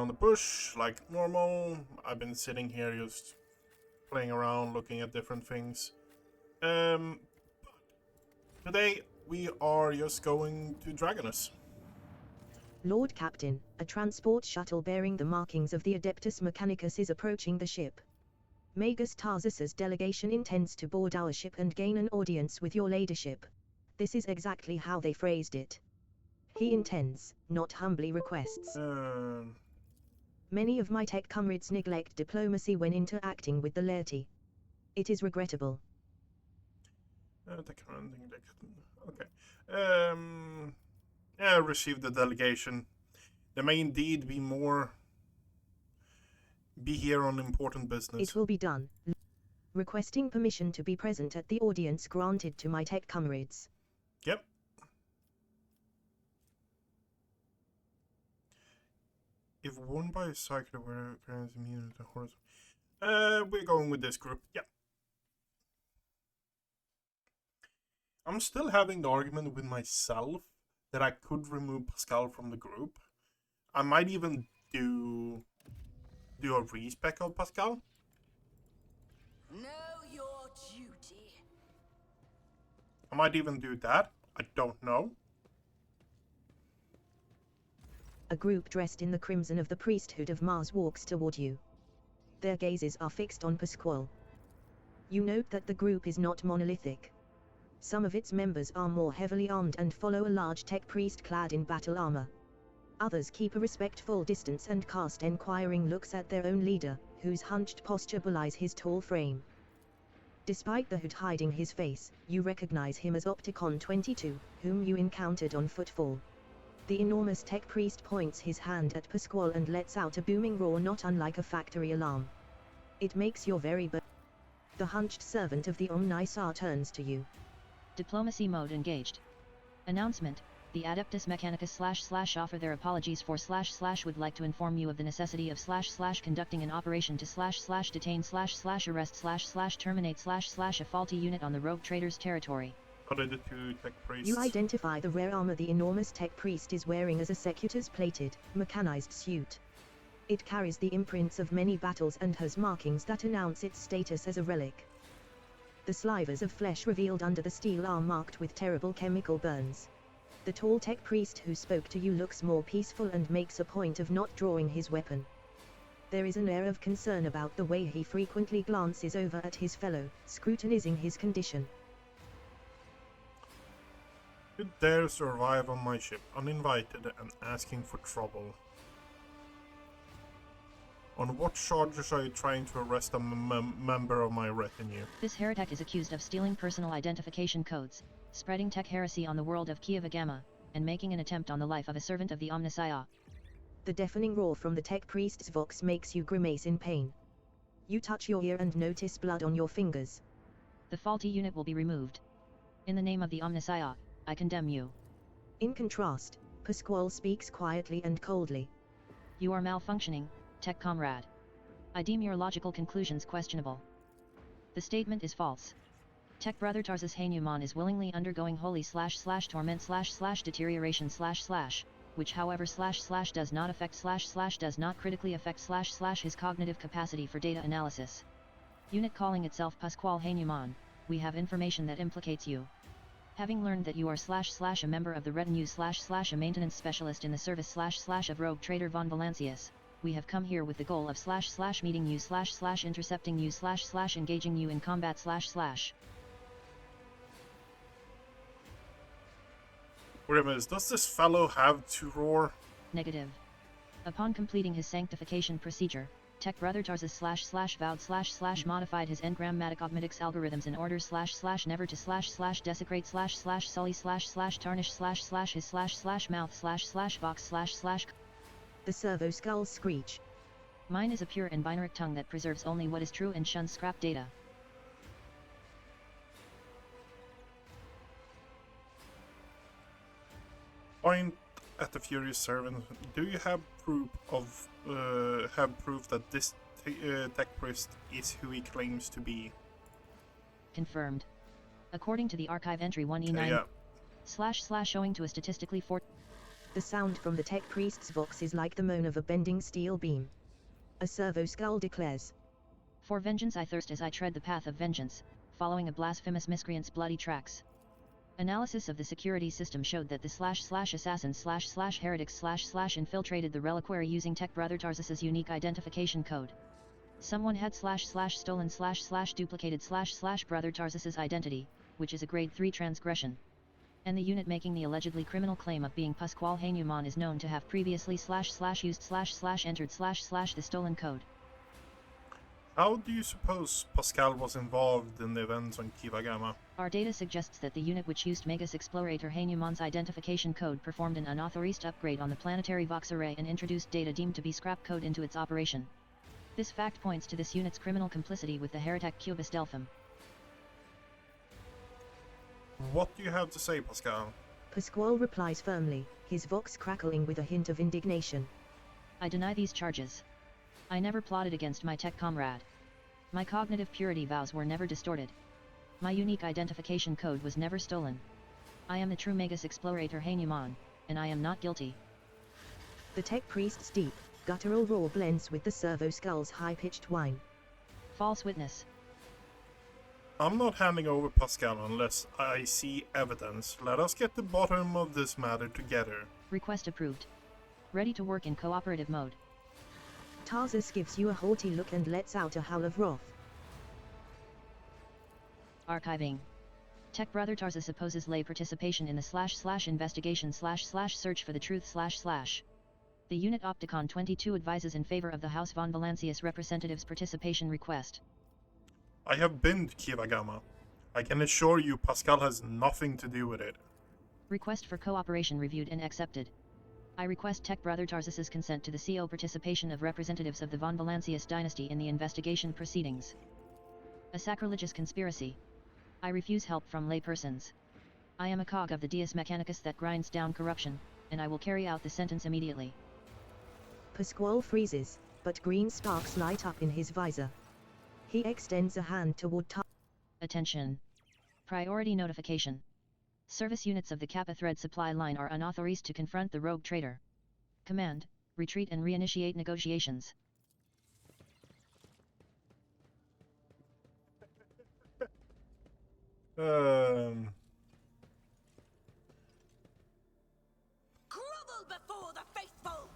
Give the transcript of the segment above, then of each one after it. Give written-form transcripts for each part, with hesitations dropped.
the bush like normal. I've been sitting here just playing around, looking at different things. Today we are just going to Dragonus. Lord Captain, a transport shuttle bearing the markings of the Adeptus Mechanicus is approaching the ship. Magus Tarsus's delegation intends to board our ship and gain an audience with your ladyship. This is exactly how they phrased it. He intends, not humbly requests. Many of my tech comrades neglect diplomacy when interacting with the laity. It is regrettable. Okay. Receive the delegation. There may indeed be be here on important business. It will be done. Requesting permission to be present at the audience granted to my tech comrades. Yep. If worn by a cycler, where is immune to horse. We're going with this group. Yeah. I'm still having the argument with myself that I could remove Pascal from the group. I might even do a respec of Pascal. Know your duty. I might even do that. I don't know. A group dressed in the crimson of the priesthood of Mars walks toward you. Their gazes are fixed on Pasquale. You note that the group is not monolithic. Some of its members are more heavily armed and follow a large tech priest clad in battle armor. Others keep a respectful distance and cast enquiring looks at their own leader, whose hunched posture belies his tall frame. Despite the hood hiding his face, you recognize him as Opticon 22, whom you encountered on Footfall. The enormous tech priest points his hand at Pasquale and lets out a booming roar not unlike a factory alarm. It makes your very The hunched servant of the Omnisar turns to you. Diplomacy mode engaged. Announcement: the Adeptus Mechanicus / offer their apologies for / would like to inform you of the necessity of / conducting an operation to / detain / arrest / terminate / a faulty unit on the rogue trader's territory. What are the two tech priests? You identify the rare armor the enormous tech priest is wearing as a Secutor's plated, mechanized suit. It carries the imprints of many battles and has markings that announce its status as a relic. The slivers of flesh revealed under the steel are marked with terrible chemical burns. The tall tech priest who spoke to you looks more peaceful and makes a point of not drawing his weapon. There is an air of concern about the way he frequently glances over at his fellow, scrutinizing his condition. You dare survive on my ship, uninvited and asking for trouble. On what charges are you trying to arrest a member of my retinue? This heretic is accused of stealing personal identification codes, spreading tech heresy on the world of Kieva Gamma, and making an attempt on the life of a servant of the Omnissiah. The deafening roar from the tech priest's vox makes you grimace in pain. You touch your ear and notice blood on your fingers. The faulty unit will be removed. In the name of the Omnissiah, I condemn you. In contrast, Pasquale speaks quietly and coldly. You are malfunctioning, tech comrade. I deem your logical conclusions questionable. The statement is false. Tech brother Tarsus Hanuman is willingly undergoing holy / torment / deterioration / which however / does not affect / does not critically affect / his cognitive capacity for data analysis. Unit calling itself Pasquale Hanuman, we have information that implicates you. Having learned that you are / a member of the retinue / a maintenance specialist in the service / of rogue trader von Valancius, we have come here with the goal of / meeting you / intercepting you / engaging you in combat /. Wait a minute, does this fellow have to roar? Negative. Upon completing his sanctification procedure, Tech Brother Tarsus / vowed / modified his engrammatic obmitics algorithms in order / never to / desecrate / sully / tarnish / his / mouth / box / The servo skulls screech. Mine is a pure and binary tongue that preserves only what is true and shuns scrap data. Point at the furious servant. Do you have proof that this tech priest is who he claims to be? Confirmed. According to the archive entry 1E9 / / owing to a statistically The sound from the tech priest's vox is like the moan of a bending steel beam. A servo skull declares, For vengeance I thirst as I tread the path of vengeance, following a blasphemous miscreant's bloody tracks. Analysis of the security system showed that the //assassins//heretics/ infiltrated the reliquary using Tech Brother Tarzas's unique identification code. Someone had //stolen//duplicated //Brother Tarzas's identity, which is a grade 3 transgression. And the unit making the allegedly criminal claim of being Pasquale Hanuman is known to have previously //used//entered //the stolen code. How do you suppose Pascal was involved in the events on Kivagama? Our data suggests that the unit which used Megas Explorator Hanuman's identification code performed an unauthorized upgrade on the planetary Vox array and introduced data deemed to be scrap code into its operation. This fact points to this unit's criminal complicity with the heretic Cubus Delphim. What do you have to say, Pascal? Pasquale replies firmly, his vox crackling with a hint of indignation. I deny these charges. I never plotted against my tech comrade. My cognitive purity vows were never distorted. My unique identification code was never stolen. I am the true Megas Explorator Hanuman, and I am not guilty. The tech priest's deep, guttural roar blends with the servo skull's high-pitched whine. False witness. I'm not handing over Pascal unless I see evidence. Let us get to the bottom of this matter together. Request approved. Ready to work in cooperative mode. Tarzas gives you a haughty look and lets out a howl of wrath. Archiving. Tech Brother Tarzas opposes lay participation in the //investigation //search for the truth //. The unit Opticon 22 advises in favor of the House von Valancius representative's participation request. I have been to Kivagama. I can assure you Pascal has nothing to do with it. Request for cooperation reviewed and accepted. I request Tech Brother Tarzas's consent to the CO participation of representatives of the von Valancius dynasty in the investigation proceedings. A sacrilegious conspiracy. I refuse help from lay persons. I am a cog of the Deus Mechanicus that grinds down corruption, and I will carry out the sentence immediately. Pasquale freezes, but green sparks light up in his visor. He extends a hand toward Attention. Priority notification. Service units of the Kappa Thread supply line are unauthorized to confront the rogue traitor. Command, retreat and reinitiate negotiations. Grovel before the faithful!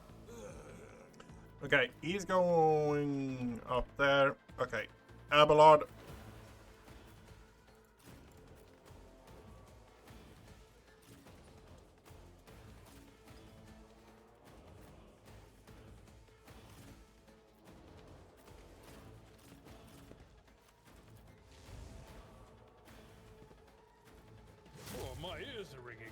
Okay, he's going up there. Okay, Abelard. Oh, my ears are ringing.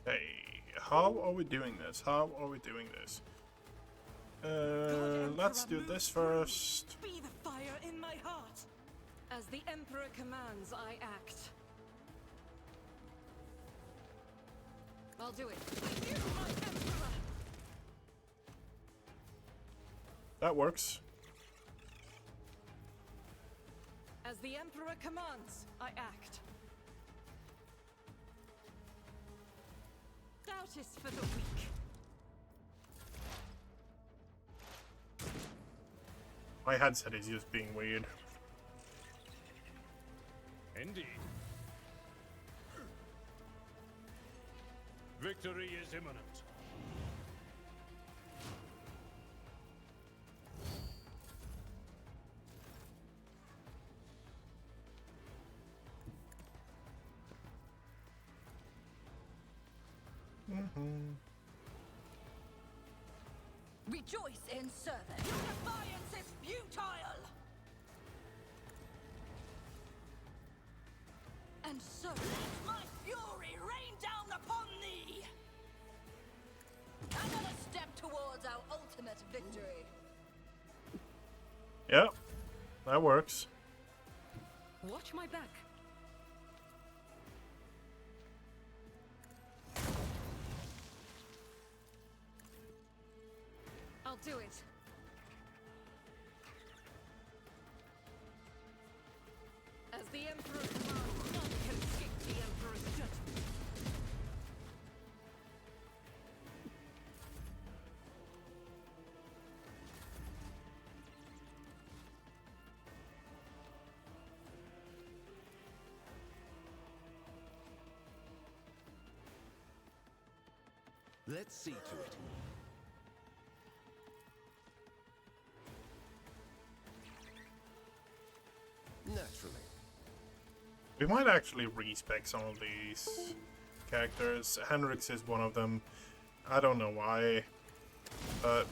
Okay, how are we doing this? Let's do this first. Be the fire in my heart! As the Emperor commands, I act. I'll do it. You, my Emperor! That works. As the Emperor commands, I act. Doubt is for the weak. My headset is just being weird. Indeed. Victory is imminent. Rejoice in service. Your defiance is futile. And so let my fury rain down upon thee. Another step towards our ultimate victory. Yeah, that works. Watch my back. do it. As the Emperor commands, none can escape the Emperor's judgment. Let's see to it. Naturally. We might actually respec some of these characters. Henrik's is one of them. I don't know why. But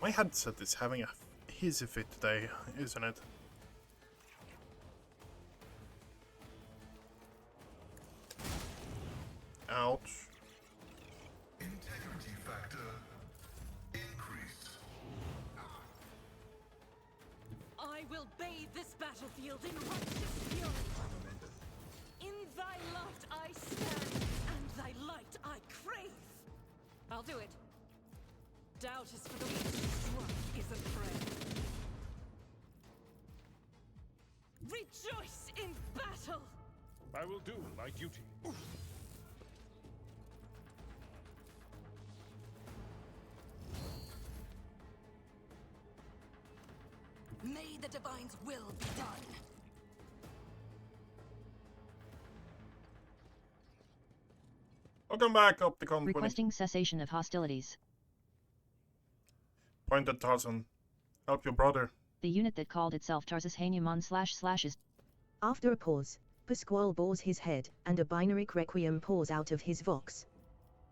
my headset is having a hissy fit today, isn't it? Ouch. Integrity factor increased. I will bathe this battlefield in righteous fury. In thy light I stand, and thy light I crave. I'll do it. Doubt is for the weak, strife is a prayer. Rejoice in battle! I will do my duty. May the Divine's will be done. Welcome back, Opticon 20. Requesting cessation of hostilities. Point at Tarzan. Help your brother. The unit that called itself Tarsus Hanuman / is... After a pause, Pasquale bores his head, and a binary requiem pours out of his vox.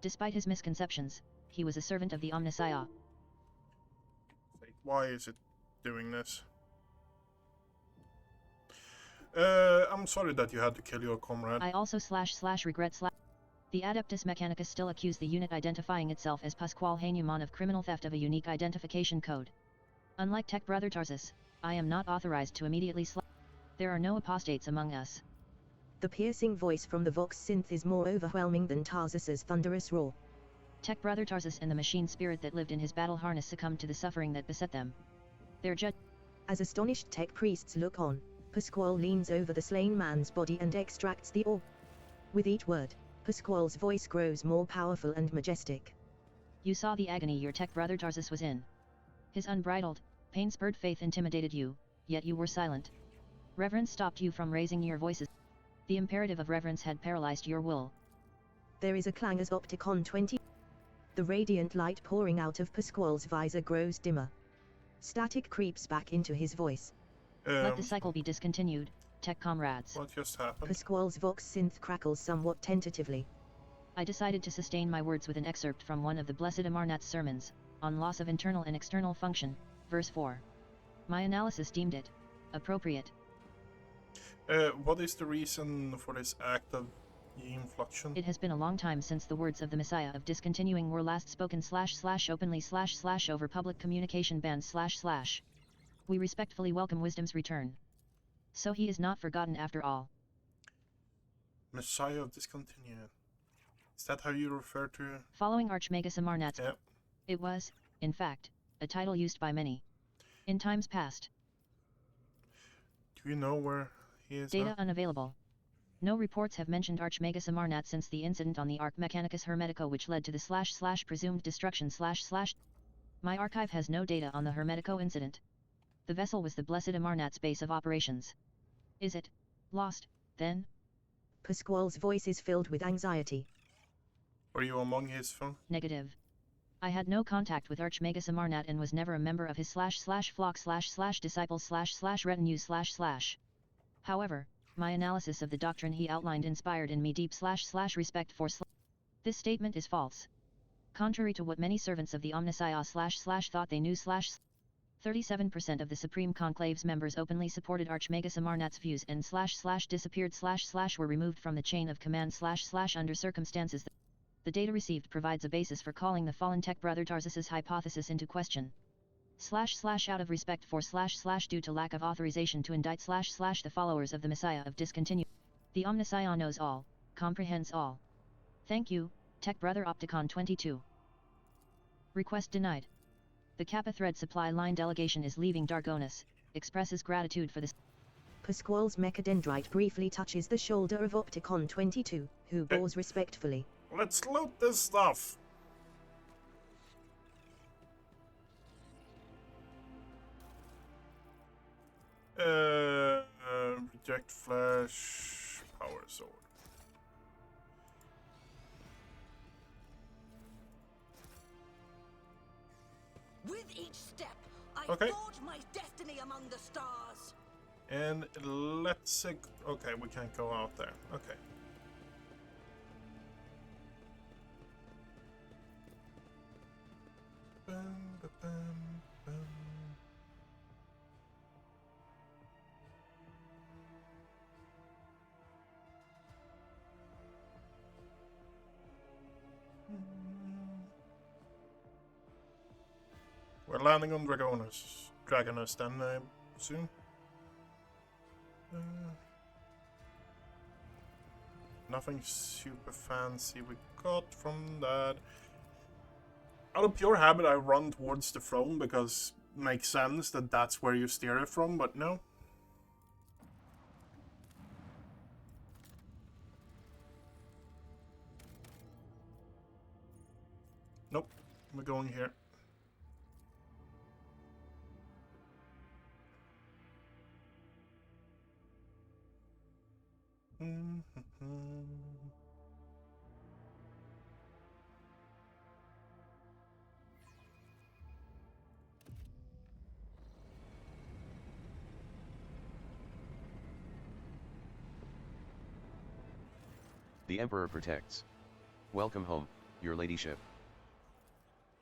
Despite his misconceptions, he was a servant of the Omnissiah. Why is it doing this? I'm sorry that you had to kill your comrade. I also / regret / The Adeptus Mechanicus still accused the unit identifying itself as Pasquale Hanuman of criminal theft of a unique identification code. Unlike Tech Brother Tarsus, I am not authorized to immediately There are no apostates among us. The piercing voice from the vox synth is more overwhelming than Tarsus's thunderous roar. Tech Brother Tarsus and the machine spirit that lived in his battle harness succumbed to the suffering that beset them. Their judge... As astonished tech priests look on, Pasquale leans over the slain man's body and extracts the orb. With each word, Pasquale's voice grows more powerful and majestic. You saw the agony your Tech Brother Tarsus was in. His unbridled, pain-spurred faith intimidated you, yet you were silent. Reverence stopped you from raising your voices. The imperative of reverence had paralyzed your will. There is a clang as Opticon 20. The radiant light pouring out of Pasquale's visor grows dimmer. Static creeps back into his voice. Let the cycle be discontinued, Tech comrades. What just happened? Pasquale's vox synth crackles somewhat tentatively. I decided to sustain my words with an excerpt from one of the Blessed Amarnat's sermons, on loss of internal and external function, verse 4. My analysis deemed it appropriate. What is the reason for this act of inflection? It has been a long time since the words of the Messiah of discontinuing were last spoken / openly / over public communication bans / We respectfully welcome wisdom's return. So he is not forgotten after all. Messiah of discontinued. Is that how you refer to? Following Archmagus Amarnat's... Yep. It was, in fact, a title used by many. In times past. Do you know where he is? Data unavailable. No reports have mentioned Archmagus Amarnat since the incident on the Arc Mechanicus Hermetico which led to the / presumed destruction / My archive has no data on the Hermetico incident. The vessel was the Blessed Amarnat's base of operations. Is it lost, then? Pasquale's voice is filled with anxiety. Were you among his phone? Negative. I had no contact with Archmagus Amarnat and was never a member of his / flock / disciples / retinue /. However, my analysis of the doctrine he outlined inspired in me deep / respect for This statement is false. Contrary to what many servants of the Omnissiah / thought they knew / 37% of the Supreme Conclave's members openly supported Archmagus Amarnat's views and / disappeared / were removed from the chain of command / under circumstances that the data received provides a basis for calling the fallen Tech Brother Tarsus's hypothesis into question. / out of respect for / due to lack of authorization to indict / the followers of the Messiah of discontinue. The Omnissiah knows all, comprehends all. Thank you, Tech Brother Opticon 22. Request denied. The Kappa thread supply line delegation is leaving Dargonis. Expresses gratitude for this. Pasquale's mechadendrite briefly touches the shoulder of Opticon 22, who bows respectfully. Let's loot this stuff. Reject flash, power sword. With each step, I Okay. forge my destiny among the stars. And let's... okay, we can't go out there. Okay. Bum, ba, bum, bum. We're landing on Dragonus then, I assume. Nothing super fancy we got from that. Out of pure habit, I run towards the throne because it makes sense that that's where you steer it from, but no. Nope, we're going here. The Emperor protects. Welcome home, your ladyship.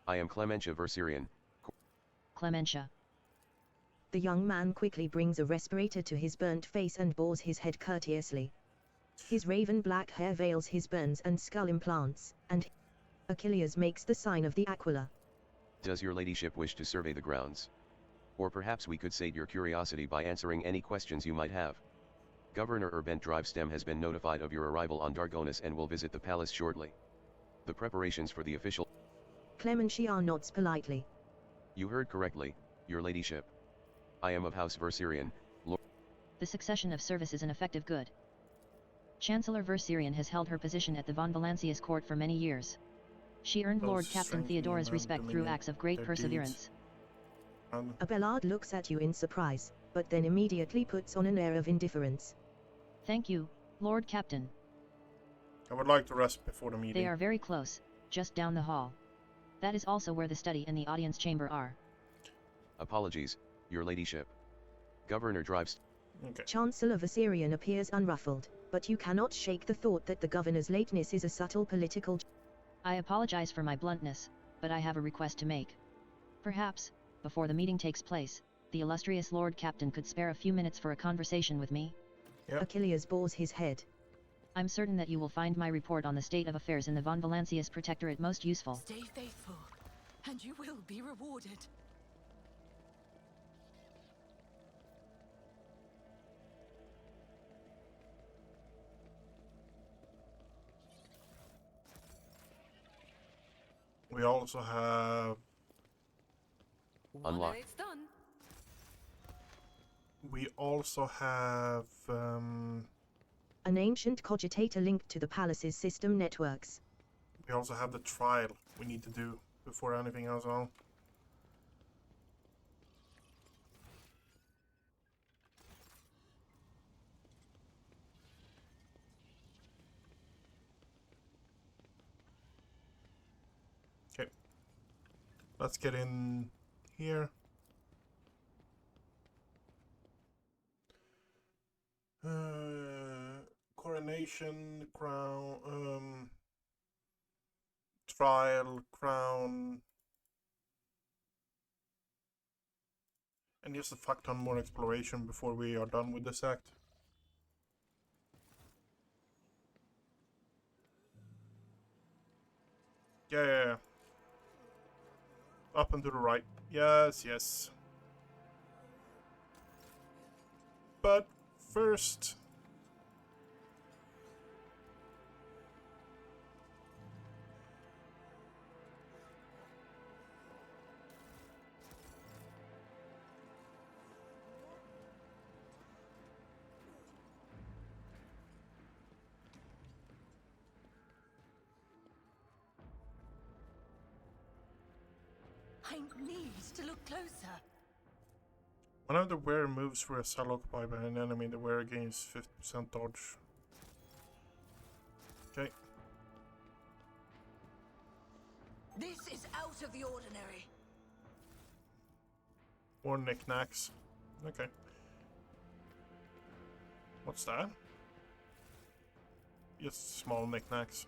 I am Clementia Verserian. Clementia. The young man quickly brings a respirator to his burnt face and bows his head courteously. His raven black hair veils his burns and skull implants, and Achilles makes the sign of the Aquila. Does your ladyship wish to survey the grounds? Or perhaps we could sate your curiosity by answering any questions you might have. Governor Urbent Drivestem has been notified of your arrival on Dargonis and will visit the palace shortly. The preparations for the official... Clementia nods politely. You heard correctly, your ladyship. I am of House Verserian, Lord... The succession of service is an effective good. Chancellor Verserian has held her position at the von Valancius court for many years. She earned Those Lord Captain strengthening Theodora's and respect through dominion acts of great their perseverance. Abelard looks at you in surprise, but then immediately puts on an air of indifference. Thank you, Lord Captain. I would like to rest before the meeting. They are very close, just down the hall. That is also where the study and the audience chamber are. Apologies, your ladyship. Governor Drives... Okay. Chancellor Verserian appears unruffled, but you cannot shake the thought that the governor's lateness is a subtle political... I apologize for my bluntness, but I have a request to make. Perhaps, before the meeting takes place, the illustrious Lord Captain could spare a few minutes for a conversation with me. Yep. Achilles bows his head. I'm certain that you will find my report on the state of affairs in the von Valancius Protectorate most useful. Stay faithful, and you will be rewarded. We also have... Unlock. It's done. We also have... An ancient cogitator linked to the palace's system networks. we also have the trial we need to do before anything else on. Okay. Let's get in here. Coronation, crown, trial, crown, and just a fuck ton more exploration before we are done with this act. Yeah. Up and to the right. Yes, yes. But first... I need to look closer. Whenever the wearer moves through a cell occupied by an enemy, the wearer gains 50% dodge. Okay. This is out of the ordinary. More knickknacks. Okay. What's that? Just small knickknacks.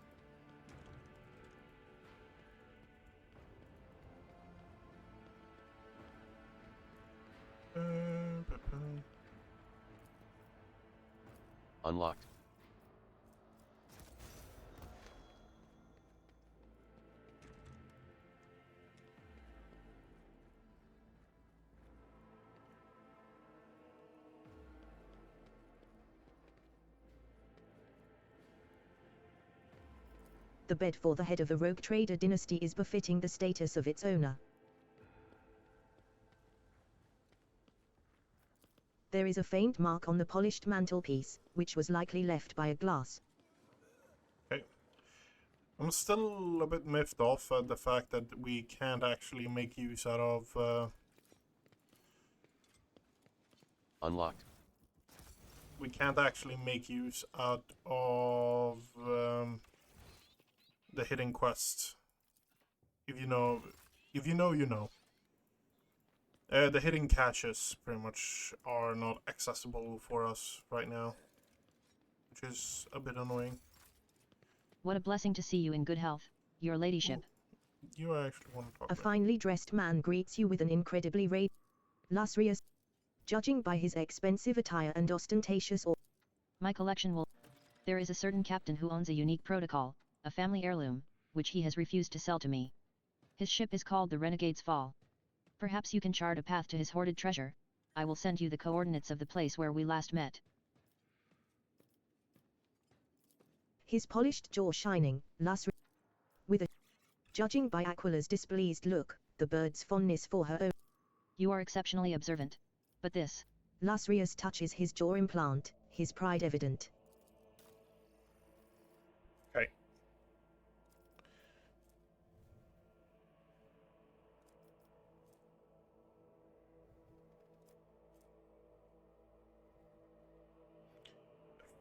Unlocked. The bed for the head of the rogue trader dynasty is befitting the status of its owner. There is a faint mark on the polished mantelpiece, which was likely left by a glass. Okay. I'm still a bit miffed off at the fact that we can't actually make use out of... Unlocked. we can't actually make use out of the hidden quests. If you know, you know. The hidden caches pretty much are not accessible for us right now, which is a bit annoying. What a blessing to see you in good health, your ladyship. You actually want to talk A about finely dressed man greets you with an incredibly lustrous. Judging by his expensive attire and ostentatious My collection will... There is a certain captain who owns a unique protocol, a family heirloom, which he has refused to sell to me. His ship is called the Renegade's Fall. Perhaps you can chart a path to his hoarded treasure. I will send you the coordinates of the place where we last met. his polished jaw shining, lustrous. With a... Judging by Aquila's displeased look, the bird's fondness for her own... You are exceptionally observant. But this... Lasrius touches his jaw implant, his pride evident. Okay.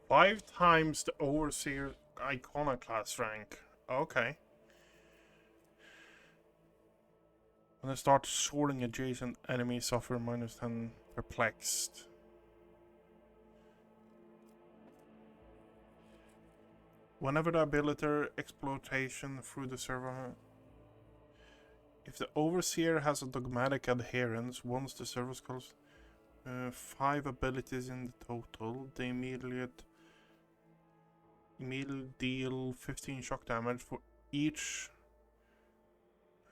Five times the Overseer Iconoclast rank. Okay. When I start sorting adjacent enemies, suffer -10 perplexed. Whenever the ability exploitation through the server. If the Overseer has a dogmatic adherence, once the server calls 5 abilities in the total, they immediately deal 15 shock damage for each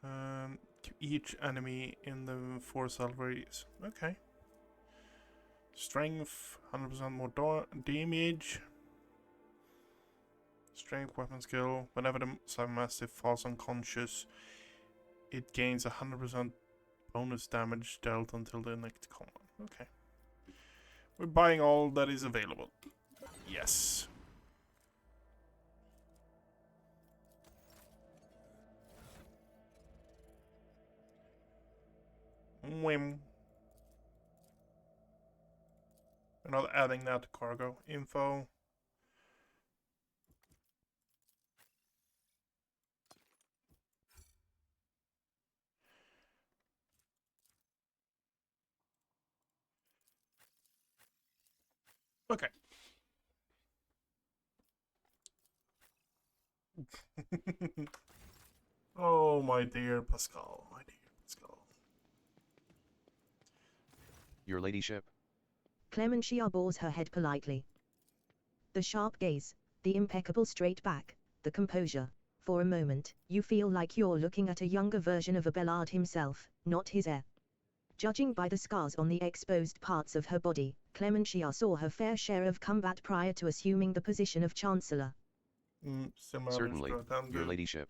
to each enemy in the 4 cell radius. Okay. Strength, 100% more damage. Strength, weapon skill. Whenever the submassive falls unconscious, it gains 100% bonus damage dealt until the next combat. Okay. We're buying all that is available. Yes. Whim. We're not adding that to cargo. Info. Okay. Oh, my dear Pascal, my dear Pascal. Your ladyship. Clementia bores her head politely. The sharp gaze, the impeccable straight back, the composure. For a moment, you feel like you're looking at a younger version of Abelard himself, not his heir. Judging by the scars on the exposed parts of her body, Clementia saw her fair share of combat prior to assuming the position of Chancellor. Certainly, your ladyship.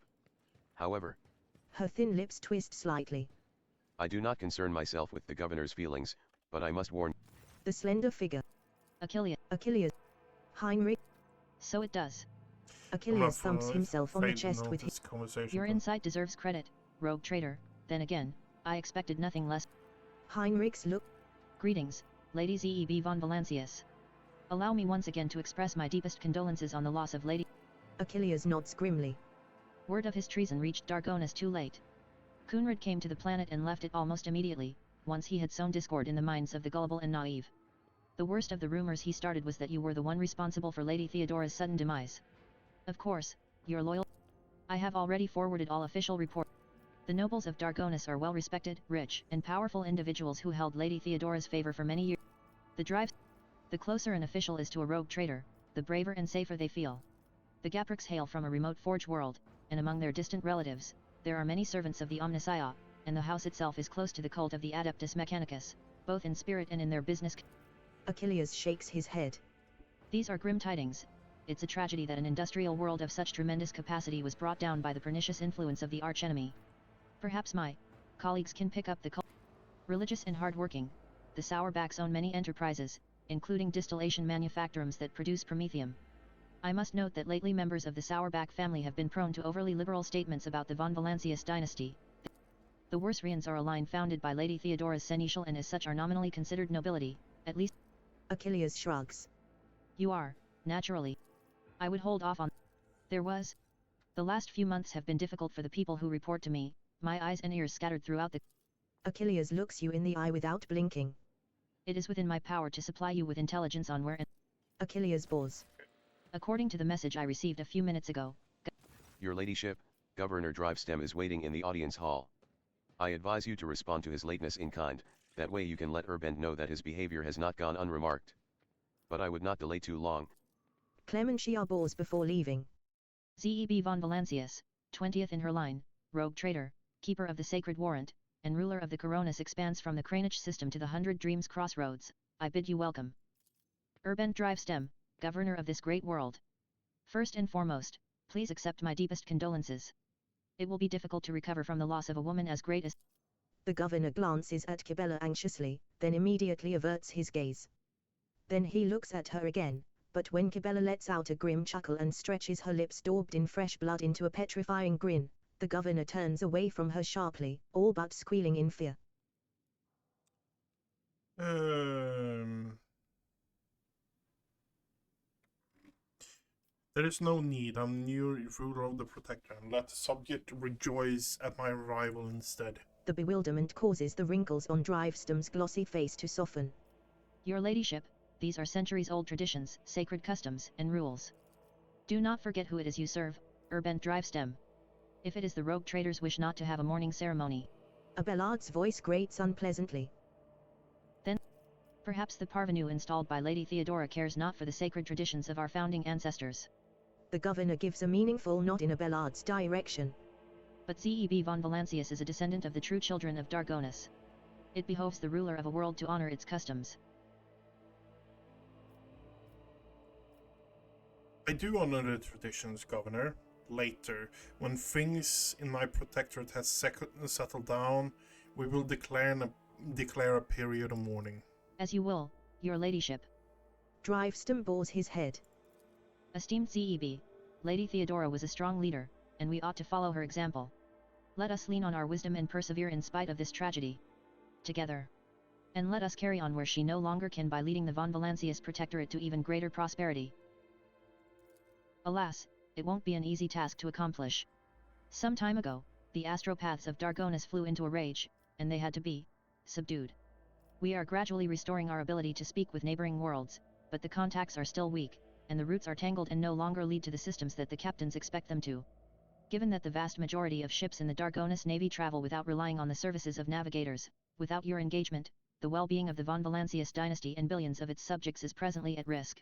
However, her thin lips twist slightly. I do not concern myself with the governor's feelings, but I must warn... The slender figure. Achilles. Heinrich. So it does. Achilles thumps himself on the chest with his... Your insight deserves credit, rogue trader. Then again, I expected nothing less. Heinrich's look. Greetings, Lady Zeb von Valancius. Allow me once again to express my deepest condolences on the loss of Lady. Achilles nods grimly. Word of his treason reached Dargonus too late. Kunrad came to the planet and left it almost immediately, once he had sown discord in the minds of the gullible and naive. The worst of the rumors he started was that you were the one responsible for Lady Theodora's sudden demise. Of course, your loyal. I have already forwarded all official reports. The nobles of Dargonus are well-respected, rich, and powerful individuals who held Lady Theodora's favor for many years. The closer an official is to a rogue traitor, the braver and safer they feel. The Gaprix hail from a remote Forge world, and among their distant relatives, there are many servants of the Omnissiah, and the house itself is close to the cult of the Adeptus Mechanicus, both in spirit and in their business. Achilles shakes his head. These are grim tidings. It's a tragedy that an industrial world of such tremendous capacity was brought down by the pernicious influence of the archenemy. Perhaps my colleagues can pick up the cult. Religious and hard-working, the Sourbacks own many enterprises, including distillation manufactorums that produce promethium. I must note that lately members of the Sourback family have been prone to overly liberal statements about the von Valancius dynasty. The Worsrians are a line founded by Lady Theodora's seneschal and as such are nominally considered nobility, at least. Achilles shrugs. You are, naturally. I would hold off on. There was. The last few months have been difficult for the people who report to me, my eyes and ears scattered throughout the. Achilles looks you in the eye without blinking. It is within my power to supply you with intelligence on where and. Achilles bows. According to the message I received a few minutes ago. Your Ladyship, Governor Drivestem is waiting in the audience hall. I advise you to respond to his lateness in kind, that way you can let Urbent know that his behavior has not gone unremarked. But I would not delay too long. Clementia bows before leaving. Zeb von Valancius, 20th in her line, rogue traitor, keeper of the sacred warrant, and ruler of the Coronis expands from the Cranich system to the 100 Dreams crossroads, I bid you welcome. Urbent Drivestem, governor of this great world. First and foremost, please accept my deepest condolences. It will be difficult to recover from the loss of a woman as great as. The governor glances at Kibella anxiously, then immediately averts his gaze. Then he looks at her again, but when Kibella lets out a grim chuckle and stretches her lips daubed in fresh blood into a petrifying grin, the governor turns away from her sharply, all but squealing in fear. There is no need. I'm new ruler of the Protector, and let the subject rejoice at my arrival instead. The bewilderment causes the wrinkles on Drivestem's glossy face to soften. Your Ladyship, these are centuries-old traditions, sacred customs, and rules. Do not forget who it is you serve, Urbent Drivestem. If it is the rogue traitors wish not to have a mourning ceremony. Abelard's voice grates unpleasantly. Then, perhaps the parvenu installed by Lady Theodora cares not for the sacred traditions of our founding ancestors. The governor gives a meaningful nod in Abelard's direction. But Zeb von Valancius is a descendant of the true children of Dargonus. It behoves the ruler of a world to honor its customs. I do honor the traditions, Governor. Later, when things in my protectorate has settled down, we will declare a period of mourning. As you will, your Ladyship. Drivestem bows his head. Esteemed Zeb, Lady Theodora was a strong leader, and we ought to follow her example. Let us lean on our wisdom and persevere in spite of this tragedy. Together. And let us carry on where she no longer can by leading the von Valancius protectorate to even greater prosperity. Alas, it won't be an easy task to accomplish. Some time ago, the astropaths of Dargonus flew into a rage, and they had to be subdued. We are gradually restoring our ability to speak with neighboring worlds, but the contacts are still weak, and the routes are tangled and no longer lead to the systems that the captains expect them to. Given that the vast majority of ships in the Dargonus Navy travel without relying on the services of navigators, without your engagement, the well-being of the von Valancius dynasty and billions of its subjects is presently at risk.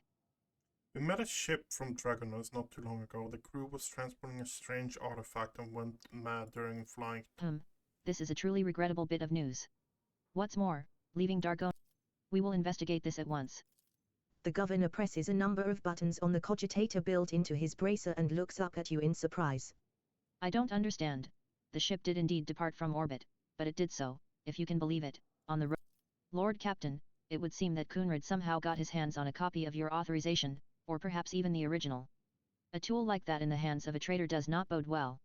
We met a ship from Dragonos not too long ago. The crew was transporting a strange artifact and went mad during flying. This is a truly regrettable bit of news. What's more, leaving Dargonus. We will investigate this at once. The governor presses a number of buttons on the cogitator built into his bracer and looks up at you in surprise. I don't understand. The ship did indeed depart from orbit, but it did so, if you can believe it, on the road. Lord Captain, it would seem that Kunrad somehow got his hands on a copy of your authorization, or perhaps even the original. A tool like that in the hands of a traitor does not bode well.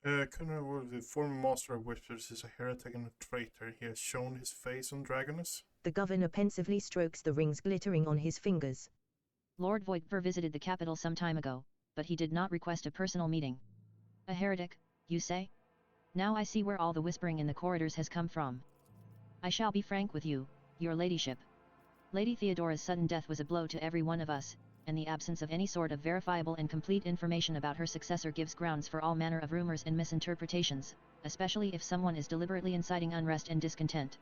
Kunra was the former master of wizards, is a heretic and a traitor. He has shown his face on Dragonus. The governor pensively strokes the rings glittering on his fingers. Lord Voigtver visited the capital some time ago, but he did not request a personal meeting. A heretic, you say? Now I see where all the whispering in the corridors has come from. I shall be frank with you, your ladyship. Lady Theodora's sudden death was a blow to every one of us, and the absence of any sort of verifiable and complete information about her successor gives grounds for all manner of rumors and misinterpretations, especially if someone is deliberately inciting unrest and discontent.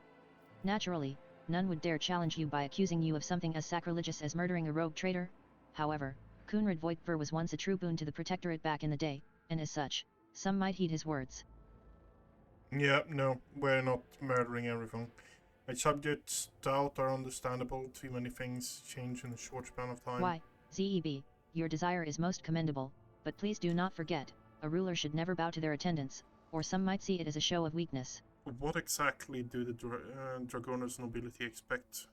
Naturally, none would dare challenge you by accusing you of something as sacrilegious as murdering a rogue traitor. However, Kunrad Voigtver was once a true boon to the Protectorate back in the day, and as such, some might heed his words. Yeah, no, we're not murdering everything. My subjects' doubt are understandable. Too many things change in a short span of time. Why, Zeb, your desire is most commendable, but please do not forget, a ruler should never bow to their attendants, or some might see it as a show of weakness. What exactly do the Dragonus nobility expect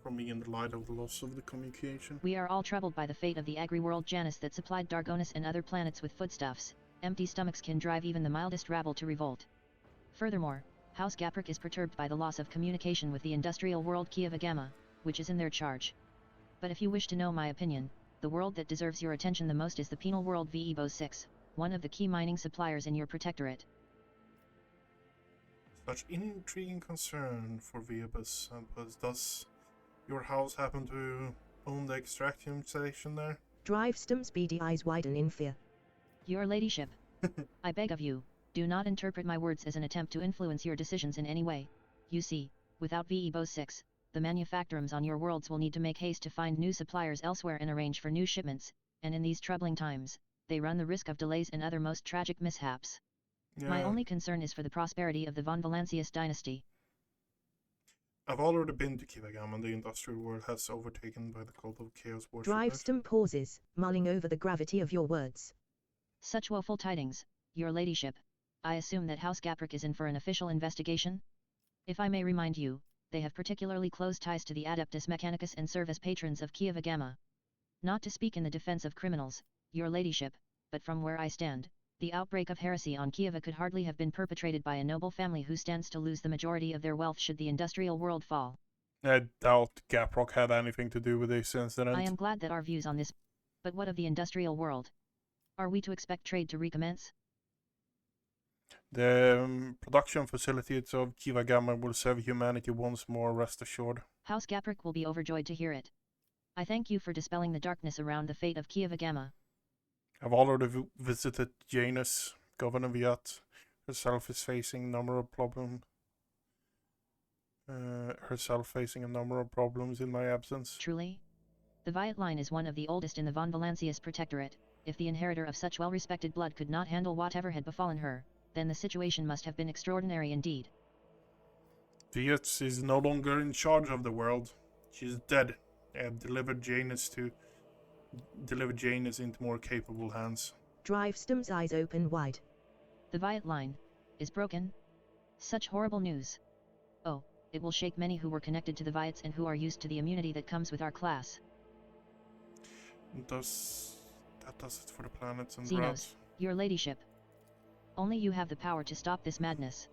from me in the light of the loss of the communication? We are all troubled by the fate of the agri-world Janus that supplied Dargonus and other planets with foodstuffs. Empty stomachs can drive even the mildest rabble to revolt. Furthermore, House Gapric is perturbed by the loss of communication with the industrial world Kiavagama, which is in their charge. But if you wish to know my opinion, the world that deserves your attention the most is the penal world Veebos 6, one of the key mining suppliers in your protectorate. Such intriguing concern for Veebos, does your house happen to own the extraction station there? Drivestum's beady eyes widen in fear. Your ladyship, I beg of you, do not interpret my words as an attempt to influence your decisions in any way. You see, without Veebos 6, the manufacturers on your worlds will need to make haste to find new suppliers elsewhere and arrange for new shipments, and in these troubling times, they run the risk of delays and other most tragic mishaps. Yeah. My only concern is for the prosperity of the von Valancius dynasty. I've already been to Kivagam, and the industrial world has overtaken by the cult of chaos worshippers. Drivestum pauses, mulling over the gravity of your words. Such woeful tidings, your ladyship. I assume that House Gapric is in for an official investigation? If I may remind you, they have particularly close ties to the Adeptus Mechanicus and serve as patrons of Kiavagama. Not to speak in the defense of criminals, your ladyship, but from where I stand, the outbreak of heresy on Kiava could hardly have been perpetrated by a noble family who stands to lose the majority of their wealth should the industrial world fall. I doubt Gaprock had anything to do with this incident. I am glad that our views on this. But what of the industrial world? Are we to expect trade to recommence? The production facilities of Kivagama will serve humanity once more, rest assured. House Gapric will be overjoyed to hear it. I thank you for dispelling the darkness around the fate of Kiavagama. I've already visited Janus. Governor Viat herself is facing a number of problems. In my absence. Truly? The Viat line is one of the oldest in the von Valancius protectorate. If the inheritor of such well-respected blood could not handle whatever had befallen her, then the situation must have been extraordinary indeed. Viat is no longer in charge of the world. She is dead. I have delivered Janus into more capable hands. Drivestum's eyes open wide. The Viat line is broken? Such horrible news. Oh, it will shake many who were connected to the Viats and who are used to the immunity that comes with our class. That does it for the planets and Xenos, routes. your ladyship. Only you have the power to stop this madness.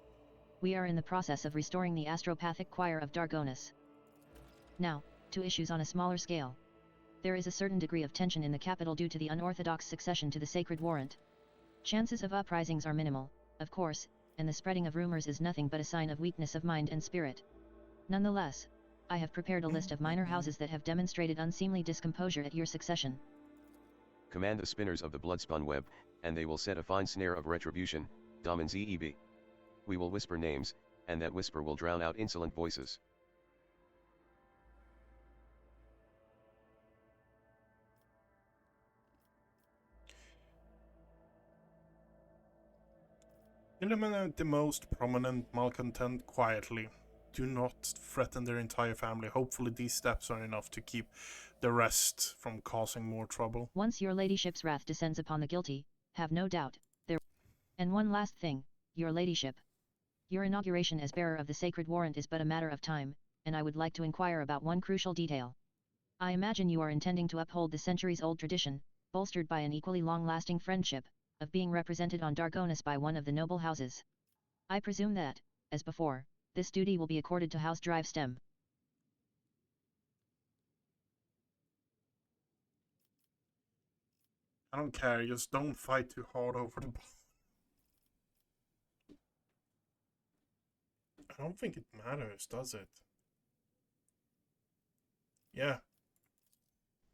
We are in the process of restoring the astropathic choir of Dargonus. Now, to issues on a smaller scale. There is a certain degree of tension in the capital due to the unorthodox succession to the sacred warrant. Chances of uprisings are minimal, of course, and the spreading of rumors is nothing but a sign of weakness of mind and spirit. Nonetheless, I have prepared a list of minor houses that have demonstrated unseemly discomposure at your succession. Command the spinners of the bloodspun web, and they will set a fine snare of retribution, Domin Zeb. We will whisper names, and that whisper will drown out insolent voices. Eliminate the most prominent malcontent quietly. Do not threaten their entire family. Hopefully these steps are enough to keep the rest from causing more trouble. Once your ladyship's wrath descends upon the guilty, have no doubt, there... And one last thing, your ladyship. Your inauguration as bearer of the sacred warrant is but a matter of time, and I would like to inquire about one crucial detail. I imagine you are intending to uphold the centuries-old tradition, bolstered by an equally long-lasting friendship, of being represented on Dargonis by one of the noble houses. I presume that, as before, this duty will be accorded to House Drive Stem. I don't care, just don't fight too hard over the ball. I don't think it matters, does it? Yeah.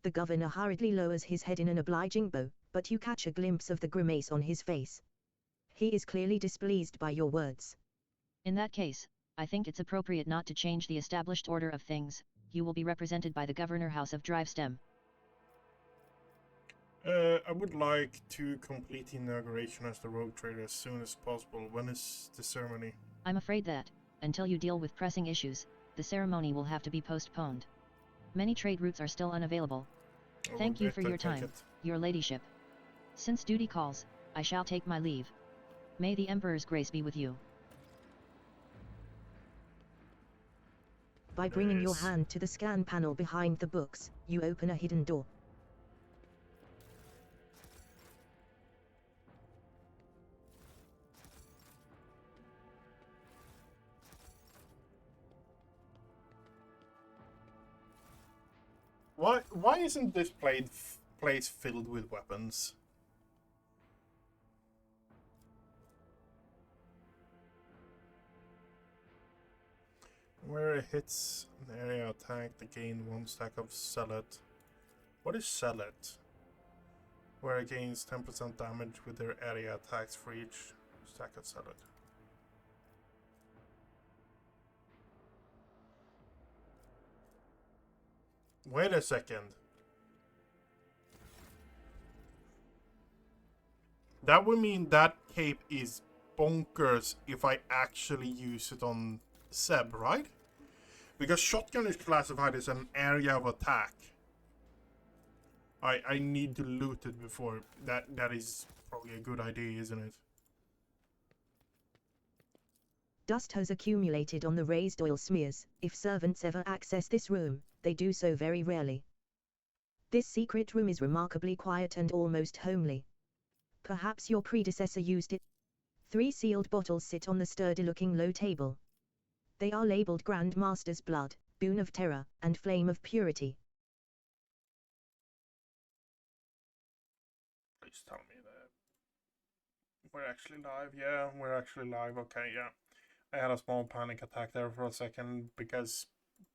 The governor hurriedly lowers his head in an obliging bow, but you catch a glimpse of the grimace on his face. He is clearly displeased by your words. In that case, I think it's appropriate not to change the established order of things. You will be represented by the Governor House of Drive Stem. I would like to complete the inauguration as the rogue trader as soon as possible. When is the ceremony? I'm afraid that, until you deal with pressing issues, the ceremony will have to be postponed. Many trade routes are still unavailable. Thank you for your time, your ladyship. Since duty calls, I shall take my leave. May the Emperor's grace be with you. By bringing your hand to the scan panel behind the books, you open a hidden door. Why isn't this place filled with weapons? Where it hits an area attack, they gain 1 stack of Zealot. What is Zealot? Where it gains 10% damage with their area attacks for each stack of Zealot. Wait a second. That would mean that cape is bonkers if I actually use it on Seb, right? Because shotgun is classified as an area of attack. I need to loot it before. That is probably a good idea, isn't it? Dust has accumulated on the raised oil smears. If servants ever access this room, they do so very rarely. This secret room is remarkably quiet and almost homely. Perhaps your predecessor used it. 3 sealed bottles sit on the sturdy-looking low table. They are labeled Grand Master's Blood, Boon of Terror, and Flame of Purity. Please tell me that we're actually live. Yeah, we're actually live. Okay, yeah. I had a small panic attack there for a second because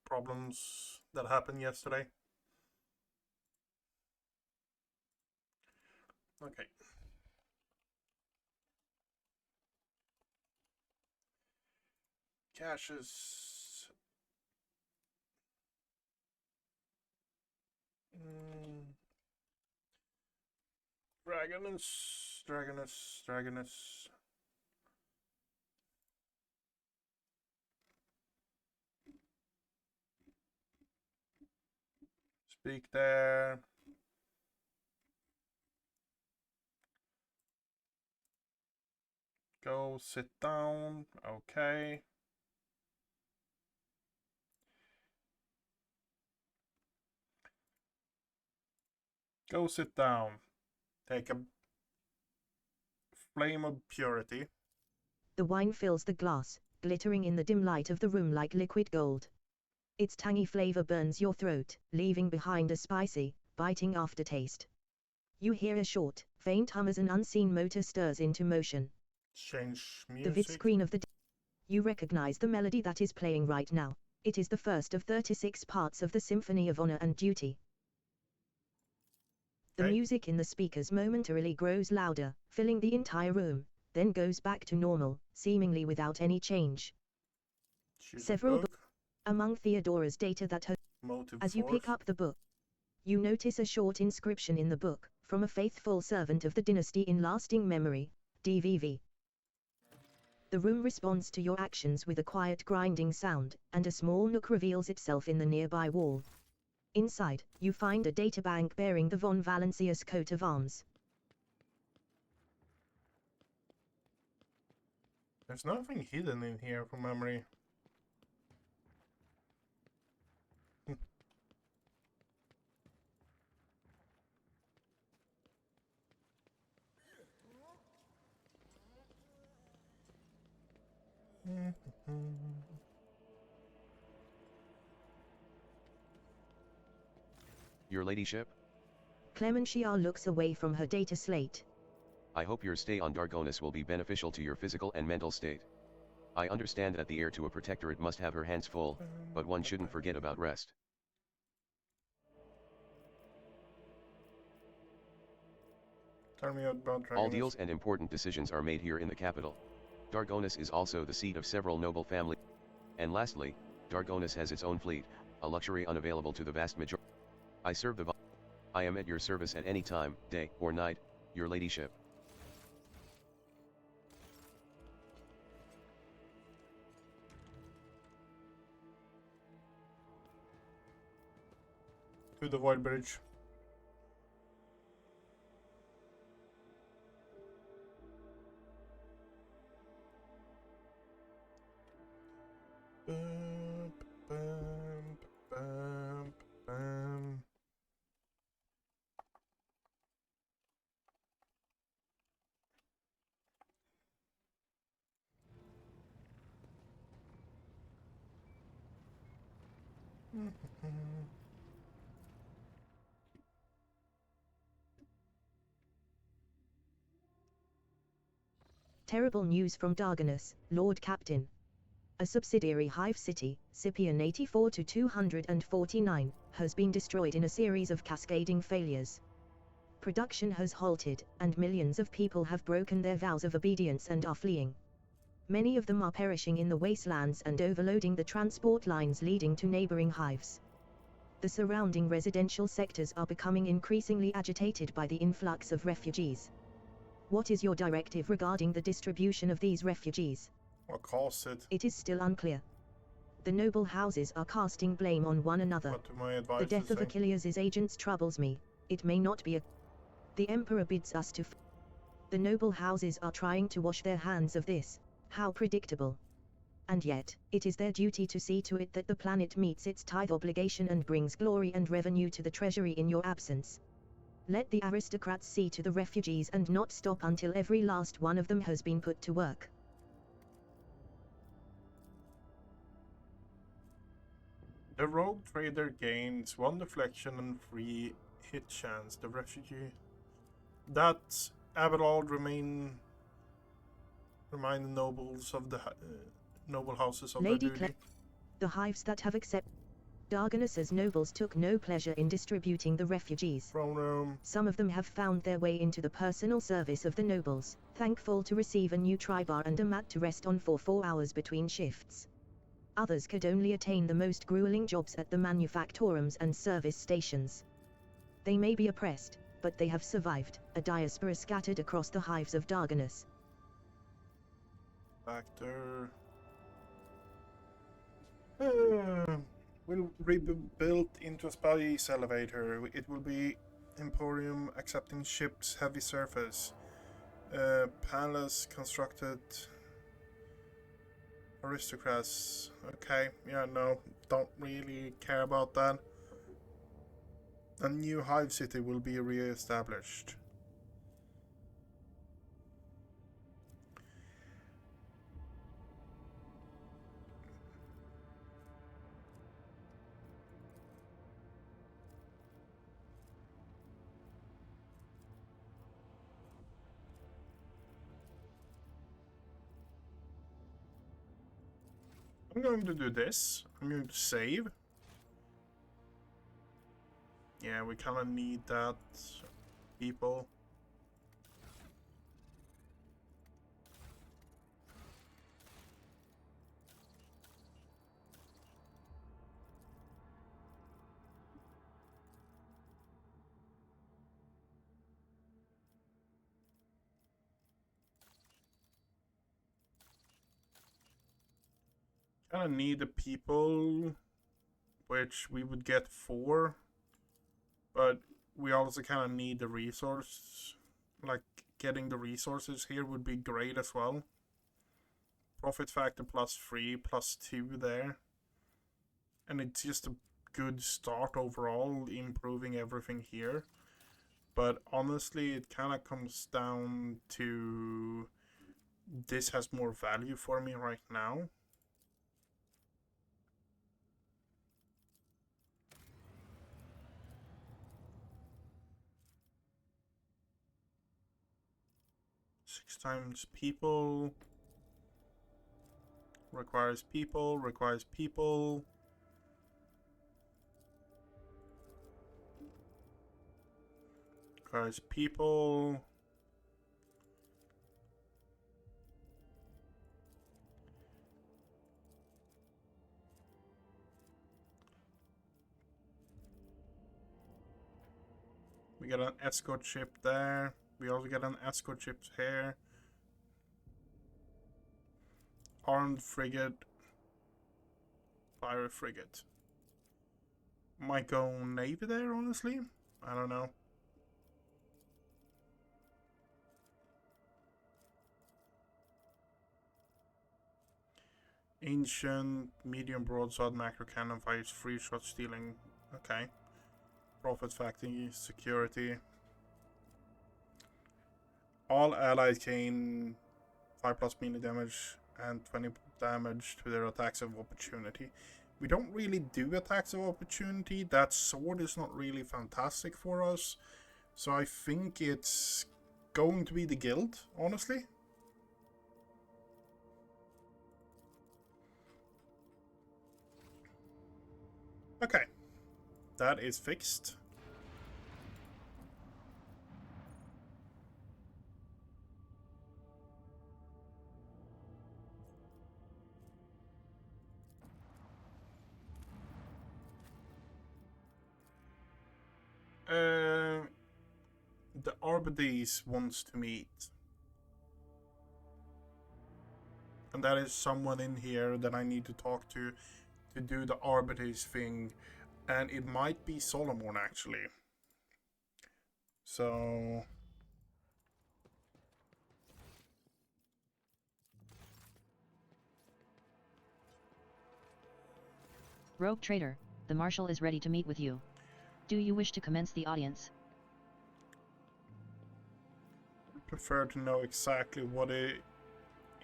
problems that happened yesterday. Okay. Caches. Dragonus. Speak there. Go sit down. Okay. Go sit down. Take a flame of purity. The wine fills the glass, glittering in the dim light of the room like liquid gold. Its tangy flavor burns your throat, leaving behind a spicy, biting aftertaste. You hear a short, faint hum as an unseen motor stirs into motion. Change music. The vid screen of the... You recognize the melody that is playing right now. It is the first of 36 parts of the Symphony of Honor and Duty. The music in the speakers momentarily grows louder, filling the entire room, then goes back to normal, seemingly without any change. Several books among Theodora's data that as you pick up the book, you notice a short inscription in the book, from a faithful servant of the dynasty in lasting memory, DVV. The room responds to your actions with a quiet grinding sound, and a small nook reveals itself in the nearby wall. Inside, you find a databank bearing the von Valancius coat of arms. There's nothing hidden in here from memory. Your ladyship? Clementia looks away from her data slate. I hope your stay on Dargonis will be beneficial to your physical and mental state. I understand that the heir to a protectorate must have her hands full, but one shouldn't forget about rest. Tell me about Dragonis. All deals and important decisions are made here in the capital. Dargonis is also the seat of several noble families. And lastly, Dargonis has its own fleet, a luxury unavailable to the vast majority. I serve the I am at your service at any time, day or night, your ladyship. To the Void Bridge. Bum, bum, bum, bum. Terrible news from Dargonis, Lord Captain. A subsidiary Hive City, Scipion 84 to 249, has been destroyed in a series of cascading failures. Production has halted, and millions of people have broken their vows of obedience and are fleeing. Many of them are perishing in the wastelands and overloading the transport lines leading to neighboring hives. The surrounding residential sectors are becoming increasingly agitated by the influx of refugees. What is your directive regarding the distribution of these refugees? What caused it? It is still unclear. The noble houses are casting blame on one another. What do my advisors The death of say? Achilles' agents troubles me. It may not be a... The Emperor bids us to... The noble houses are trying to wash their hands of this. How predictable. And yet, it is their duty to see to it that the planet meets its tithe obligation and brings glory and revenue to the treasury in your absence. Let the aristocrats see to the refugees and not stop until every last one of them has been put to work. The rogue trader gains 1 deflection and 3 hit chance. The refugee that Abelard remind the nobles of the noble houses of Lady their duty. The hives that have accepted Dargonis's nobles took no pleasure in distributing the refugees. From Some of them have found their way into the personal service of the nobles, thankful to receive a new tribar and a mat to rest on for 4 hours between shifts. Others could only attain the most grueling jobs at the manufactorums and service stations. They may be oppressed, but they have survived, a diaspora scattered across the hives of Dargonis. Factor will be built into a space elevator. It will be Emporium accepting ships heavy surface. Palace constructed aristocrats. Okay, yeah, no, don't really care about that. A new hive city will be re-established. I'm going to do this. I'm going to save. Yeah, we kind of need that, people. Kind of need the people, which we would get 4, but we also kind of need the resource. Like, getting the resources here would be great as well. Profit factor +3, +2 there. And it's just a good start overall, improving everything here. But honestly, it kind of comes down to this has more value for me right now. Six times people. Requires people, requires people. Requires people. We got an escort ship there. We also got an escort ship here. Armed frigate. Pirate frigate. Might go navy there, honestly. I don't know. Ancient, medium broadside, macro cannon fires, free shot stealing. Okay. Profit factory, security. All allies gain 5+ melee damage and 20 damage to their attacks of opportunity. We don't really do attacks of opportunity. That sword is not really fantastic for us. So I think it's going to be the guild, honestly. Okay. That is fixed. The Arbides wants to meet. And that is someone in here that I need to talk to do the Arbides thing. And it might be Solomon, actually. So... Rogue Trader, the Marshal is ready to meet with you. Do you wish to commence the audience? I prefer to know exactly what it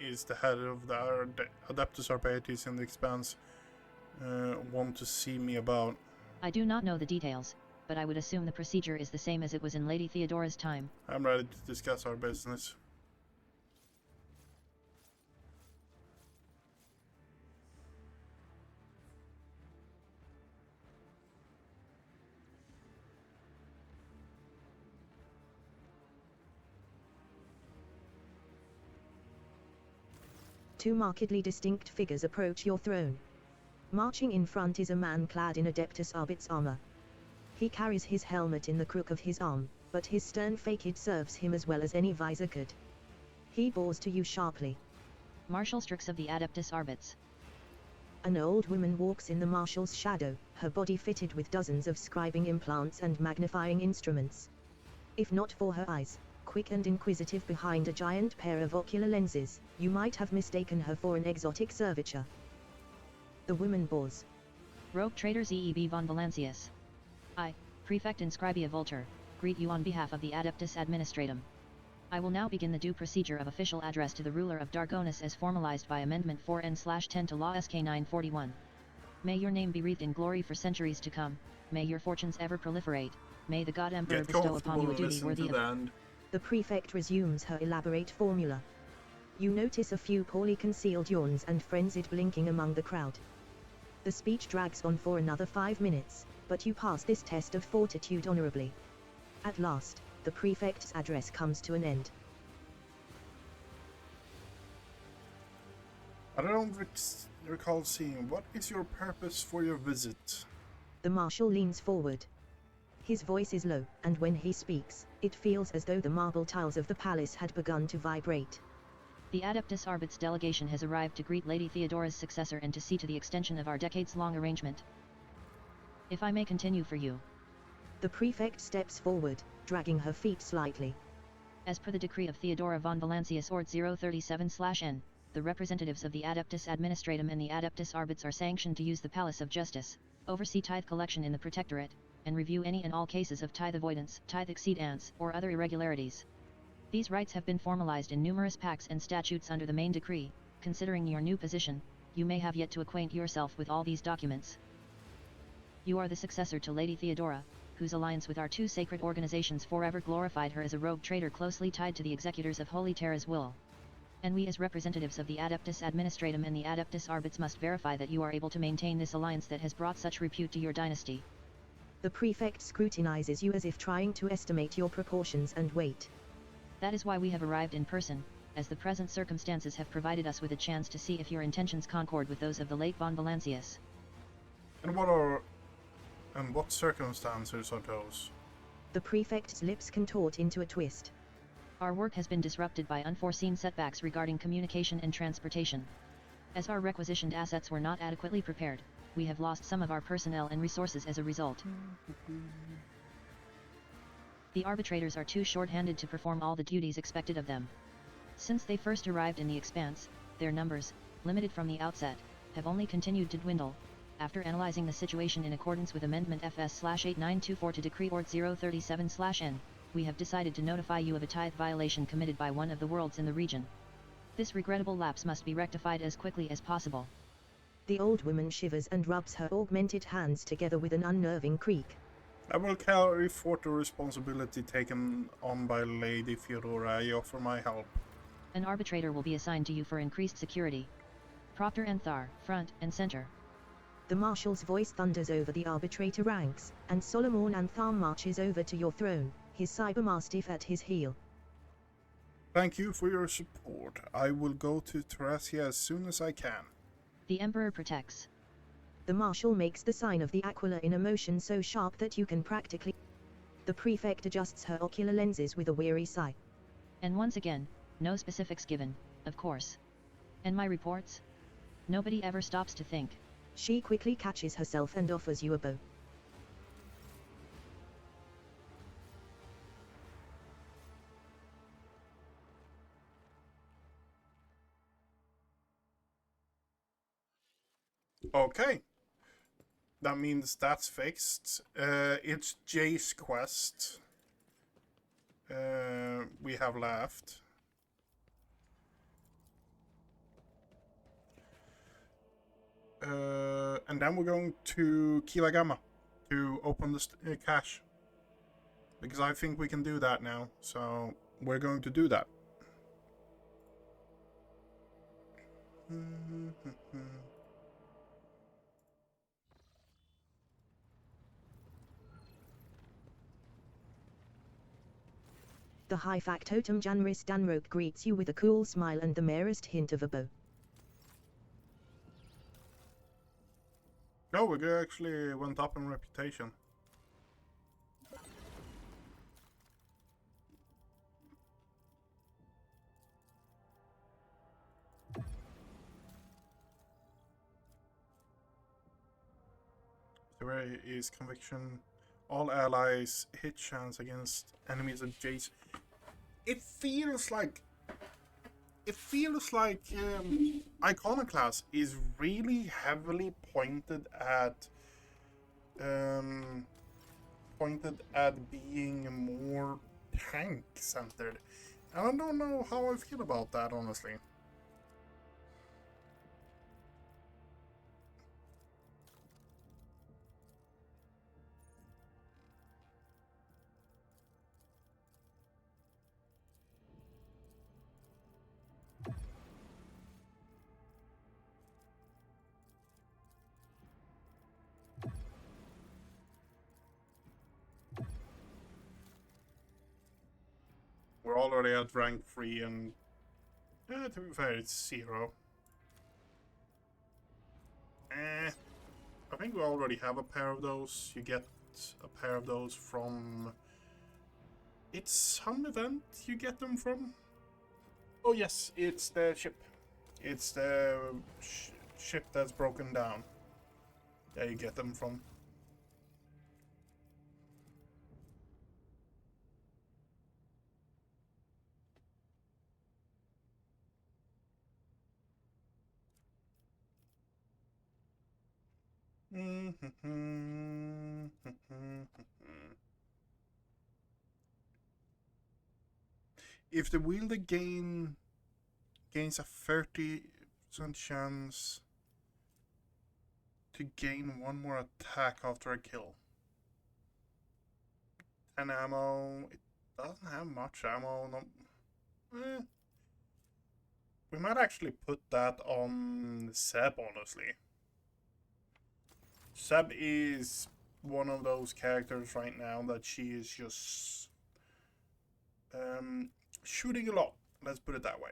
is the head of the Adeptus Arbites in the Expanse want to see me about. I do not know the details, but I would assume the procedure is the same as it was in Lady Theodora's time. I'm ready to discuss our business. Two markedly distinct figures approach your throne. Marching in front is a man clad in Adeptus Arbit's armor. He carries his helmet in the crook of his arm, but his stern facade serves him as well as any visor could. He bows to you sharply. Marshal Strix of the Adeptus Arbits. An old woman walks in the marshal's shadow, her body fitted with dozens of scribing implants and magnifying instruments. If not for her eyes, quick and inquisitive behind a giant pair of ocular lenses, you might have mistaken her for an exotic servitor. The woman bows. Rogue Trader Zeb von Valancius. I, Prefect Inscribia Volter, greet you on behalf of the Adeptus Administratum. I will now begin the due procedure of official address to the ruler of Dargonus as formalized by Amendment 4N/10 to Law SK 941. May your name be wreathed in glory for centuries to come, may your fortunes ever proliferate, may the God Emperor bestow upon you a duty worthy of... The prefect resumes her elaborate formula. You notice a few poorly concealed yawns and frenzied blinking among the crowd. The speech drags on for another 5 minutes, but you pass this test of fortitude honorably. At last, the prefect's address comes to an end. I don't recall seeing. What is your purpose for your visit? The marshal leans forward. His voice is low, and when he speaks, it feels as though the marble tiles of the palace had begun to vibrate. The Adeptus Arbits delegation has arrived to greet Lady Theodora's successor and to see to the extension of our decades-long arrangement. If I may continue for you. The prefect steps forward, dragging her feet slightly. As per the decree of Theodora von Valancius Ord 037/N, the representatives of the Adeptus Administratum and the Adeptus Arbits are sanctioned to use the Palace of Justice, oversee tithe collection in the Protectorate, and review any and all cases of tithe avoidance, tithe exceedance, or other irregularities. These rights have been formalized in numerous pacts and statutes under the main decree. Considering your new position, you may have yet to acquaint yourself with all these documents. You are the successor to Lady Theodora, whose alliance with our two sacred organizations forever glorified her as a rogue traitor closely tied to the executors of Holy Terra's will. And we as representatives of the Adeptus Administratum and the Adeptus Arbits must verify that you are able to maintain this alliance that has brought such repute to your dynasty. The prefect scrutinizes you as if trying to estimate your proportions and weight. That is why we have arrived in person, as the present circumstances have provided us with a chance to see if your intentions concord with those of the late von Valancius. And what circumstances are those? The prefect's lips contort into a twist. Our work has been disrupted by unforeseen setbacks regarding communication and transportation. As our requisitioned assets were not adequately prepared, we have lost some of our personnel and resources as a result. The arbitrators are too short-handed to perform all the duties expected of them. Since they first arrived in the Expanse, their numbers, limited from the outset, have only continued to dwindle. After analyzing the situation in accordance with Amendment FS/8924 to Decree Ord 037/N, we have decided to notify you of a tithe violation committed by one of the worlds in the region. This regrettable lapse must be rectified as quickly as possible. The old woman shivers and rubs her augmented hands together with an unnerving creak. I will carry forth the responsibility taken on by Lady Theodora. I offer my help. An arbitrator will be assigned to you for increased security. Proctor and Thar, front and center. The marshal's voice thunders over the arbitrator ranks, and Solomon Antham marches over to your throne, his cybermastiff at his heel. Thank you for your support. I will go to Thracia as soon as I can. The Emperor protects. The marshal makes the sign of the aquila in a motion so sharp that you can practically... The prefect adjusts her ocular lenses with a weary sigh. And once again, no specifics given, of course. And my reports? Nobody ever stops to think. She quickly catches herself and offers you a bow. Okay. That means that's fixed. It's Jay's quest. We have left. And then we're going to Kilagama to open the cache. Because I think we can do that now. So we're going to do that. The high factotum Janris Danroke greets you with a cool smile and the merest hint of a bow. No, we actually went up in reputation. There is conviction. All allies hit chance against enemies of Jace. It feels like Iconoclast is really heavily pointed at being more tank centered. And I don't know how I feel about that, honestly. We're already at rank 3 and to be fair, it's 0. I think we already have a pair of those. You get a pair of those from... It's some event you get them from? Oh yes, it's the ship. It's the ship that's broken down. There you get them from. If the wielder gains a 30% chance to gain one more attack after a kill. And ammo, it doesn't have much ammo. No, we might actually put that on Seb, honestly. Seb is one of those characters right now that she is just shooting a lot. Let's put it that way.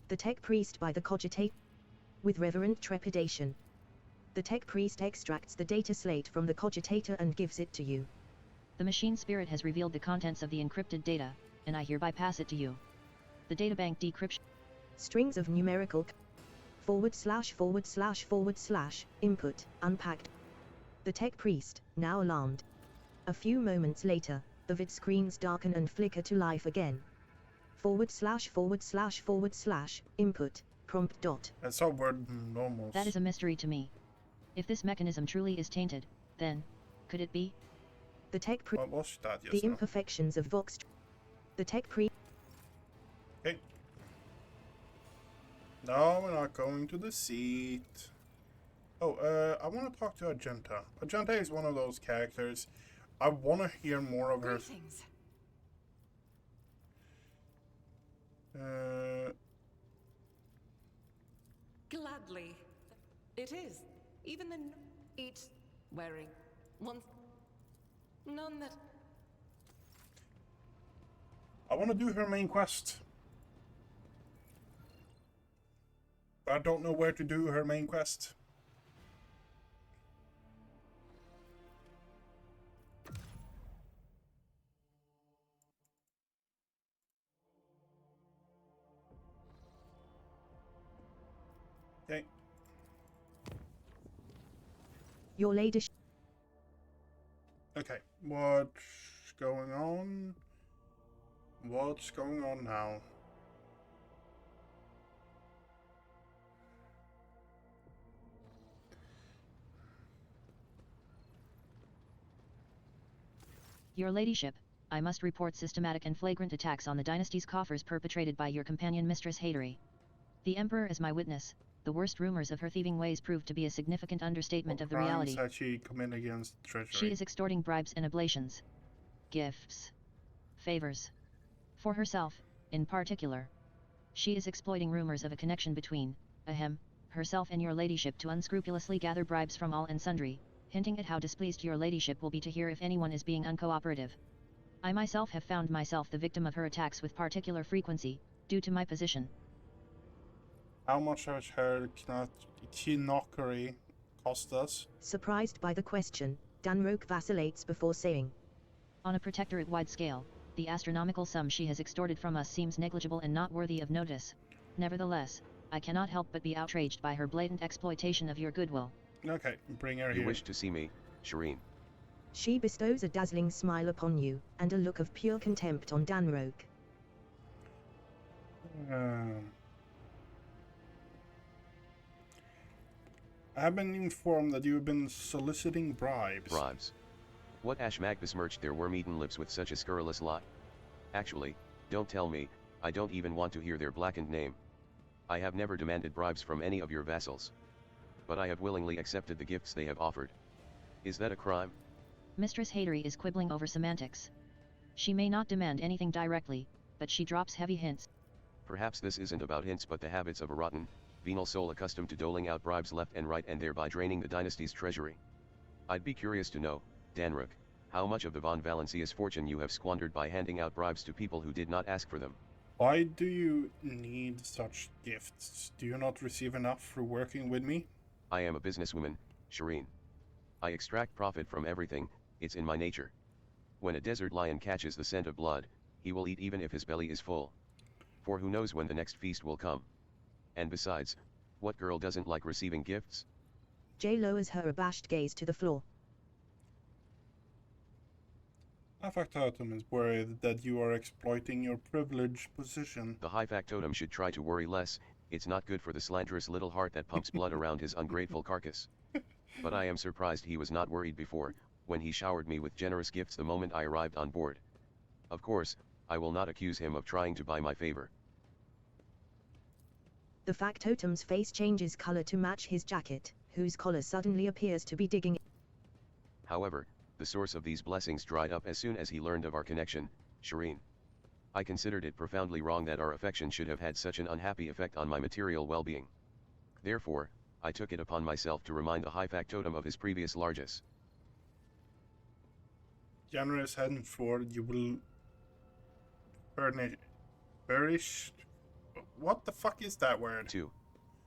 The Tech Priest by the Cogitate. With reverent trepidation. The Tech Priest extracts the data slate from the Cogitator and gives it to you. The machine spirit has revealed the contents of the encrypted data, and I hereby pass it to you. The databank decryption. Strings of numerical / input, unpacked. The Tech Priest, now alarmed. A few moments later, the vid screens darken and flicker to life again. / input, prompt dot. That's our word normal. That is a mystery to me. If this mechanism truly is tainted, then, could it be? The Tech Priest. What was that just The now? imperfections of Vox. The Tech Priest. Okay. No, we're not going to the seat. Oh, I want to talk to Argenta. Argenta is one of those characters. I want to hear more of her. Greetings. Gladly. It is. Even the eat wearing. One. None that. I want to do her main quest. But I don't know where to do her main quest. Okay. Your ladyship. Okay. What's going on? What's going on now? Your ladyship, I must report systematic and flagrant attacks on the dynasty's coffers perpetrated by your companion Mistress Hadery. The Emperor is my witness. The worst rumors of her thieving ways prove to be a significant understatement of the reality. Crimes that she commit against the treasury. She is extorting bribes and oblations. Gifts. Favors. For herself, in particular. She is exploiting rumors of a connection between, herself and your ladyship to unscrupulously gather bribes from all and sundry, hinting at how displeased your ladyship will be to hear if anyone is being uncooperative. I myself have found myself the victim of her attacks with particular frequency, due to my position. How much has her knockery cost us? Surprised by the question, Danroke vacillates before saying. On a protectorate-wide scale, the astronomical sum she has extorted from us seems negligible and not worthy of notice. Nevertheless, I cannot help but be outraged by her blatant exploitation of your goodwill. Okay, bring her You here. wish to see me, Shireen. She bestows a dazzling smile upon you, and a look of pure contempt on Danroke. I have been informed that you have been soliciting bribes. Bribes. What Ashmag besmirched their worm-eaten lips with such a scurrilous lie? Actually, don't tell me, I don't even want to hear their blackened name. I have never demanded bribes from any of your vassals. But I have willingly accepted the gifts they have offered. Is that a crime? Mistress Hadery is quibbling over semantics. She may not demand anything directly, but she drops heavy hints. Perhaps this isn't about hints but the habits of a rotten, venal soul accustomed to doling out bribes left and right and thereby draining the dynasty's treasury. I'd be curious to know, Danrook, how much of the Von Valencia's fortune you have squandered by handing out bribes to people who did not ask for them. Why do you need such gifts? Do you not receive enough for working with me? I am a businesswoman, Shireen. I extract profit from everything, it's in my nature. When a desert lion catches the scent of blood, he will eat even if his belly is full. For who knows when the next feast will come. And besides, what girl doesn't like receiving gifts? Jay lowers her abashed gaze to the floor. My factotum is worried that you are exploiting your privileged position. The high factotum should try to worry less, it's not good for the slanderous little heart that pumps blood around his ungrateful carcass. But I am surprised he was not worried before, when he showered me with generous gifts the moment I arrived on board. Of course, I will not accuse him of trying to buy my favor. The factotum's face changes color to match his jacket, whose collar suddenly appears to be digging. However, the source of these blessings dried up as soon as he learned of our connection, Shireen. I considered it profoundly wrong that our affection should have had such an unhappy effect on my material well-being. Therefore, I took it upon myself to remind the high factotum of his previous largesse. Generous henceforth you will furnish. What the fuck is that word? 2.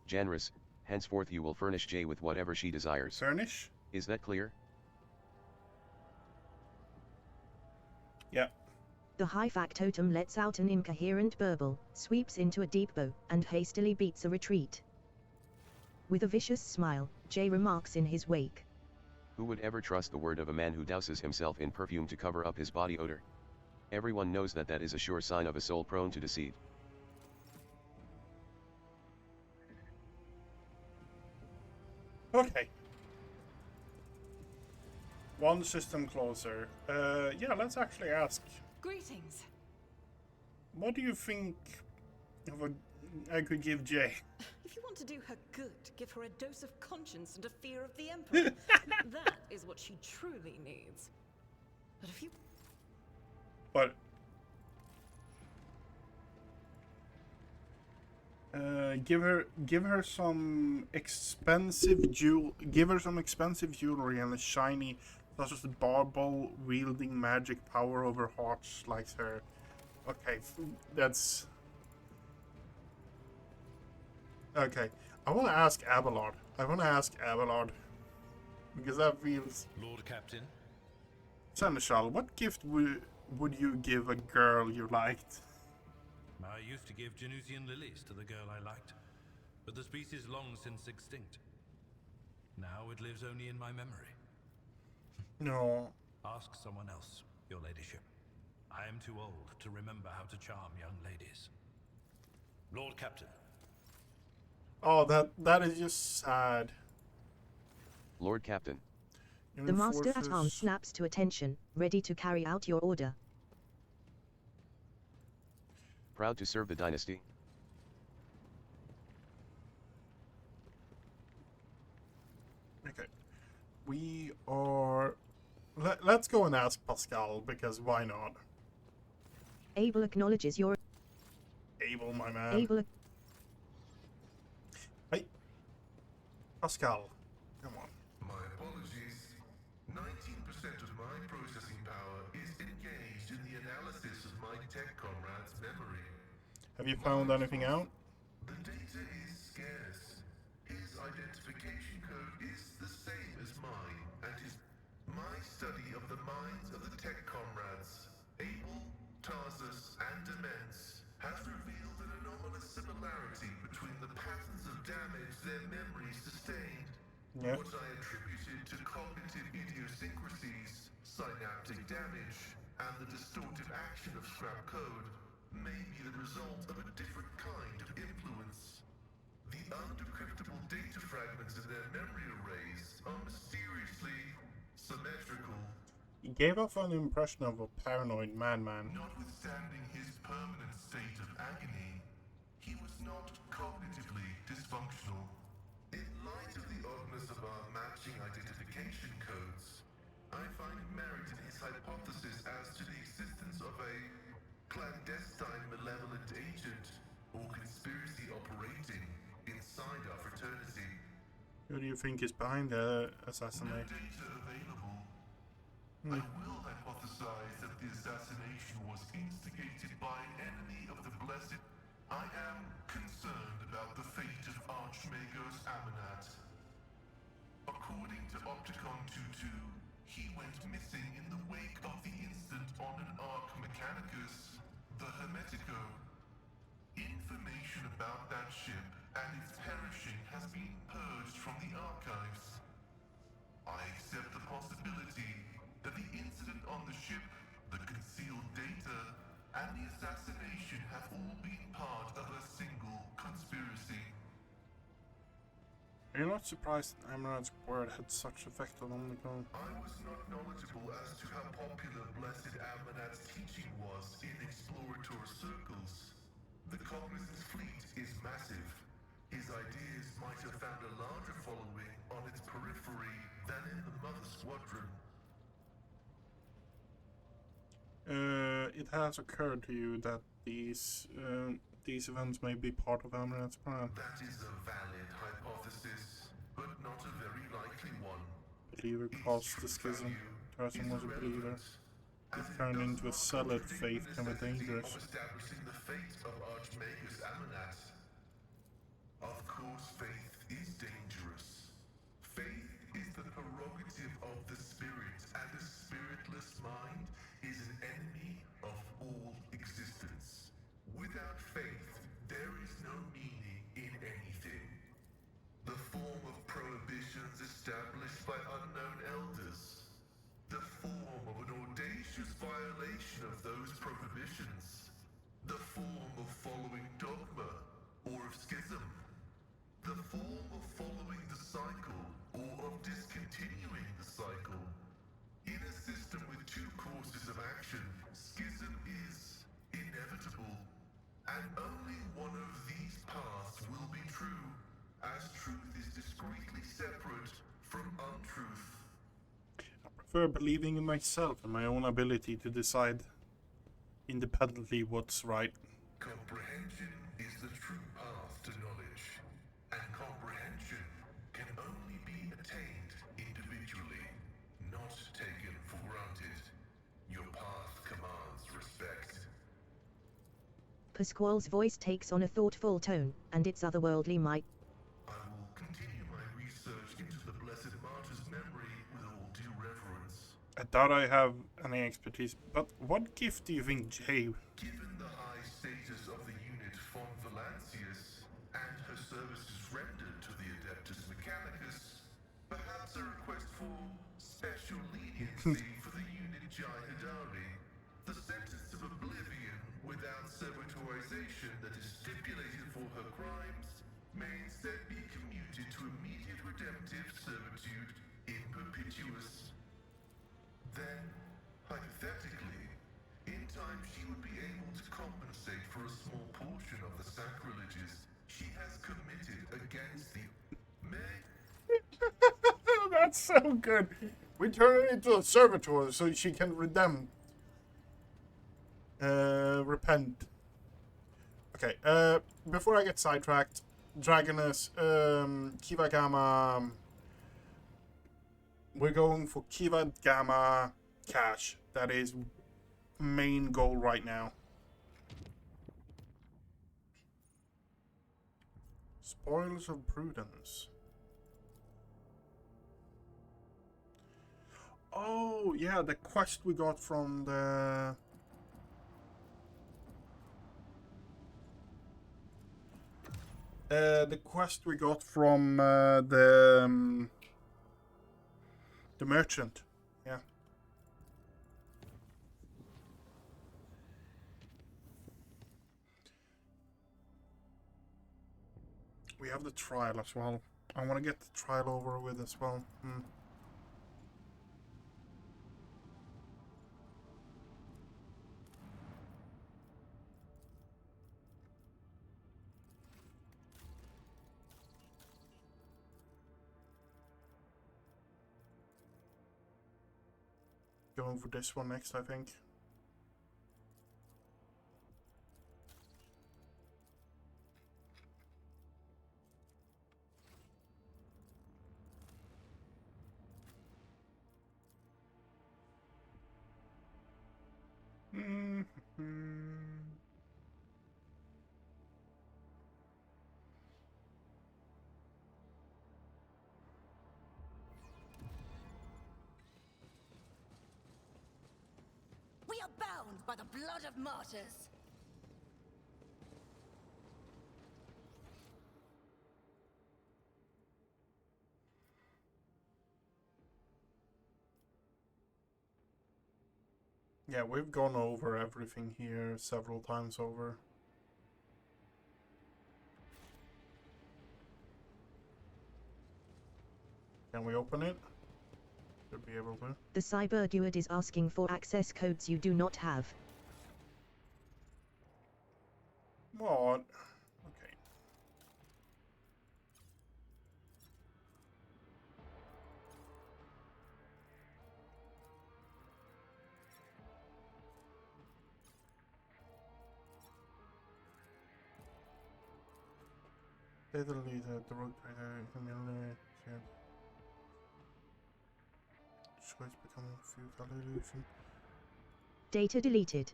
Generous, henceforth you will furnish Jay with whatever she desires. Furnish? Is that clear? Yeah. The high factotum lets out an incoherent burble, sweeps into a deep bow, and hastily beats a retreat. With a vicious smile, Jay remarks in his wake. Who would ever trust the word of a man who douses himself in perfume to cover up his body odor? Everyone knows that that is a sure sign of a soul prone to deceit. Okay. One system closer. Yeah, let's actually ask. Greetings. What do you think I could give Jay? If you want to do her good, give her a dose of conscience and a fear of the Emperor. That is what she truly needs. But if you... But give her some expensive jewelry and a shiny, such as the barbel wielding magic power over hearts like her. Okay, that's okay. I want to ask Abelard. Because that feels. Lord Captain, Seneschal, what gift would you give a girl you liked? I used to give Genusian lilies to the girl I liked, but the species long since extinct. Now it lives only in my memory. No. Ask someone else, your ladyship. I am too old to remember how to charm young ladies. Lord Captain. Oh, that is just sad. Lord Captain. The master at arms snaps to attention, ready to carry out your order. Proud to serve the dynasty. Okay. We are... Let's go and ask Pascal, because why not? Abel acknowledges your... Abel, my man. Abel... Hey. Pascal, come on. My apologies. 19% of my processing power is engaged in the analysis of my tech comrade's memory. Have you found anything out? The data is scarce. His identification code is the same as mine, and my study of the minds of the tech comrades, Abel, Tarsus, and Demence, has revealed an anomalous similarity between the patterns of damage their memories sustained. Yeah. What I attributed to cognitive idiosyncrasies, synaptic damage, and the distortive action of scrap code may be the result of a different kind of influence. The undecryptable data fragments in their memory arrays are mysteriously symmetrical. He gave off an impression of a paranoid madman. Notwithstanding his permanent state of agony, he was not cognitively dysfunctional. In light of the oddness of our matching identification codes, I find merit in his hypothesis as to the existence of a clandestine malevolent agent or conspiracy operating inside our fraternity. Who do you think is behind the No assassination? data available. I will hypothesize that the assassination was instigated by an enemy of the blessed. I am concerned about the fate of Archmagos Amanat. According to Opticon 22, he went missing in the wake of the incident on an Arc Mechanicus, the Hermetico. Information about that ship and its perishing has been purged from the archives. I accept the possibility that the incident on the ship, the concealed data, and the assassination have all been part of a single conspiracy. Are you not surprised that Amaranth's word had such effect on Omnicron? I was not knowledgeable as to how popular Blessed Amanat's teaching was in exploratory circles. The Cognizant's fleet is massive. His ideas might have found a larger following on its periphery than in the Mother Squadron. It has occurred to you that these events may be part of Amaranth's plan. That is a valid hypothesis, but not a very likely one. Believer caused the schism. Person was a believer. If turned into a zealot, faith can be dangerous. Of establishing the fate of Archmagus Amanat. Of course, faith is dangerous. Faith is the prerogative of the spirit, and a spiritless mind is an enemy of all existence. Without faith, there is no meaning in anything. The form of prohibitions established by unknown elders. The form of an audacious violation of those prohibitions. The form of following dogma, or of schism. The form of following the cycle, or of discontinuing the cycle. In a system with two courses of action, schism is inevitable. And only one of these paths will be true, as truth is discreetly separate from untruth. I prefer believing in myself and my own ability to decide independently what's right. Comprehension is the true path to knowledge, and comprehension can only be attained individually, not taken for granted. Your path commands respect. Pasquale's voice takes on a thoughtful tone, and its otherworldly might. I will continue my research into the Blessed Martyr's memory with all due reverence. I doubt I have any expertise, but what gift do you think Jay... Given the high status of the unit von Valancius and her services rendered to the Adeptus Mechanicus, perhaps a request for special leniency for the unit Jihadari, the sentence of oblivion without servitorization that is stipulated for her crimes, may instead be commuted to immediate redemptive servitude in perpetuus. Then, hypothetically, in time she would be able to compensate for a small portion of the sacrileges she has committed against the... That's so good. We turn her into a servitor so she can repent. Okay, before I get sidetracked, Dragonus, Kiva Gamma... We're going for Kiva Gamma cash. That is main goal right now. Spoils of Prudence. Oh, yeah, the quest we got from the... the quest we got from the merchant. Yeah. We have the trial as well. I want to get the trial over with as well. Going for this one next, I think. We are bound by the blood of martyrs. Yeah, we've gone over everything here several times over. Can we open it? Should be able to. The cyberguard is asking for access codes you do not have. What? Okay. Data leader, the rogue trader, humiliated. Choice becoming futile illusion. Data deleted.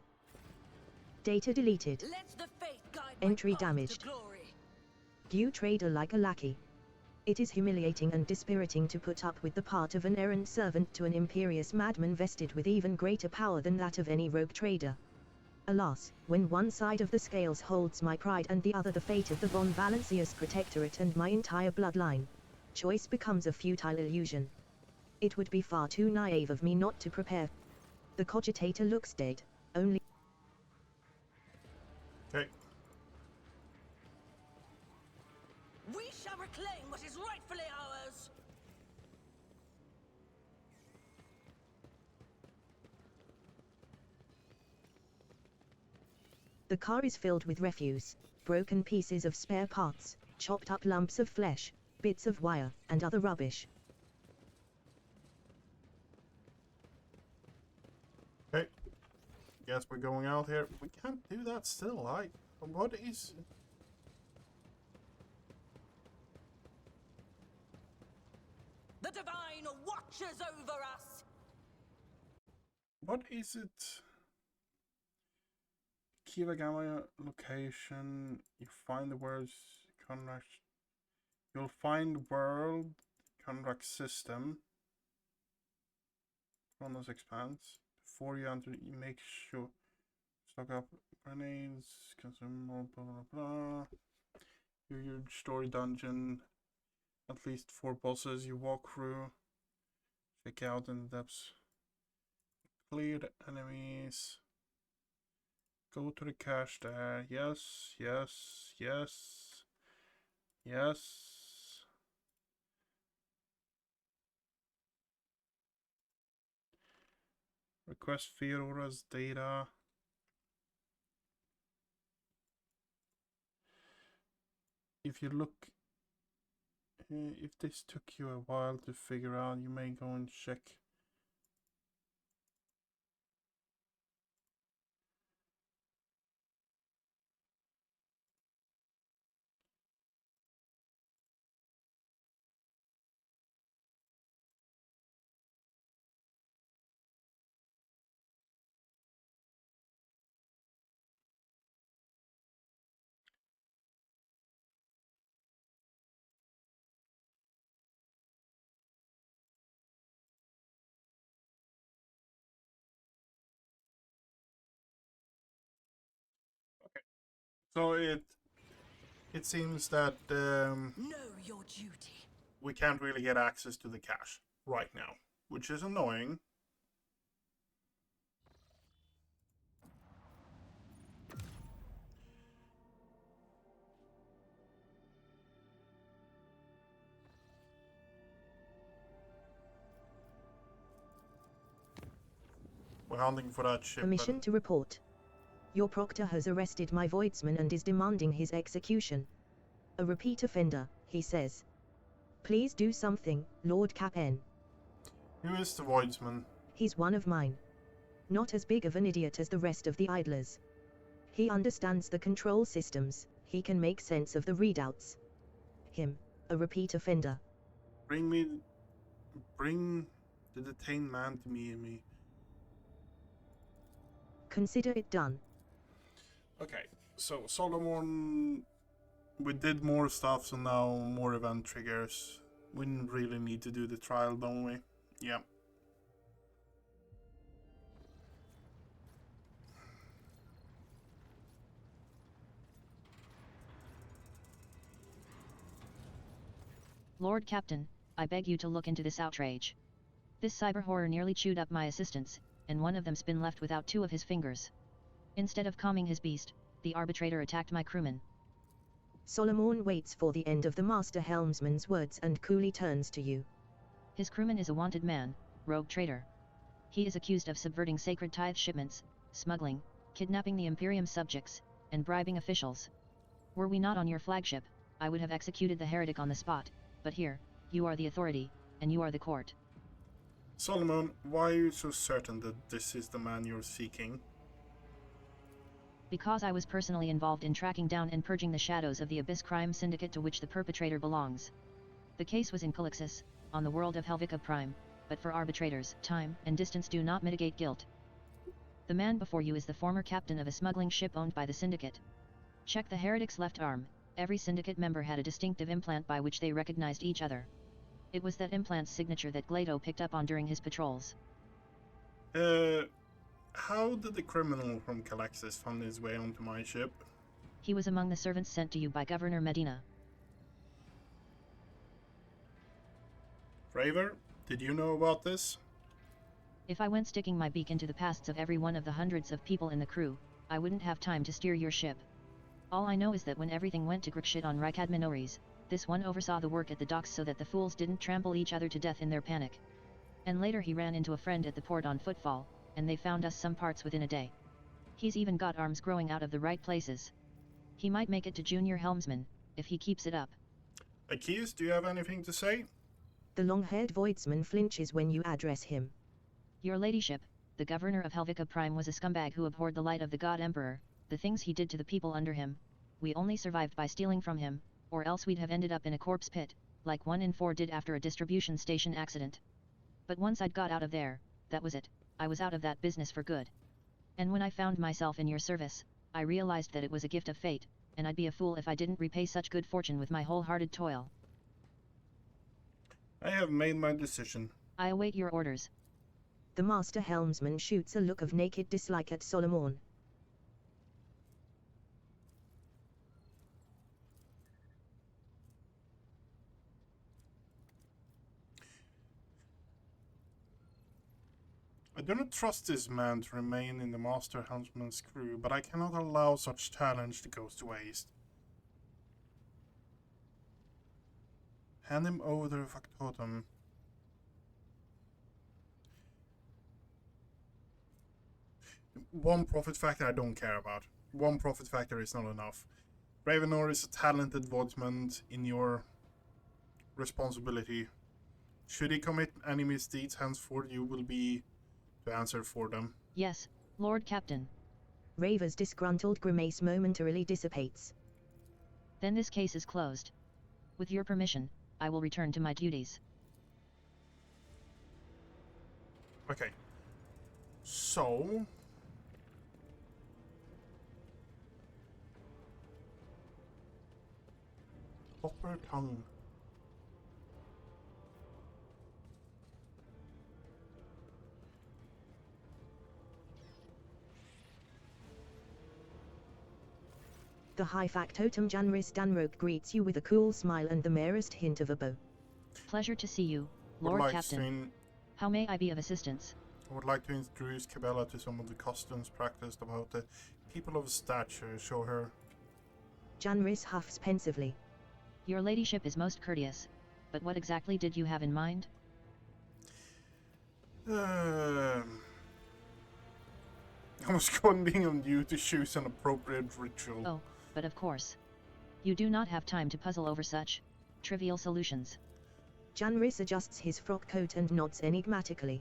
Data deleted. Let the faith guide my Entry path to damaged. glory. You trader like a lackey. It is humiliating and dispiriting to put up with the part of an errant servant to an imperious madman vested with even greater power than that of any rogue trader. Alas, when one side of the scales holds my pride and the other the fate of the von Valancius Protectorate and my entire bloodline, choice becomes a futile illusion. It would be far too naive of me not to prepare. The cogitator looks dead, only... Okay. We shall reclaim what is rightfully ours. The car is filled with refuse, broken pieces of spare parts, chopped up lumps of flesh, bits of wire, and other rubbish. Okay. Guess we're going out here. We can't do that still. What is... The divine watches over us. What is it? Kiva Gamma location. You find the world's contract. You'll find world contract system. Chronos expands. Before you enter, you make sure stock up grenades, consume more, blah blah blah. Your huge story dungeon. At least 4 bosses you walk through. Check out in the depths. Clear the enemies. Go to the cache there. Yes, yes, yes. Yes. Request Fiora's data. If you look, if this took you a while to figure out, you may go and check. So it seems that Know your duty. we can't really get access to the cache right now, which is annoying. We're hunting for that ship. Permission to report. Your proctor has arrested my voidsman and is demanding his execution. A repeat offender, he says. Please do something, Lord Cap'n. Who is the Voidsman? He's one of mine. Not as big of an idiot as the rest of the idlers. He understands the control systems, he can make sense of the readouts. Him, a repeat offender. Bring the detained man to me. Consider it done. Okay, so Solomon, we did more stuff, so now more event triggers. We didn't really need to do the trial, don't we? Yeah. Lord Captain, I beg you to look into this outrage. This cyber horror nearly chewed up my assistants, and one of them's been left without 2 of his fingers. Instead of calming his beast, the arbitrator attacked my crewman. Solomon waits for the end of the master helmsman's words and coolly turns to you. His crewman is a wanted man, rogue trader. He is accused of subverting sacred tithe shipments, smuggling, kidnapping the Imperium's subjects, and bribing officials. Were we not on your flagship, I would have executed the heretic on the spot, but here, you are the authority, and you are the court. Solomon, why are you so certain that this is the man you're seeking? Because I was personally involved in tracking down and purging the shadows of the Abyss crime syndicate to which the perpetrator belongs. The case was in Calixis, on the world of Helvica Prime, but for arbitrators, time and distance do not mitigate guilt. The man before you is the former captain of a smuggling ship owned by the syndicate. Check the heretic's left arm. Every syndicate member had a distinctive implant by which they recognized each other. It was that implant's signature that Glado picked up on during his patrols. How did the criminal from Calixis find his way onto my ship? He was among the servants sent to you by Governor Medina. Raver, did you know about this? If I went sticking my beak into the pasts of every one of the hundreds of people in the crew, I wouldn't have time to steer your ship. All I know is that when everything went to shit on Rykad Minories, this one oversaw the work at the docks so that the fools didn't trample each other to death in their panic. And later he ran into a friend at the port on footfall, and they found us some parts within a day. He's even got arms growing out of the right places. He might make it to junior helmsman, if he keeps it up. Akius, do you have anything to say? The long-haired voidsman flinches when you address him. Your ladyship, the governor of Helvica Prime was a scumbag who abhorred the light of the god emperor, the things he did to the people under him. We only survived by stealing from him, or else we'd have ended up in a corpse pit, like 1 in 4 did after a distribution station accident. But once I'd got out of there, that was it, I was out of that business for good. And when I found myself in your service, I realized that it was a gift of fate, and I'd be a fool if I didn't repay such good fortune with my wholehearted toil. I have made my decision. I await your orders. The master helmsman shoots a look of naked dislike at Solomon. I do not trust this man to remain in the master helmsman's crew, but I cannot allow such talent to go to waste. Hand him over the factotum. One profit factor I don't care about. One profit factor is not enough. Ravenor is a talented voidsman in your responsibility. Should he commit any misdeeds, henceforth you will be to answer for them. Yes, Lord Captain. Raver's disgruntled grimace momentarily dissipates. Then this case is closed. With your permission, I will return to my duties. Okay. So... Copper tongue. The high factotum Janris Danroke greets you with a cool smile and the merest hint of a bow. Pleasure to see you, Lord Captain. How may I be of assistance? I would like to introduce Cabela to some of the customs practiced about the people of stature. Show her. Janris huffs pensively. Your ladyship is most courteous, but what exactly did you have in mind? I was counting on you to choose an appropriate ritual. Oh, but of course. You do not have time to puzzle over such trivial solutions. Janris adjusts his frock coat and nods enigmatically.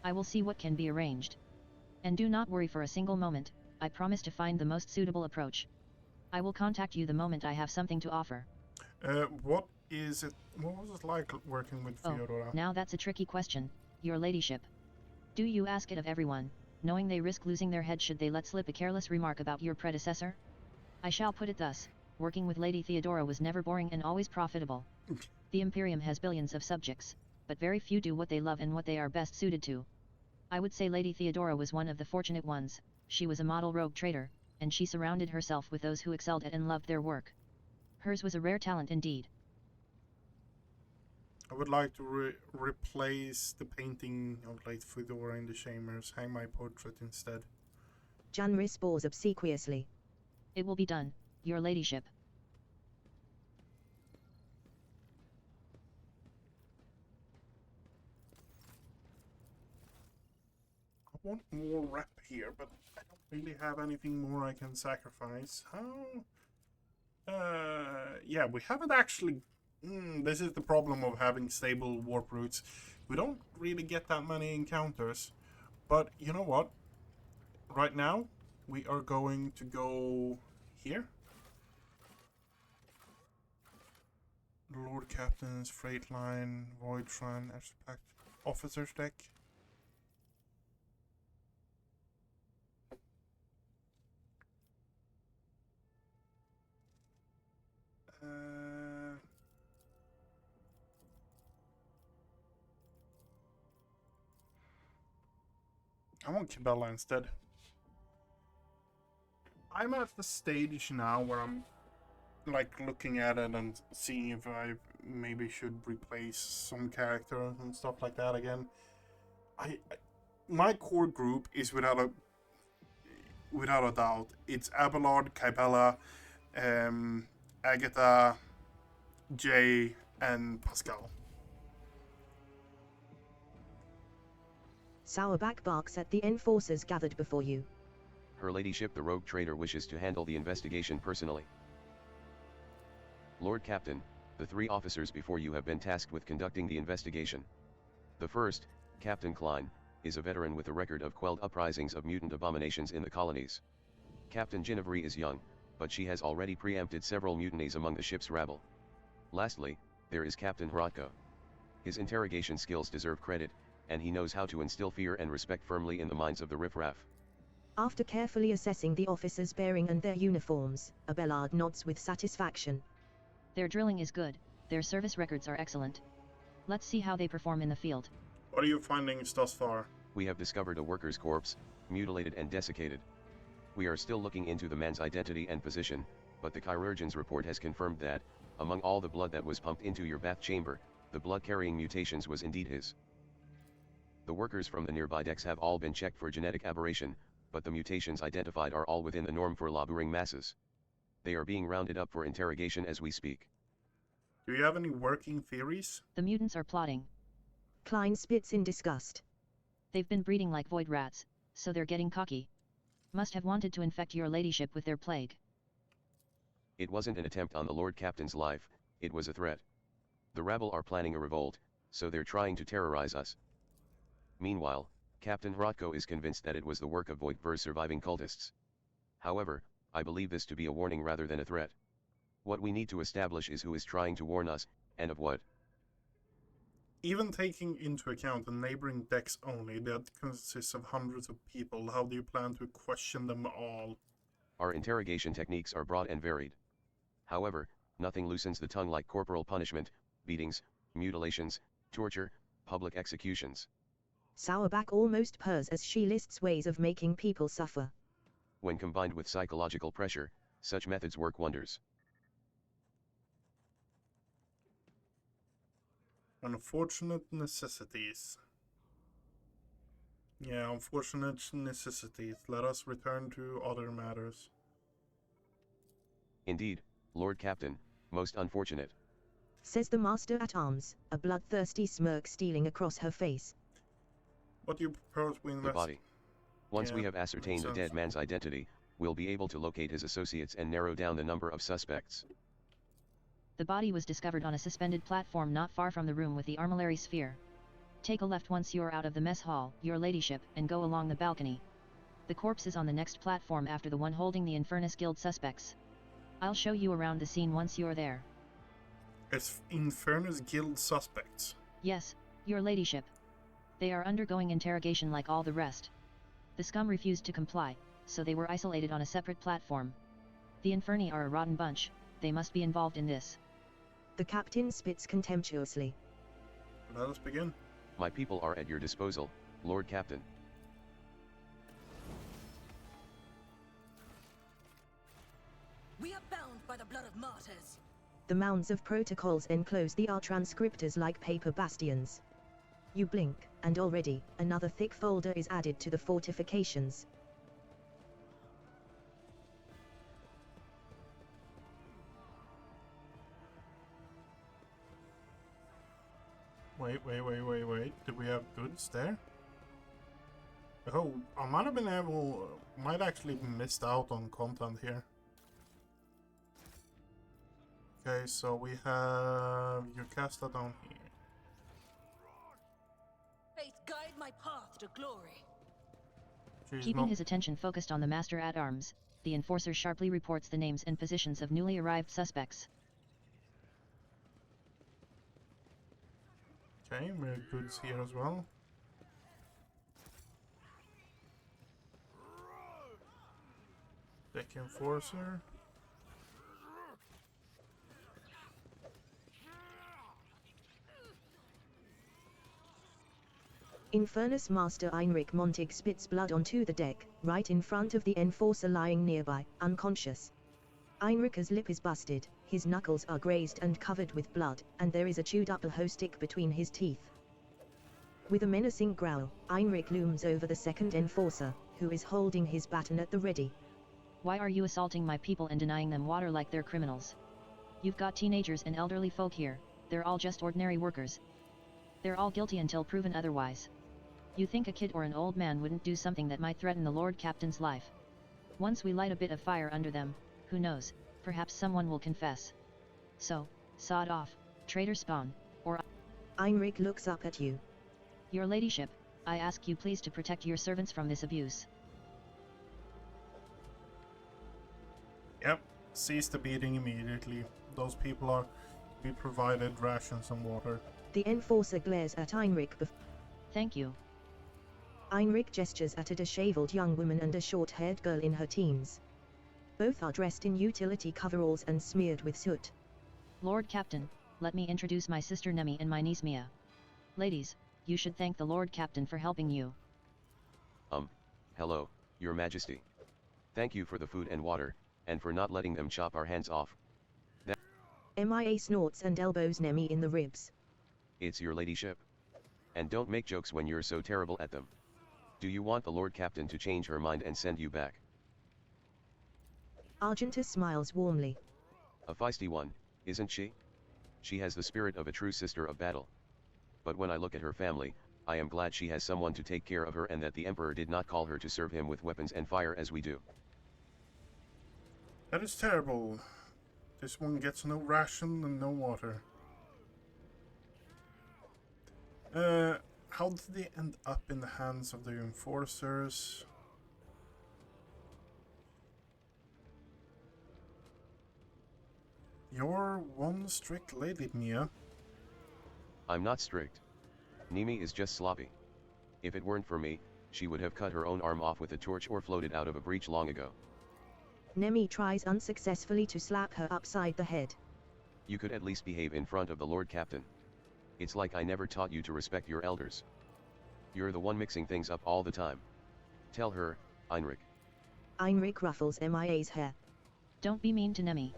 I will see what can be arranged. And do not worry for a single moment, I promise to find the most suitable approach. I will contact you the moment I have something to offer. What was it like working with Theodora? Oh, now that's a tricky question, your ladyship. Do you ask it of everyone, knowing they risk losing their head should they let slip a careless remark about your predecessor? I shall put it thus, working with Lady Theodora was never boring and always profitable. The Imperium has billions of subjects, but very few do what they love and what they are best suited to. I would say Lady Theodora was one of the fortunate ones. She was a model rogue trader, and she surrounded herself with those who excelled at and loved their work. Hers was a rare talent indeed. I would like to replace the painting of Lady Theodora in the chambers. Hang my portrait instead. Janris bows obsequiously. It will be done, your ladyship. want more rep here, but I don't really have anything more I can sacrifice. How? Yeah, we haven't actually... this is the problem of having stable warp routes. We don't really get that many encounters. But you know what? Right now, we are going to go here. Lord Captain's Freight Line, Voidtron, Extract, Officer's Deck. I want Cabela instead. I'm at the stage now where I'm like looking at it and seeing if I maybe should replace some characters and stuff like that again. My core group is without a doubt. It's Abelard, Kybella, Agatha, Jay, and Pascal. Sourback barks at the enforcers gathered before you. Her ladyship the rogue trader wishes to handle the investigation personally. Lord Captain, the 3 officers before you have been tasked with conducting the investigation. The first, Captain Klein, is a veteran with a record of quelled uprisings of mutant abominations in the colonies. Captain Ginevry is young, but she has already preempted several mutinies among the ship's rabble. Lastly, there is Captain Hrotko. His interrogation skills deserve credit, and he knows how to instill fear and respect firmly in the minds of the riffraff. After carefully assessing the officers' bearing and their uniforms, Abelard nods with satisfaction. Their drilling is good, their service records are excellent. Let's see how they perform in the field. What are your findings thus far? We have discovered a worker's corpse, mutilated and desiccated. We are still looking into the man's identity and position, but the chirurgeon's report has confirmed that, among all the blood that was pumped into your bath chamber, the blood-carrying mutations was indeed his. The workers from the nearby decks have all been checked for genetic aberration, but the mutations identified are all within the norm for laboring masses. They are being rounded up for interrogation as we speak. Do you have any working theories? The mutants are plotting. Klein spits in disgust. They've been breeding like void rats, so they're getting cocky. Must have wanted to infect your ladyship with their plague. It wasn't an attempt on the Lord Captain's life, it was a threat. The rabble are planning a revolt, so they're trying to terrorize us. Meanwhile, Captain Hrotko is convinced that it was the work of Voidver's surviving cultists. However, I believe this to be a warning rather than a threat. What we need to establish is who is trying to warn us, and of what. Even taking into account the neighboring decks only, that consists of hundreds of people, how do you plan to question them all? Our interrogation techniques are broad and varied. However, nothing loosens the tongue like corporal punishment, beatings, mutilations, torture, public executions. Sourback almost purrs as she lists ways of making people suffer. When combined with psychological pressure, such methods work wonders. Unfortunate necessities. Yeah, unfortunate necessities. Let us return to other matters. Indeed, Lord Captain, most unfortunate. Says the Master-at-Arms, a bloodthirsty smirk stealing across her face. What do you propose we The invest? body. Once we Yeah, have ascertained the makes dead sense. man's identity, we'll be able to locate his associates and narrow down the number of suspects. The body was discovered on a suspended platform not far from the room with the armillary sphere. Take a left once you're out of the mess hall, your ladyship, and go along the balcony. The corpse is on the next platform after the one holding the Infernus Guild suspects. I'll show you around the scene once you're there. It's Infernus Guild suspects. Yes, your ladyship. They are undergoing interrogation like all the rest. The scum refused to comply, so they were isolated on a separate platform. The Inferni are a rotten bunch, they must be involved in this. The captain spits contemptuously. Let us begin. My people are at your disposal, Lord Captain. We are bound by the blood of martyrs. The mounds of protocols enclose the transcriptors like paper bastions. You blink, and already, another thick folder is added to the fortifications. Wait. Do we have goods there? Oh, I might have been able, might actually have missed out on content here. Okay, so we have Yurkasta down here. Faith, guide my path to glory. Jeez, Keeping his attention focused on the master at arms, the enforcer sharply reports the names and positions of newly arrived suspects. Okay, we have goods here as well. Deck enforcer. Infernus Master Heinrich Montig spits blood onto the deck, right in front of the enforcer lying nearby, unconscious. Heinrich's lip is busted, his knuckles are grazed and covered with blood, and there is a chewed up hoe stick between his teeth. With a menacing growl, Heinrich looms over the second enforcer, who is holding his baton at the ready. Why are you assaulting my people and denying them water like they're criminals? You've got teenagers and elderly folk here, they're all just ordinary workers. They're all guilty until proven otherwise. You think a kid or an old man wouldn't do something that might threaten the Lord Captain's life? Once we light a bit of fire under them, who knows, perhaps someone will confess. So, sod off, traitor spawn, or... Heinrich looks up at you. Your ladyship, I ask you please to protect your servants from this abuse. Yep, cease the beating immediately. Those people are to be provided rations and water. The enforcer glares at Heinrich. Thank you. Heinrich gestures at a disheveled young woman and a short-haired girl in her teens. Both are dressed in utility coveralls and smeared with soot. Lord Captain, let me introduce my sister Nemi and my niece Mia. Ladies, you should thank the Lord Captain for helping you. Hello, Your Majesty. Thank you for the food and water, and for not letting them chop our hands off. MIA snorts and elbows Nemi in the ribs. It's your ladyship. And don't make jokes when you're so terrible at them. Do you want the Lord Captain to change her mind and send you back? Argenta smiles warmly. A feisty one, isn't she? She has the spirit of a true sister of battle. But when I look at her family, I am glad she has someone to take care of her and that the Emperor did not call her to serve him with weapons and fire as we do. That is terrible. This one gets no ration and no water. How did they end up in the hands of the enforcers? You're one strict lady, Mia. I'm not strict. Nemi is just sloppy. If it weren't for me, she would have cut her own arm off with a torch or floated out of a breach long ago. Nemi tries unsuccessfully to slap her upside the head. You could at least behave in front of the Lord Captain. It's like I never taught you to respect your elders. You're the one mixing things up all the time. Tell her, Heinrich. Heinrich ruffles MIA's hair. Don't be mean to Nemi.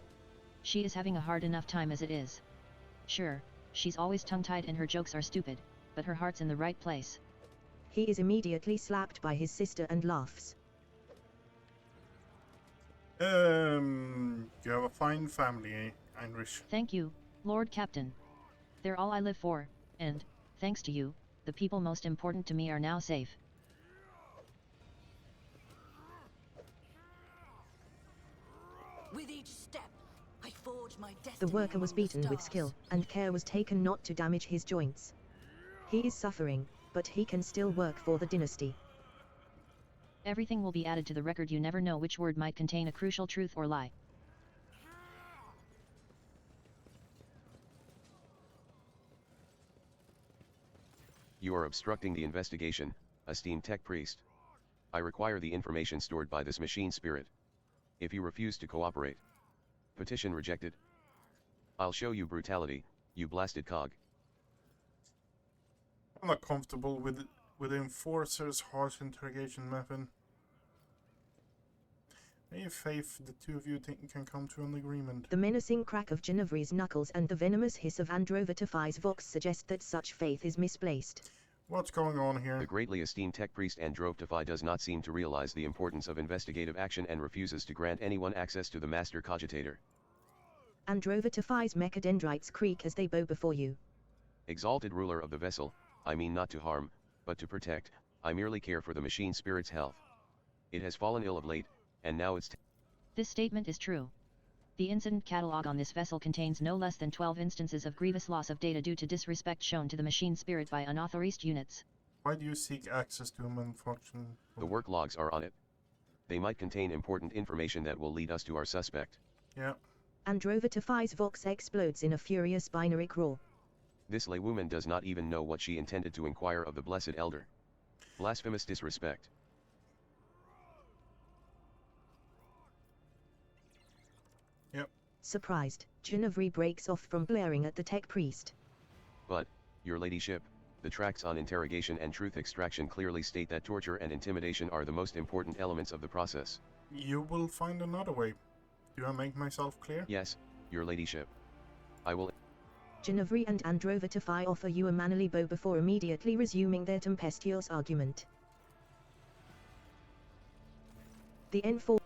She is having a hard enough time as it is. Sure, she's always tongue-tied and her jokes are stupid, but her heart's in the right place. He is immediately slapped by his sister and laughs. You have a fine family, eh, Heinrich? Thank you, Lord Captain. They're all I live for, and, thanks to you, the people most important to me are now safe. With each step, I forge my destiny. The worker was among the beaten with stars. skill, and care was taken not to damage his joints. He is suffering, but he can still work for the dynasty. Everything will be added to the record. You never know which word might contain a crucial truth or lie. You are obstructing the investigation, esteemed tech priest. I require the information stored by this machine spirit. If you refuse to cooperate. Petition rejected. I'll show you brutality, you blasted cog. I'm not comfortable with the enforcer's harsh interrogation method. May faith the two of you think can come to an agreement. The menacing crack of Genevri's knuckles and the venomous hiss of Androvatify's vox suggest that such faith is misplaced. What's going on here? The greatly esteemed tech priest Androvatify does not seem to realize the importance of investigative action and refuses to grant anyone access to the master cogitator. Androvatify's mechadendrites creak as they bow before you. Exalted ruler of the vessel, I mean not to harm, but to protect, I merely care for the machine spirit's health. It has fallen ill of late, and now it's This statement is true. The incident catalog on this vessel contains no less than 12 instances of grievous loss of data due to disrespect shown to the machine spirit by unauthorized units. Why do you seek access to human function? The work logs are on it. They might contain important information that will lead us to our suspect. Yeah. Androva Tafai's vox explodes in a furious binary roar. This laywoman does not even know what she intended to inquire of the Blessed Elder. Blasphemous disrespect. Yep. Surprised, Ginevri breaks off from glaring at the tech priest. But, your ladyship, the tracts on interrogation and truth extraction clearly state that torture and intimidation are the most important elements of the process. You will find another way. Do I make myself clear? Yes, your ladyship. I will. Ginevri and Androva Tafai offer you a mannerly bow before immediately resuming their tempestuous argument. The N4.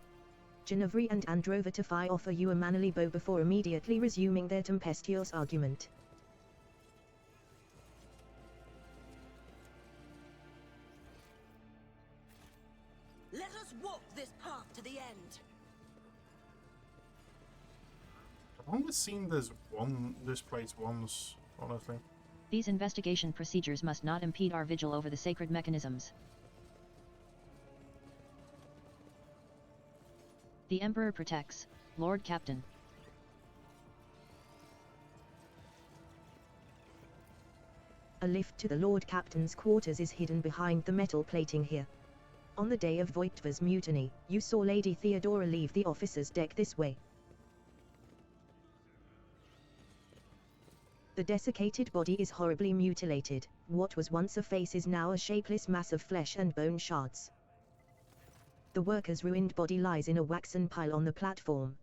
Ginevri and Androva Tafai offer you a mannerly bow before immediately resuming their tempestuous argument. Let us walk this path to the end. I've only seen this place once, honestly. These investigation procedures must not impede our vigil over the sacred mechanisms. The Emperor protects, Lord Captain. A lift to the Lord Captain's quarters is hidden behind the metal plating here. On the day of Voitva's mutiny, you saw Lady Theodora leave the officer's deck this way. The desiccated body is horribly mutilated. What was once a face is now a shapeless mass of flesh and bone shards. The worker's ruined body lies in a waxen pile on the platform.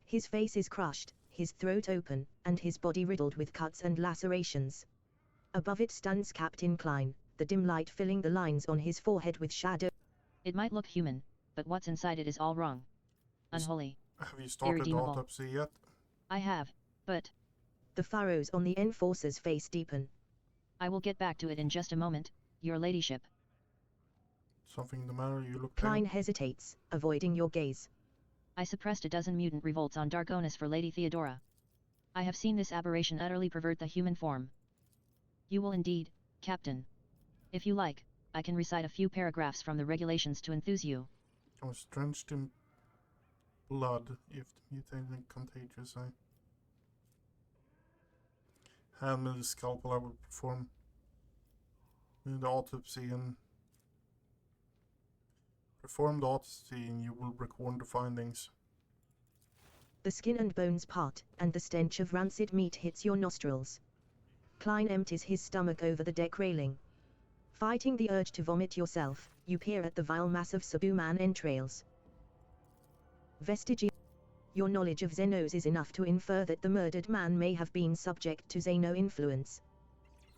His face is crushed, his throat open, and his body riddled with cuts and lacerations. Above it stands Captain Klein, the dim light filling the lines on his forehead with shadow. It might look human, but what's inside it is all wrong. Unholy. Have you started Irredeemable. autopsy yet? I have, but The furrows on the enforcer's face deepen. I will get back to it in just a moment, your ladyship. Something the matter? You look Klein pale. hesitates, avoiding your gaze. I suppressed a dozen mutant revolts on Dargonus for Lady Theodora. I have seen this aberration utterly pervert the human form. You will indeed, Captain. If you like, I can recite a few paragraphs from the regulations to enthuse you. I was drenched in blood if the mutation contagious. Hand me the scalpel. I will perform the autopsy and you will record the findings. The skin and bones part, and the stench of rancid meat hits your nostrils. Klein empties his stomach over the deck railing. Fighting the urge to vomit yourself, you peer at the vile mass of subhuman entrails. Vestigia. Your knowledge of Xenos is enough to infer that the murdered man may have been subject to Xeno influence.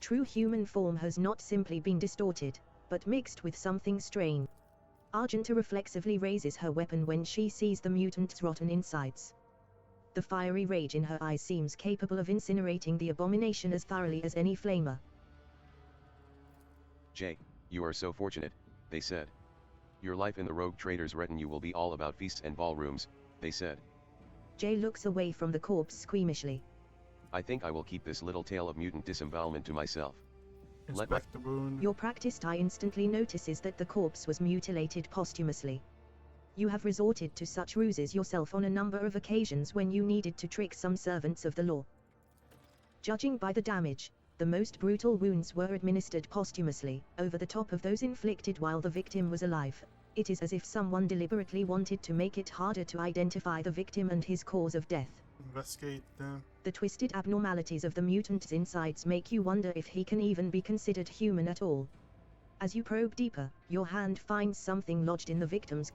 True human form has not simply been distorted, but mixed with something strange. Argenta reflexively raises her weapon when she sees the mutant's rotten insides. The fiery rage in her eyes seems capable of incinerating the abomination as thoroughly as any flamer. Jay, you are so fortunate, they said. Your life in the rogue trader's retinue will be all about feasts and ballrooms, they said. Jay looks away from the corpse squeamishly. I think I will keep this little tale of mutant disembowelment to myself. Let my- Inspect the wound. Your practiced eye instantly notices that the corpse was mutilated posthumously. You have resorted to such ruses yourself on a number of occasions when you needed to trick some servants of the law. Judging by the damage, the most brutal wounds were administered posthumously, over the top of those inflicted while the victim was alive. It is as if someone deliberately wanted to make it harder to identify the victim and his cause of death. Investigate The twisted abnormalities of the mutant's insides make you wonder if he can even be considered human at all. As you probe deeper, your hand finds something lodged in the victim's.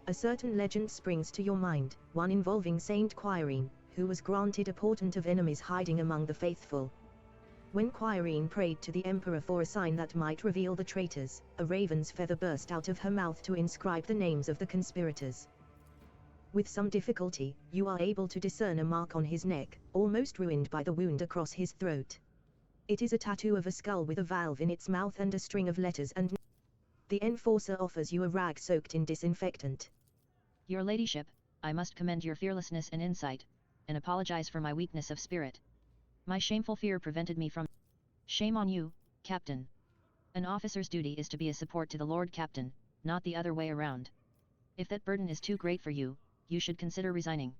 A certain legend springs to your mind, one involving Saint Quirine, who was granted a portent of enemies hiding among the faithful. When Quirine prayed to the Emperor for a sign that might reveal the traitors, a raven's feather burst out of her mouth to inscribe the names of the conspirators. With some difficulty, you are able to discern a mark on his neck, almost ruined by the wound across his throat. It is a tattoo of a skull with a valve in its mouth and a string of letters and The enforcer offers you a rag soaked in disinfectant. Your ladyship, I must commend your fearlessness and insight, and apologize for my weakness of spirit. My shameful fear prevented me from... Shame on you, Captain. An officer's duty is to be a support to the Lord Captain, not the other way around. If that burden is too great for you, you should consider resigning.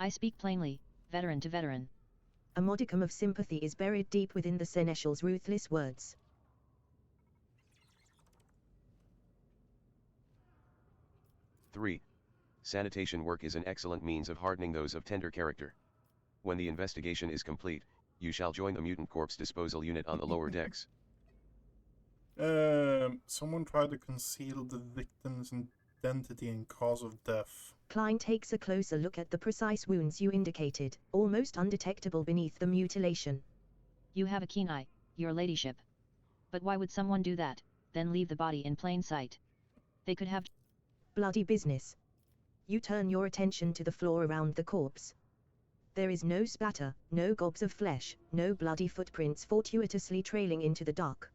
I speak plainly, veteran to veteran. A modicum of sympathy is buried deep within the seneschal's ruthless words. 3. Sanitation work is an excellent means of hardening those of tender character. When the investigation is complete, you shall join the mutant corpse disposal unit on the lower decks. Someone tried to conceal the victim's identity and cause of death. Klein takes a closer look at the precise wounds you indicated, almost undetectable beneath the mutilation. You have a keen eye, your ladyship. But why would someone do that, then leave the body in plain sight? They could have... Bloody business. You turn your attention to the floor around the corpse. There is no spatter, no gobs of flesh, no bloody footprints fortuitously trailing into the dark.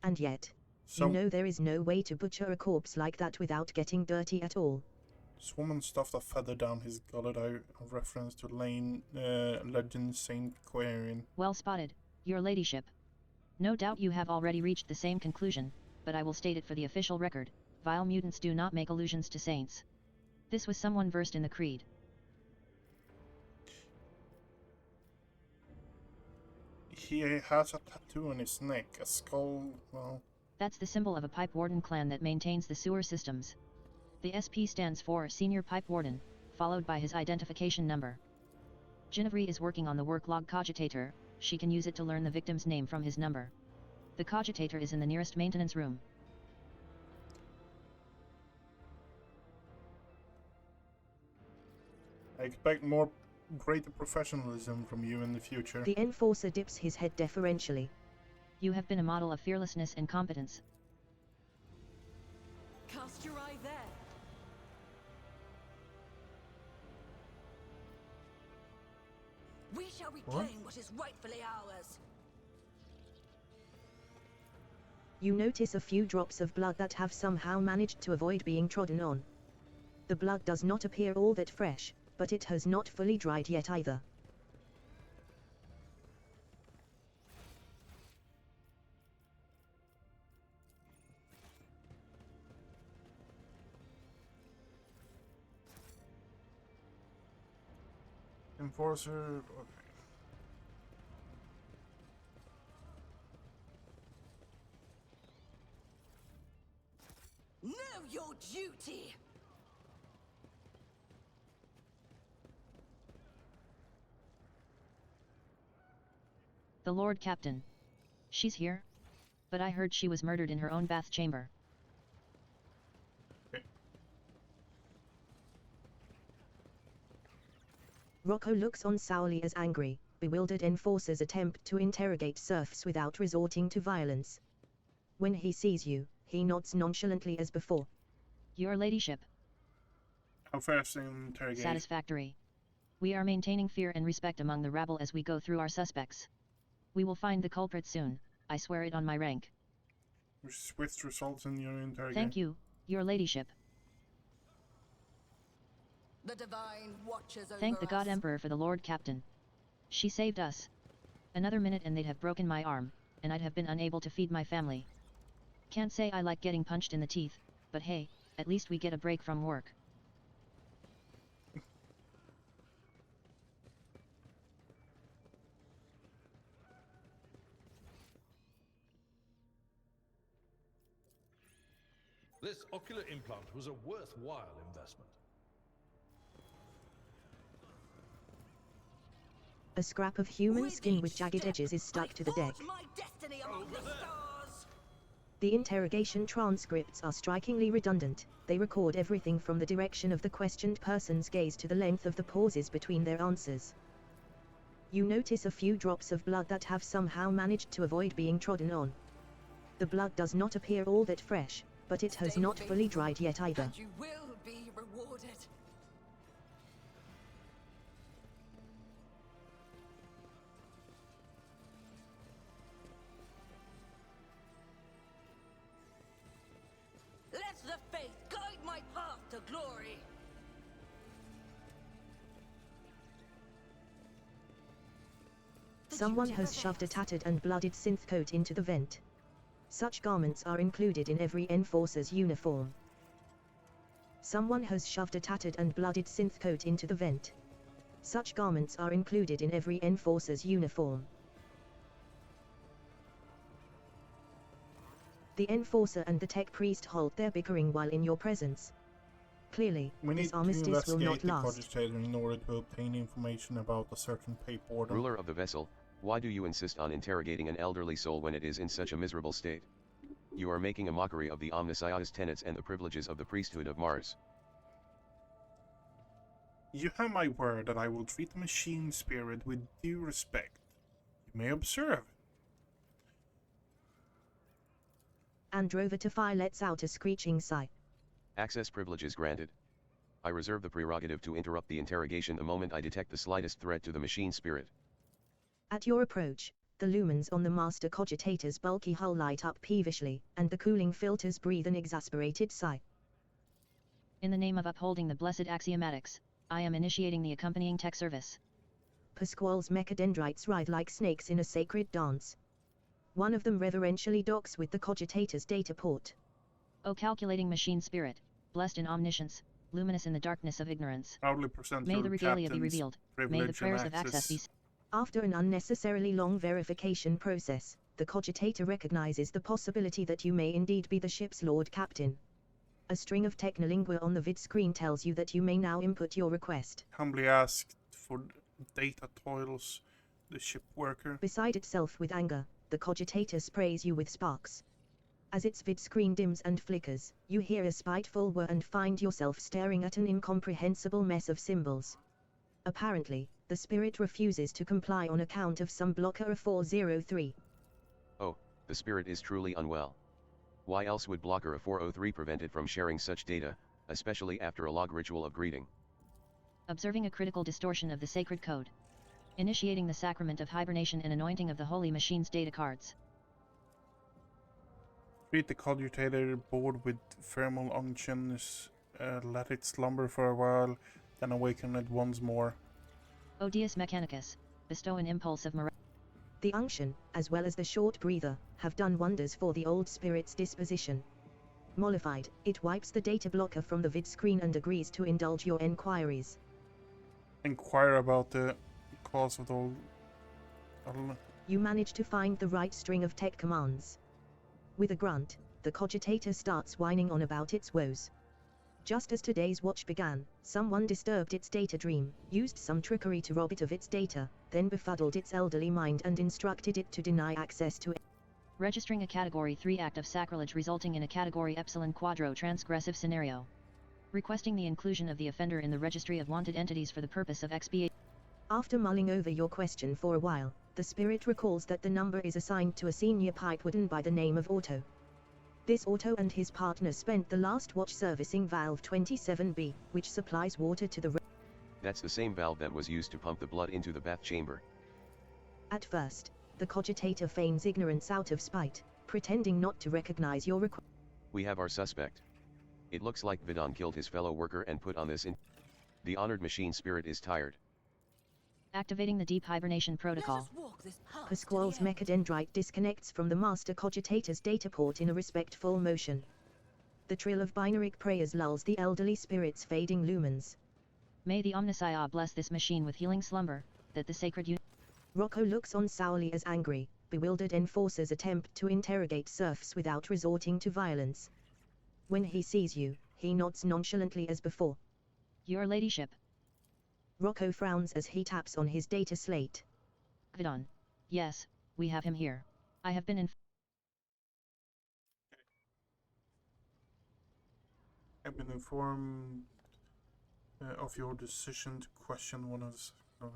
And yet, you know there is no way to butcher a corpse like that without getting dirty at all. This woman stuffed a feather down his gullet out of reference to legend Saint Quarian. Well spotted, your ladyship. No doubt you have already reached the same conclusion, but I will state it for the official record. Vile mutants do not make allusions to saints. This was someone versed in the creed. He has a tattoo on his neck, a skull, well... That's the symbol of a pipe warden clan that maintains the sewer systems. The SP stands for Senior Pipe Warden, followed by his identification number. Ginevra is working on the work log cogitator, she can use it to learn the victim's name from his number. The cogitator is in the nearest maintenance room. I expect greater professionalism from you in the future. The enforcer dips his head deferentially. You have been a model of fearlessness and competence. Cast your eye there. We shall reclaim what is rightfully ours. You notice a few drops of blood that have somehow managed to avoid being trodden on. The blood does not appear all that fresh, but it has not fully dried yet either. Enforcer... Okay. Know your duty! The Lord Captain. She's here? But I heard she was murdered in her own bath chamber. Okay. Rocco looks on sourly as angry, bewildered enforcers attempt to interrogate serfs without resorting to violence. When he sees you, he nods nonchalantly as before. Your ladyship. How fast in interrogation? Satisfactory. We are maintaining fear and respect among the rabble as we go through our suspects. We will find the culprit soon, I swear it on my rank. Swift results in your interrogation. Thank you, your ladyship. The divine watches over Thank the God us. Emperor for the Lord Captain. She saved us. Another minute and they'd have broken my arm, and I'd have been unable to feed my family. Can't say I like getting punched in the teeth, but hey, at least we get a break from work. This ocular implant was a worthwhile investment. A scrap of human With skin each with jagged step, edges is stuck I to the deck. forge my destiny among the stars. The interrogation transcripts are strikingly redundant. They record everything from the direction of the questioned person's gaze to the length of the pauses between their answers. You notice a few drops of blood that have somehow managed to avoid being trodden on. The blood does not appear all that fresh, but it has Stay not fully faithful, dried yet either. And you will be rewarded. Someone duty has shoved a prevails. tattered and bloodied synth coat into the vent. Such garments are included in every enforcer's uniform. Someone has shoved a tattered and bloodied synth coat into the vent. Such garments are included in every enforcer's uniform. The enforcer and the tech priest hold their bickering while in your presence. Clearly, We need this to armistice will investigate not the last. cogitator in order to obtain information about a certain pay portal. Ruler of the vessel, why do you insist on interrogating an elderly soul when it is in such a miserable state? You are making a mockery of the Omnissiah's tenets and the privileges of the priesthood of Mars. You have my word that I will treat the machine spirit with due respect. You may observe. Androvatafai lets out a screeching sigh. Access privileges granted. I reserve the prerogative to interrupt the interrogation the moment I detect the slightest threat to the machine spirit. At your approach, the lumens on the master cogitator's bulky hull light up peevishly, and the cooling filters breathe an exasperated sigh. In the name of upholding the blessed axiomatics, I am initiating the accompanying tech service. Pasquale's mechadendrites writhe like snakes in a sacred dance. One of them reverentially docks with the cogitator's data port. O calculating machine spirit, blessed in omniscience, luminous in the darkness of ignorance. Proudly present May your the regalia be captain's revealed, may the privilege prayers and of access be... After an unnecessarily long verification process, the cogitator recognizes the possibility that you may indeed be the ship's Lord Captain. A string of technolingua on the vid screen tells you that you may now input your request. Humbly asked for data toils, the ship worker. Beside itself with anger, the cogitator sprays you with sparks. As its vid screen dims and flickers, you hear a spiteful whir and find yourself staring at an incomprehensible mess of symbols. Apparently, the spirit refuses to comply on account of some blocker of 403. Oh, the spirit is truly unwell. Why else would blocker a 403 prevent it from sharing such data, especially after a log ritual of greeting? Observing a critical distortion of the sacred code. Initiating the sacrament of hibernation and anointing of the holy machine's data cards. Treat the cogitator bored with thermal unctions, let it slumber for a while, then awaken it once more. O Deus Mechanicus, bestow an impulse of morality. The unction, as well as the short breather, have done wonders for the old spirit's disposition. Mollified, it wipes the data blocker from the vid screen and agrees to indulge your enquiries. Inquire about the cause of the old... You manage to find the right string of tech commands. With a grunt, the cogitator starts whining on about its woes. Just as today's watch began, someone disturbed its data dream, used some trickery to rob it of its data, then befuddled its elderly mind and instructed it to deny access to it. Registering a Category 3 act of sacrilege resulting in a Category Epsilon Quadro transgressive scenario. Requesting the inclusion of the offender in the registry of wanted entities for the purpose of expiation. After mulling over your question for a while, the spirit recalls that the number is assigned to a senior pipewarden by the name of Otto. This Otto and his partner spent the last watch servicing valve 27B, which supplies water to the... That's the same valve that was used to pump the blood into the bath chamber. At first, the cogitator feigns ignorance out of spite, pretending not to recognize your request. We have our suspect. It looks like Vidon killed his fellow worker and put on this in... The honored machine spirit is tired. Activating the deep hibernation Let protocol. us walk this path Pasquale's to the end. mechadendrite disconnects from the master cogitator's data port in a respectful motion. The trill of binary prayers lulls the elderly spirit's fading lumens. May the Omnissiah bless this machine with healing slumber, that the sacred Rocco looks on sourly as angry, bewildered enforcers attempt to interrogate serfs without resorting to violence. When he sees you, he nods nonchalantly as before. Your ladyship. Rocco frowns as he taps on his data slate. Vidon. Yes, we have him here. I have been I've been informed of your decision to question one of the...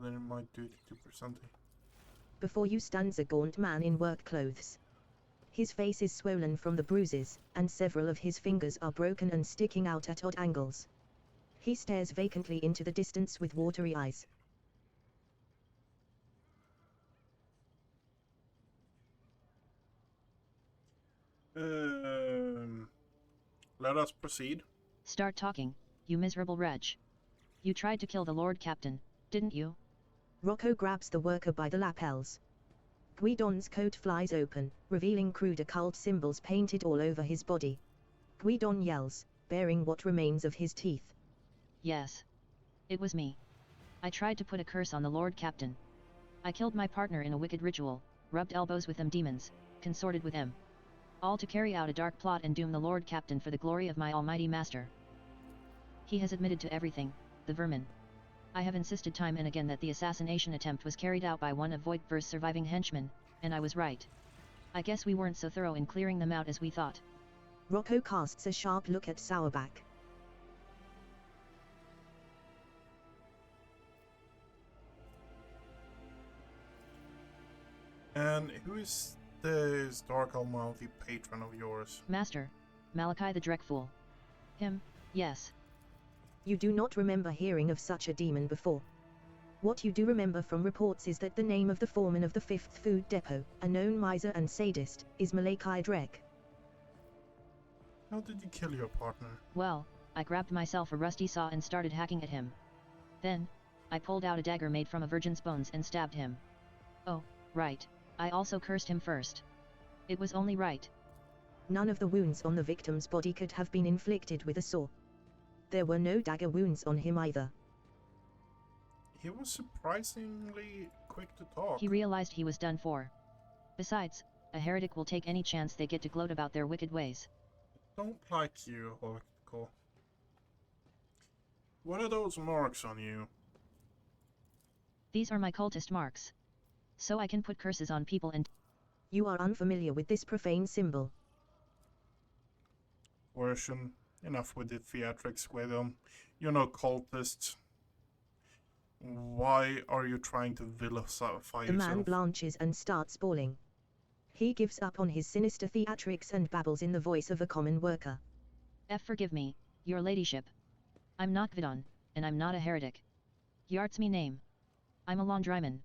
then it might do to present it. Before you stands a gaunt man in work clothes. His face is swollen from the bruises, and several of his fingers are broken and sticking out at odd angles. He stares vacantly into the distance with watery eyes. Let us proceed. Start talking, you miserable wretch. You tried to kill the Lord Captain, didn't you? Rocco grabs the worker by the lapels. Guidon's coat flies open, revealing crude occult symbols painted all over his body. Guidon yells, baring what remains of his teeth. Yes. It was me. I tried to put a curse on the Lord Captain. I killed my partner in a wicked ritual, rubbed elbows with them demons, consorted with them. All to carry out a dark plot and doom the Lord Captain for the glory of my almighty master. He has admitted to everything, the vermin. I have insisted time and again that the assassination attempt was carried out by one of Voigtver's surviving henchmen, and I was right. I guess we weren't so thorough in clearing them out as we thought. Rocco casts a sharp look at Sauerback. And who is this dark almighty patron of yours? Master, Malachi the Dreckfool. Him, yes. You do not remember hearing of such a demon before. What you do remember from reports is that the name of the foreman of the 5th Food Depot, a known miser and sadist, is Malachi Dreck. How did you kill your partner? Well, I grabbed myself a rusty saw and started hacking at him. Then, I pulled out a dagger made from a virgin's bones and stabbed him. Oh, right, I also cursed him first. It was only right. None of the wounds on the victim's body could have been inflicted with a saw. There were no dagger wounds on him either. He was surprisingly quick to talk. He realized he was done for. Besides, a heretic will take any chance they get to gloat about their wicked ways. Don't like you, Oracle. What are those marks on you? These are my cultist marks. So I can put curses on people and... You are unfamiliar with this profane symbol. Version. Enough with the theatrics with them. You're no cultist. Why are you trying to vilify yourself? The man blanches and starts bawling. He gives up on his sinister theatrics and babbles in the voice of a common worker. Forgive me, your ladyship. I'm not Gvidon, and I'm not a heretic. Yart's me name. I'm a laundryman.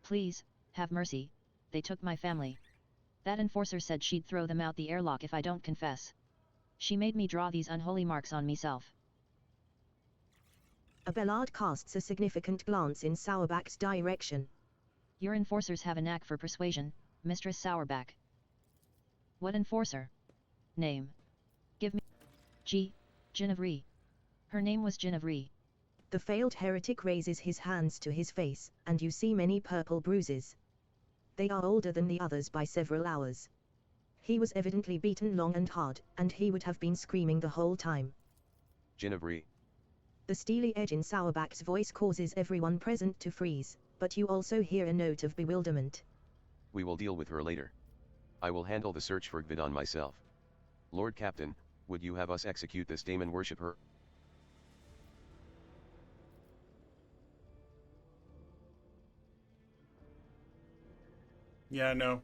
Please, have mercy, they took my family. That enforcer said she'd throw them out the airlock if I don't confess. She made me draw these unholy marks on meself. Abelard casts a significant glance in Sauerback's direction. Your enforcers have a knack for persuasion, Mistress Sauerback. What enforcer? Name. Give me. Genevieve. Her name was Genevieve. The failed heretic raises his hands to his face, and you see many purple bruises. They are older than the others by several hours. He was evidently beaten long and hard, and he would have been screaming the whole time. Genevieve. The steely edge in Sauerback's voice causes everyone present to freeze, but you also hear a note of bewilderment. We will deal with her later. I will handle the search for Gvidon myself. Lord Captain, would you have us execute this demon worshipper? Yeah, no.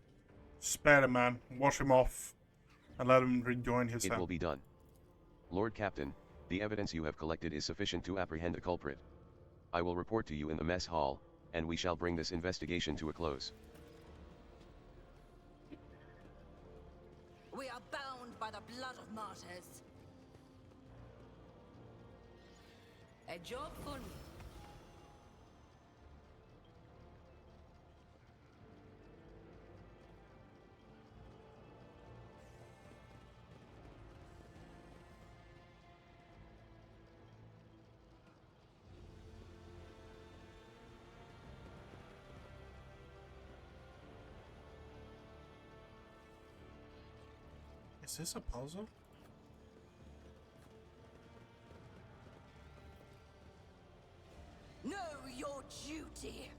Spare the man, wash him off, and let him rejoin his It will be done. Lord Captain, the evidence you have collected is sufficient to apprehend the culprit. I will report to you in the mess hall, and we shall bring this investigation to a close. We are bound by the blood of martyrs. A job for me. Is this a puzzle? Know your duty.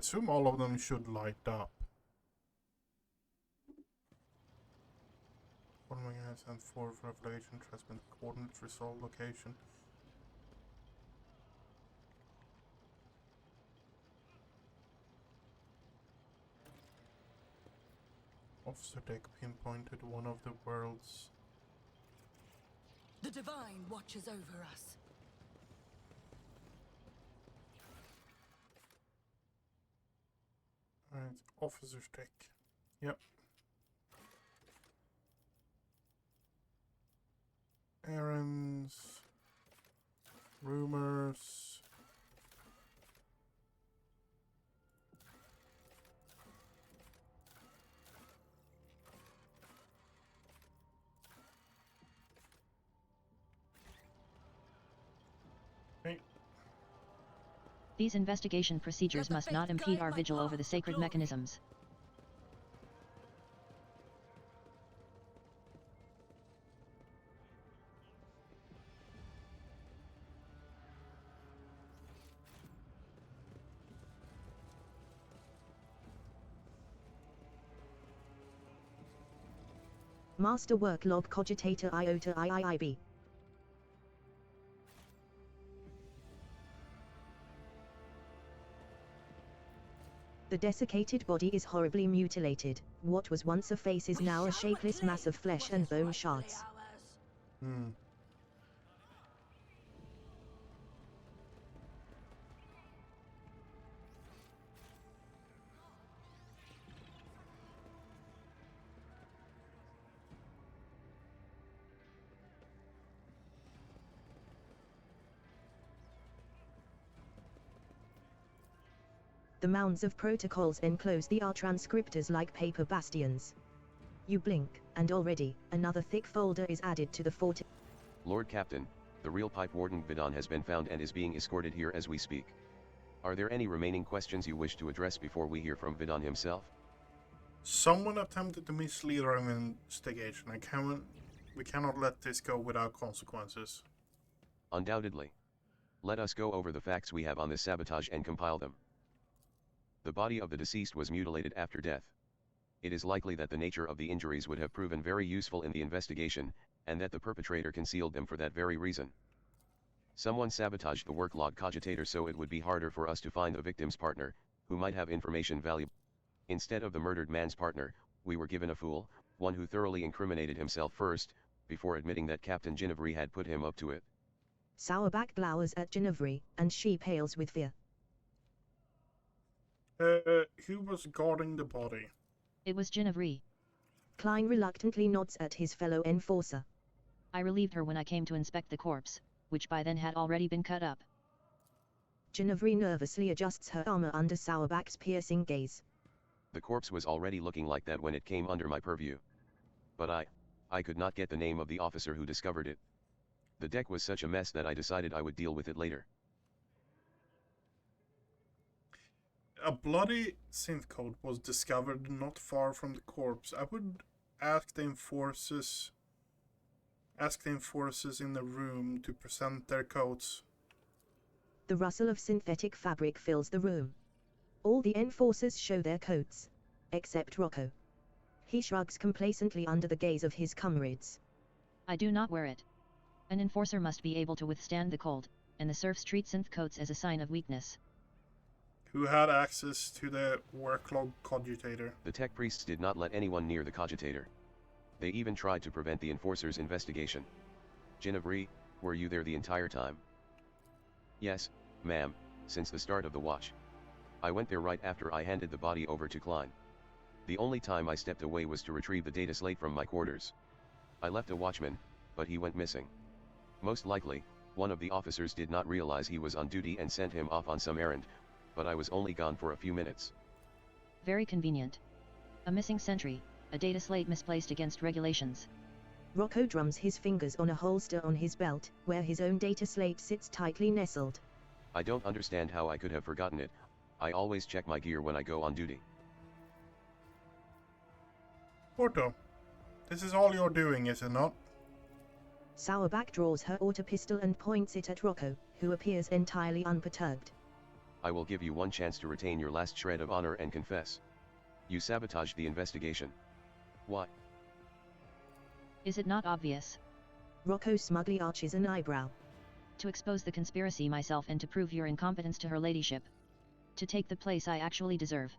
assume all of them should light up. Following has sent forth revelation, transmit coordinates, resolve location. Officer deck pinpointed one of the world's. The Divine watches over us. Alright, officer's deck. Yep. Errands. Rumors. These investigation procedures Let the must not faith impede guide our my vigil over path the to sacred glory. mechanisms. Masterwork log cogitator iota IIIB. The desiccated body is horribly mutilated. What was once a face is We now a shall shapeless mass of reclaim flesh what and is bone rightfully shards. ours. The mounds of protocols enclose the R transcriptors like paper bastions. You blink, and already, another thick folder is added to the fort. Lord Captain, the real pipe warden Vidon has been found and is being escorted here as we speak. Are there any remaining questions you wish to address before we hear from Vidon himself? Someone attempted to mislead our investigation. We cannot let this go without consequences. Undoubtedly. Let us go over the facts we have on this sabotage and compile them. The body of the deceased was mutilated after death. It is likely that the nature of the injuries would have proven very useful in the investigation, and that the perpetrator concealed them for that very reason. Someone sabotaged the work log cogitator so it would be harder for us to find the victim's partner, who might have information valuable. Instead of the murdered man's partner, we were given a fool, one who thoroughly incriminated himself first, before admitting that Captain Ginevri had put him up to it. Sourback glowers at Ginevri, and she pales with fear. Who was guarding the body? It was Ginevri. Klein reluctantly nods at his fellow enforcer. I relieved her when I came to inspect the corpse, which by then had already been cut up. Ginevri nervously adjusts her armor under Sourback's piercing gaze. The corpse was already looking like that when it came under my purview. But I could not get the name of the officer who discovered it. The deck was such a mess that I decided I would deal with it later. A bloody synth code was discovered not far from the corpse. I would ask the enforcers in the room to present their codes. The rustle of synthetic fabric fills the room. All the enforcers show their coats. Except Rocco. He shrugs complacently under the gaze of his comrades. I do not wear it. An enforcer must be able to withstand the cold, and the serfs treat synth coats as a sign of weakness. Who had access to the worklog cogitator? The tech priests did not let anyone near the cogitator. They even tried to prevent the enforcer's investigation. Ginevri, were you there the entire time? Yes, ma'am, since the start of the watch. I went there right after I handed the body over to Klein. The only time I stepped away was to retrieve the data slate from my quarters. I left a watchman, but he went missing. Most likely, one of the officers did not realize he was on duty and sent him off on some errand, but I was only gone for a few minutes. Very convenient. A missing sentry, a data slate misplaced against regulations. Rocco drums his fingers on a holster on his belt, where his own data slate sits tightly nestled. I don't understand how I could have forgotten it. I always check my gear when I go on duty. Porto, this is all you're doing, is it not? Sourback draws her auto pistol and points it at Rocco, who appears entirely unperturbed. I will give you one chance to retain your last shred of honor and confess. You sabotaged the investigation. Why? Is it not obvious? Rocco smugly arches an eyebrow. To expose the conspiracy myself and to prove your incompetence to her ladyship. To take the place I actually deserve.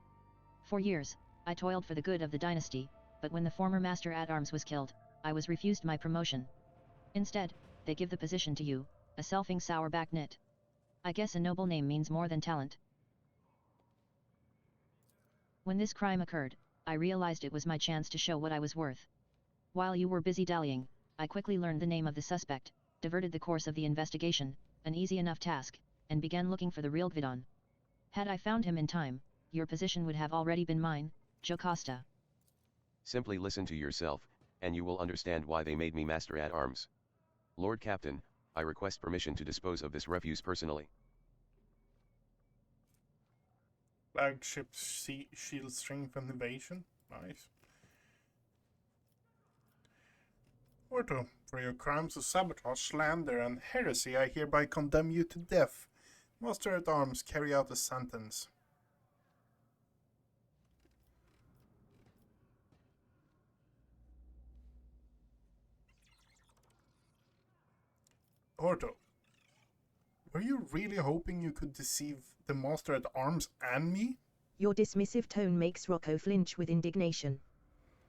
For years, I toiled for the good of the dynasty, but when the former master-at-arms was killed, I was refused my promotion. Instead, they give the position to you, a selfing sour-back nit. I guess a noble name means more than talent. When this crime occurred, I realized it was my chance to show what I was worth. While you were busy dallying, I quickly learned the name of the suspect, diverted the course of the investigation, an easy enough task, and began looking for the real Gvidon. Had I found him in time, your position would have already been mine, Jocasta. Simply listen to yourself, and you will understand why they made me master-at-arms. Lord Captain, I request permission to dispose of this refuse personally. Flagship shield strength and evasion. Nice. Orto, for your crimes of sabotage, slander, and heresy, I hereby condemn you to death. Master-at-arms, carry out the sentence. Orto, were you really hoping you could deceive the Master-at-arms and me? Your dismissive tone makes Rocco flinch with indignation.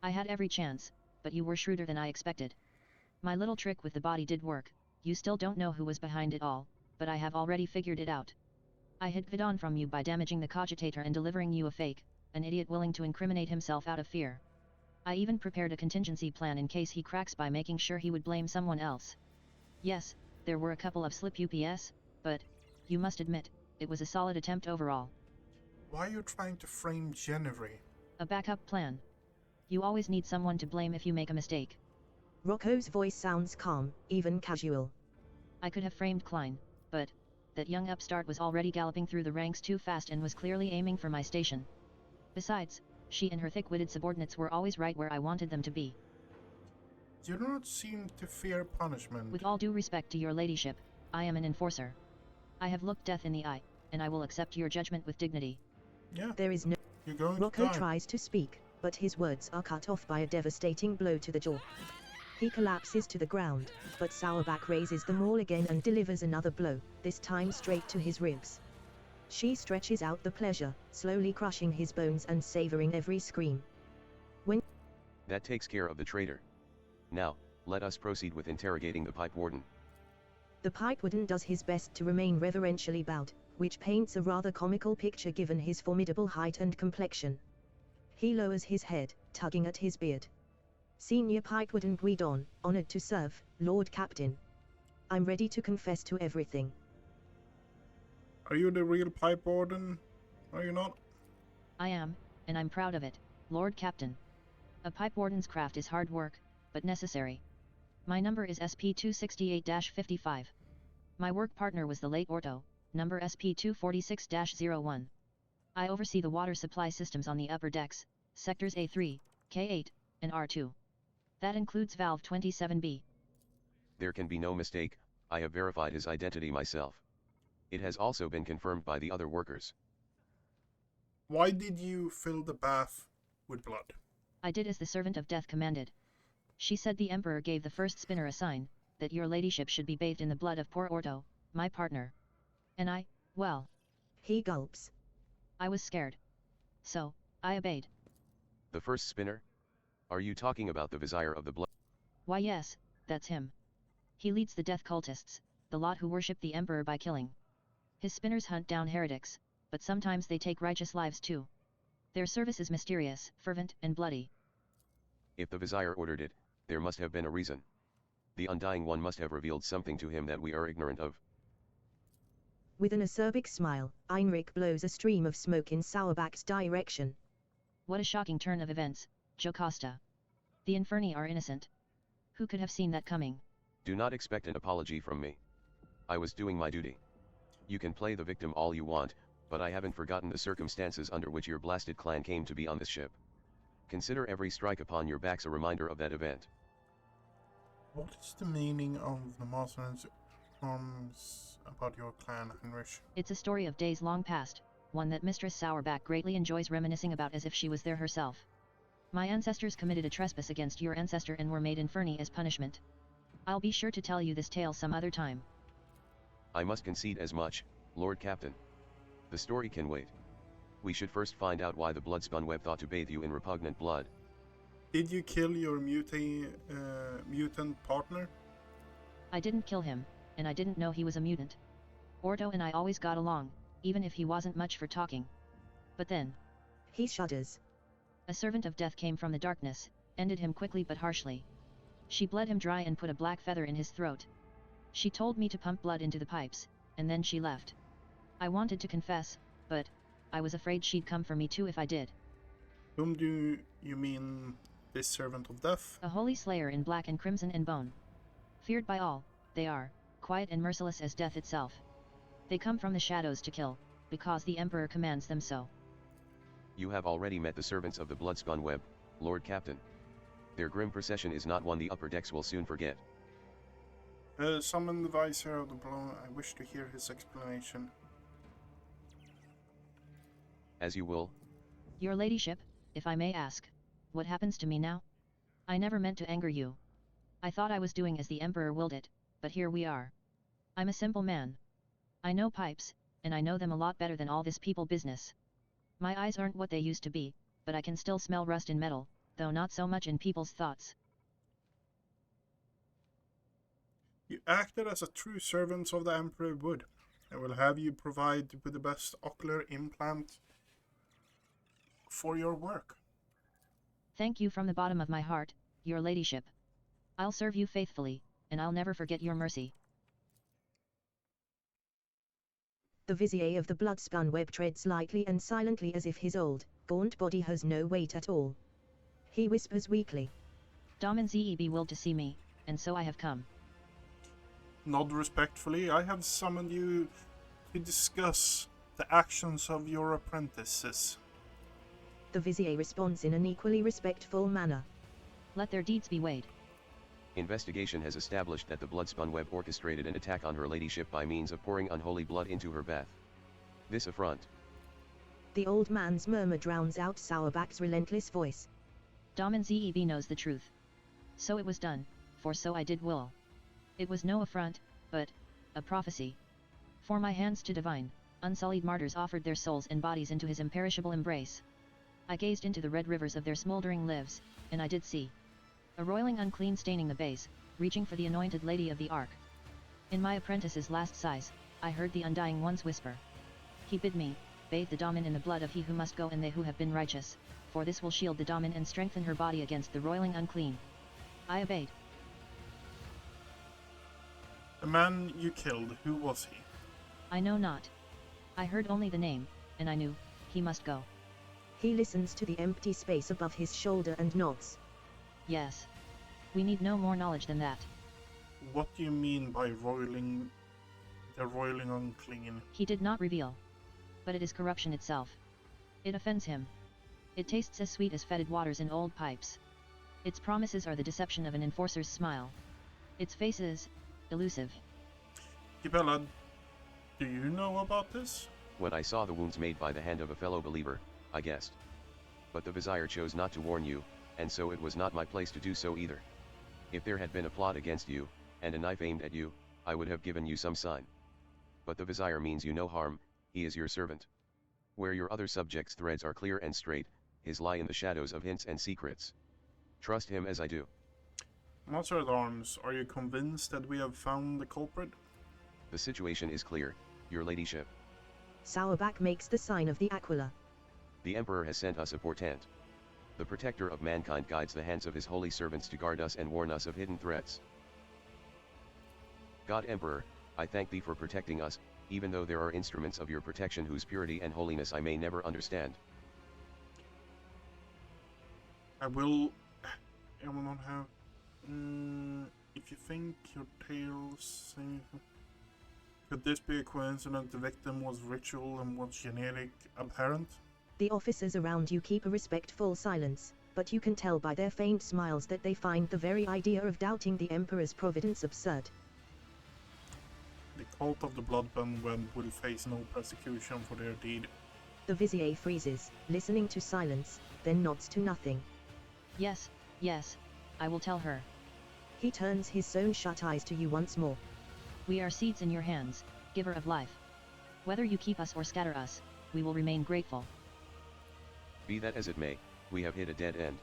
I had every chance, but you were shrewder than I expected. My little trick with the body did work. You still don't know who was behind it all, but I have already figured it out. I hid Gvidon from you by damaging the cogitator and delivering you a fake, an idiot willing to incriminate himself out of fear. I even prepared a contingency plan in case he cracks by making sure he would blame someone else. Yes, there were a couple of slip UPS, but, you must admit, it was a solid attempt overall. Why are you trying to frame Genevieve? A backup plan. You always need someone to blame if you make a mistake. Rocco's voice sounds calm, even casual. I could have framed Klein, but that young upstart was already galloping through the ranks too fast and was clearly aiming for my station. Besides, she and her thick-witted subordinates were always right where I wanted them to be. You do not seem to fear punishment. With all due respect to your ladyship, I am an enforcer. I have looked death in the eye, and I will accept your judgment with dignity. Yeah, There is no... you're going Rocco to die. tries to speak, but his words are cut off by a devastating blow to the jaw. He collapses to the ground, but Sourback raises the maul again and delivers another blow, this time straight to his ribs. She stretches out the pleasure, slowly crushing his bones and savoring every scream. That takes care of the traitor. Now, let us proceed with interrogating the pipe warden. The pipe warden does his best to remain reverentially bowed, which paints a rather comical picture given his formidable height and complexion. He lowers his head, tugging at his beard. Senior Pipe Warden Gvidon, honored to serve, Lord Captain. I'm ready to confess to everything. Are you the real pipe warden? Are you not? I am, and I'm proud of it, Lord Captain. A pipe warden's craft is hard work, but necessary. My number is SP-268-55. My work partner was the late Orto, number SP-246-01. I oversee the water supply systems on the upper decks, sectors A3, K8, and R2. That includes valve 27B. There can be no mistake, I have verified his identity myself. It has also been confirmed by the other workers. Why did you fill the bath with blood? I did as the servant of death commanded. She said the Emperor gave the first spinner a sign, that your ladyship should be bathed in the blood of poor Orto, my partner. And I, well... He gulps. I was scared. So, I obeyed. The first spinner? Are you talking about the Vizier of the Blood? Why yes, that's him. He leads the death cultists, the lot who worship the Emperor by killing. His spinners hunt down heretics, but sometimes they take righteous lives too. Their service is mysterious, fervent, and bloody. If the Vizier ordered it, there must have been a reason. The Undying One must have revealed something to him that we are ignorant of. With an acerbic smile, Heinrich blows a stream of smoke in Sourback's direction. What a shocking turn of events, Jocasta. The Inferni are innocent. Who could have seen that coming? Do not expect an apology from me. I was doing my duty. You can play the victim all you want, but I haven't forgotten the circumstances under which your blasted clan came to be on this ship. Consider every strike upon your backs a reminder of that event. What is the meaning of the master and... about your clan, Heinrich? It's a story of days long past, one that Mistress Sourback greatly enjoys reminiscing about as if she was there herself. My ancestors committed a trespass against your ancestor and were made infernal as punishment. I'll be sure to tell you this tale some other time. I must concede as much, Lord Captain. The story can wait. We should first find out why the bloodspun web thought to bathe you in repugnant blood. Did you kill your mutant partner? I didn't kill him, and I didn't know he was a mutant. Ordo and I always got along, even if he wasn't much for talking. But then, He shudders. a servant of death came from the darkness, ended him quickly but harshly. She bled him dry and put a black feather in his throat. She told me to pump blood into the pipes, and then she left. I wanted to confess, but I was afraid she'd come for me too if I did. Whom do you mean, this servant of death? A holy slayer in black and crimson and bone. Feared by all, they are, quiet and merciless as death itself. They come from the shadows to kill, because the Emperor commands them so. You have already met the servants of the bloodspun web, Lord Captain. Their grim procession is not one the upper decks will soon forget. Summon the Vizier of the Blow. I wish to hear his explanation. As you will. Your ladyship, if I may ask, what happens to me now? I never meant to anger you. I thought I was doing as the Emperor willed it, but here we are. I'm a simple man. I know pipes, and I know them a lot better than all this people business. My eyes aren't what they used to be, but I can still smell rust in metal, though not so much in people's thoughts. You acted as a true servant of the Emperor would. I will have you provide with the best ocular implant for your work. Thank you from the bottom of my heart, your ladyship. I'll serve you faithfully, and I'll never forget your mercy. The Vizier of the blood-spun web treads lightly and silently as if his old, gaunt body has no weight at all. He whispers weakly. Dom and Zeb willed to see me, and so I have come. Nod respectfully. I have summoned you to discuss the actions of your apprentices. The Vizier responds in an equally respectful manner. Let their deeds be weighed. Investigation has established that the bloodspun web orchestrated an attack on her ladyship by means of pouring unholy blood into her bath. This affront. The old man's murmur drowns out Sourback's relentless voice. Dom and Zeb knows the truth. So it was done, for so I did will. It was no affront, but a prophecy. For my hands to divine, unsullied martyrs offered their souls and bodies into his imperishable embrace. I gazed into the red rivers of their smoldering lives, and I did see a roiling unclean staining the bays, reaching for the anointed lady of the ark. In my apprentice's last sighs, I heard the undying one's whisper. He bid me bathe the Daemon in the blood of he who must go and they who have been righteous, for this will shield the Daemon and strengthen her body against the roiling unclean. I obeyed. The man you killed, who was he? I know not. I heard only the name, and I knew he must go. He listens to the empty space above his shoulder and nods. Yes. We need no more knowledge than that. What do you mean by roiling unclean? He did not reveal. But it is corruption itself. It offends him. It tastes as sweet as fetid waters in old pipes. Its promises are the deception of an enforcer's smile. Its face is elusive. Gibella, do you know about this? When I saw the wounds made by the hand of a fellow believer, I guessed. But the Vizier chose not to warn you, and so it was not my place to do so either. If there had been a plot against you, and a knife aimed at you, I would have given you some sign. But the Vizier means you no harm, he is your servant. Where your other subjects' threads are clear and straight, his lie in the shadows of hints and secrets. Trust him as I do. Master at Arms, are you convinced that we have found the culprit? The situation is clear, your ladyship. Sourback makes the sign of the Aquila. The Emperor has sent us a portent. The protector of mankind guides the hands of his holy servants to guard us and warn us of hidden threats. God Emperor, I thank thee for protecting us, even though there are instruments of your protection whose purity and holiness I may never understand. I will not have... if you think your tales... Could this be a coincidence the victim was ritual and was genetic apparent? The officers around you keep a respectful silence, but you can tell by their faint smiles that they find the very idea of doubting the Emperor's providence absurd. The cult of the Bloodbond will face no persecution for their deed. The Vizier freezes, listening to silence, then nods to nothing. Yes, yes, I will tell her. He turns his sewn-shut eyes to you once more. We are seeds in your hands, giver of life. Whether you keep us or scatter us, we will remain grateful. Be that as it may, we have hit a dead end.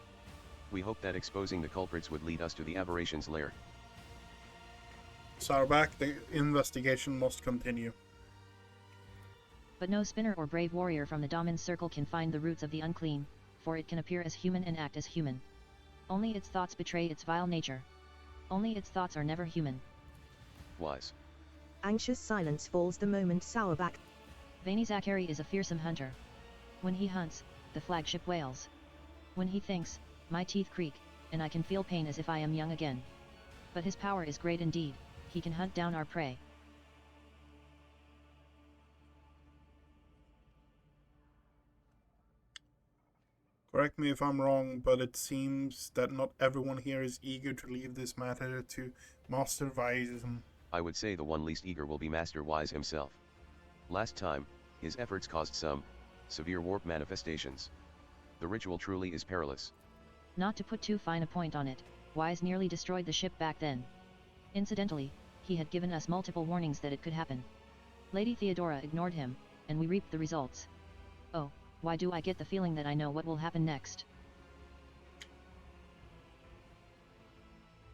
We hope that exposing the culprits would lead us to the aberration's lair. Sarback, the investigation must continue. But no spinner or brave warrior from the Damon's circle can find the roots of the unclean, for it can appear as human and act as human. Only its thoughts betray its vile nature. Only its thoughts are never human. Wise. Anxious silence falls the moment Sourback. Vaini Zachary is a fearsome hunter. When he hunts, the flagship wails. When he thinks, my teeth creak, and I can feel pain as if I am young again. But his power is great indeed, he can hunt down our prey. Correct me if I'm wrong, but it seems that not everyone here is eager to leave this matter to Master Weism. I would say the one least eager will be Master Wise himself. Last time, his efforts caused some severe warp manifestations. The ritual truly is perilous. Not to put too fine a point on it, Wise nearly destroyed the ship back then. Incidentally, he had given us multiple warnings that it could happen. Lady Theodora ignored him, and we reaped the results. Oh, why do I get the feeling that I know what will happen next?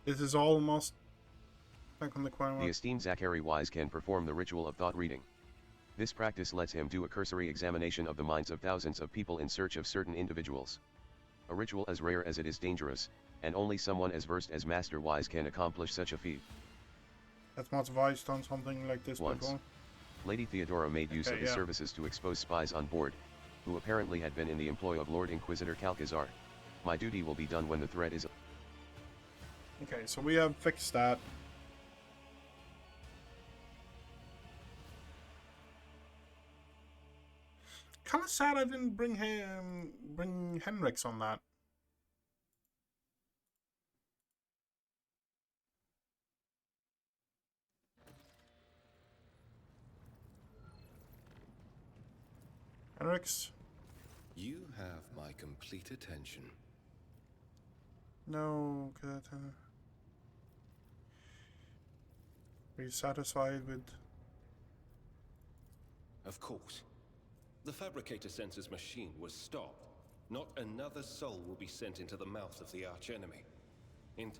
This is almost back on the choir. The esteemed Zachary Wise can perform the ritual of thought reading. This practice lets him do a cursory examination of the minds of thousands of people in search of certain individuals. A ritual as rare as it is dangerous, and only someone as versed as Master Wise can accomplish such a feat. Has Master Wise done something like this Once, before? Lady Theodora made use of his yeah. services to expose spies on board, who apparently had been in the employ of Lord Inquisitor Calcazar. My duty will be done when the threat is... Okay, so we have fixed that. Kind of sad I didn't bring Henrix on that. Henrix? You have my complete attention. No, good. Are you satisfied with... Of course. The Fabricator Sensor's machine was stopped. Not another soul will be sent into the mouth of the archenemy. And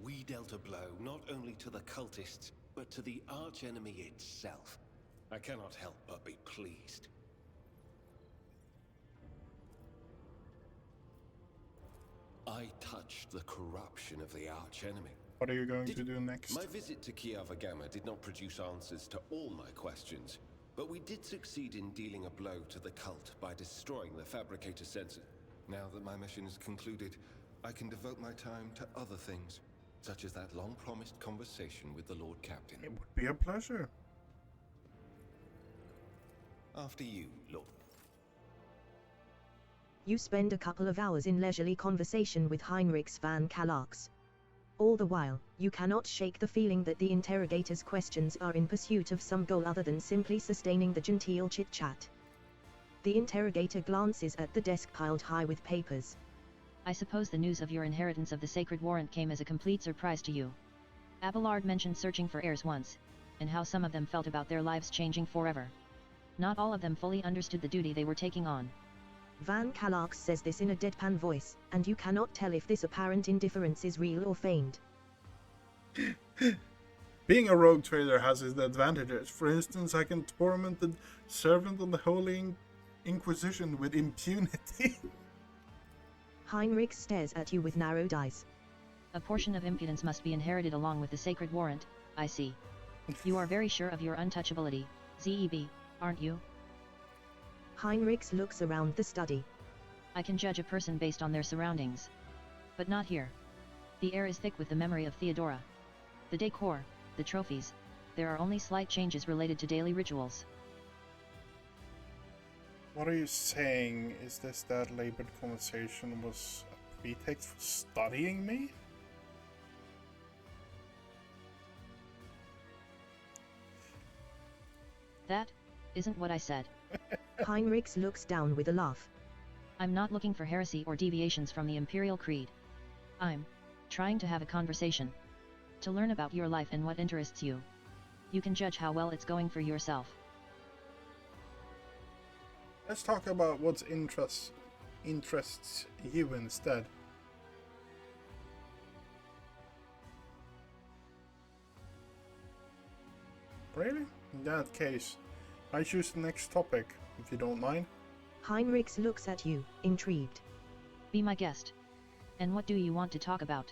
we dealt a blow not only to the cultists, but to the archenemy itself. I cannot help but be pleased. I touched the corruption of the archenemy. What are you going to do next? My visit to Kiava Gamma did not produce answers to all my questions, but we did succeed in dealing a blow to the cult by destroying the Fabricator Sensor. Now that my mission is concluded, I can devote my time to other things, such as that long-promised conversation with the Lord Captain. It would be a pleasure. After you, Lord. You spend a couple of hours in leisurely conversation with Heinrichs van Kalax. All the while, you cannot shake the feeling that the interrogator's questions are in pursuit of some goal other than simply sustaining the genteel chit-chat. The interrogator glances at the desk piled high with papers. I suppose the news of your inheritance of the sacred warrant came as a complete surprise to you. Abelard mentioned searching for heirs once, and how some of them felt about their lives changing forever. Not all of them fully understood the duty they were taking on. Van Kalax says this in a deadpan voice, and you cannot tell if this apparent indifference is real or feigned. Being a rogue trader has its advantages. For instance, I can torment the servant of the Holy Inquisition with impunity. Heinrich stares at you with narrowed eyes. A portion of impudence must be inherited along with the sacred warrant, I see. You are very sure of your untouchability, Zeb, aren't you? Heinrich looks around the study. I can judge a person based on their surroundings. But not here. The air is thick with the memory of Theodora. The decor, the trophies, there are only slight changes related to daily rituals. What are you saying? Is this that labored conversation was a pretext for studying me? That isn't what I said. Heinrichs looks down with a laugh. I'm not looking for heresy or deviations from the Imperial Creed. I'm trying to have a conversation. To learn about your life and what interests you. You can judge how well it's going for yourself. Let's talk about what interests you instead. Really? In that case, I choose the next topic, if you don't mind. Heinrichs looks at you, intrigued. Be my guest. And what do you want to talk about?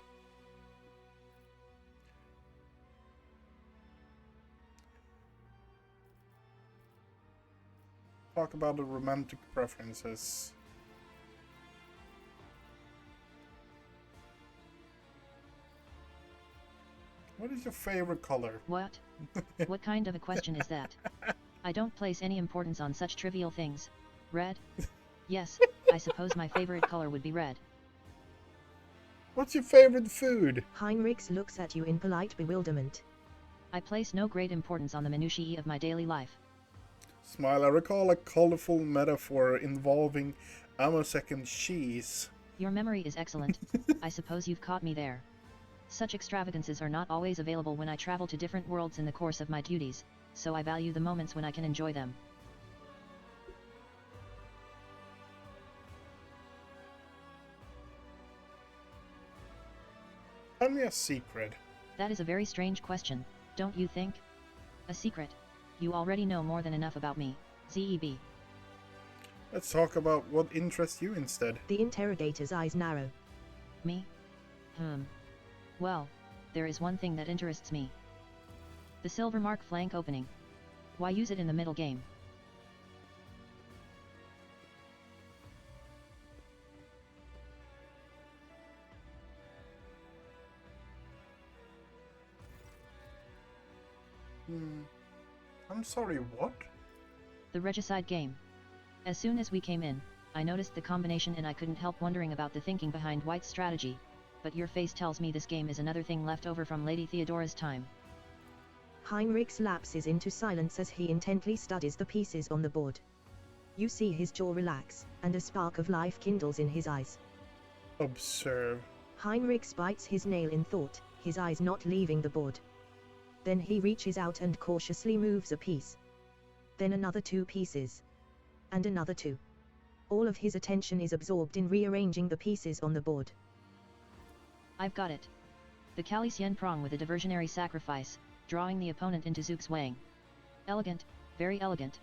Talk about the romantic preferences. What is your favorite color? What? What kind of a question is that? I don't place any importance on such trivial things. Red? Yes, I suppose my favorite color would be red. What's your favorite food? Heinrichs looks at you in polite bewilderment. I place no great importance on the minutiae of my daily life. Smile, I recall a colorful metaphor involving Amosek and cheese. Your memory is excellent. I suppose you've caught me there. Such extravagances are not always available when I travel to different worlds in the course of my duties, so I value the moments when I can enjoy them. Tell me a secret. That is a very strange question, don't you think? A secret? You already know more than enough about me, ZEB. Let's talk about what interests you instead. The interrogator's eyes narrow. Me? Well, there is one thing that interests me. The silver mark flank opening. Why use it in the middle game? I'm sorry, what? The regicide game. As soon as we came in, I noticed the combination and I couldn't help wondering about the thinking behind White's strategy, but your face tells me this game is another thing left over from Lady Theodora's time. Heinrichs lapses into silence as he intently studies the pieces on the board. You see his jaw relax, and a spark of life kindles in his eyes. Observe. Heinrichs bites his nail in thought, his eyes not leaving the board. Then he reaches out and cautiously moves a piece. Then another 2 pieces. And another 2. All of his attention is absorbed in rearranging the pieces on the board. I've got it. The Calician prong with a diversionary sacrifice, drawing the opponent into Zook's Wang. Elegant, very elegant.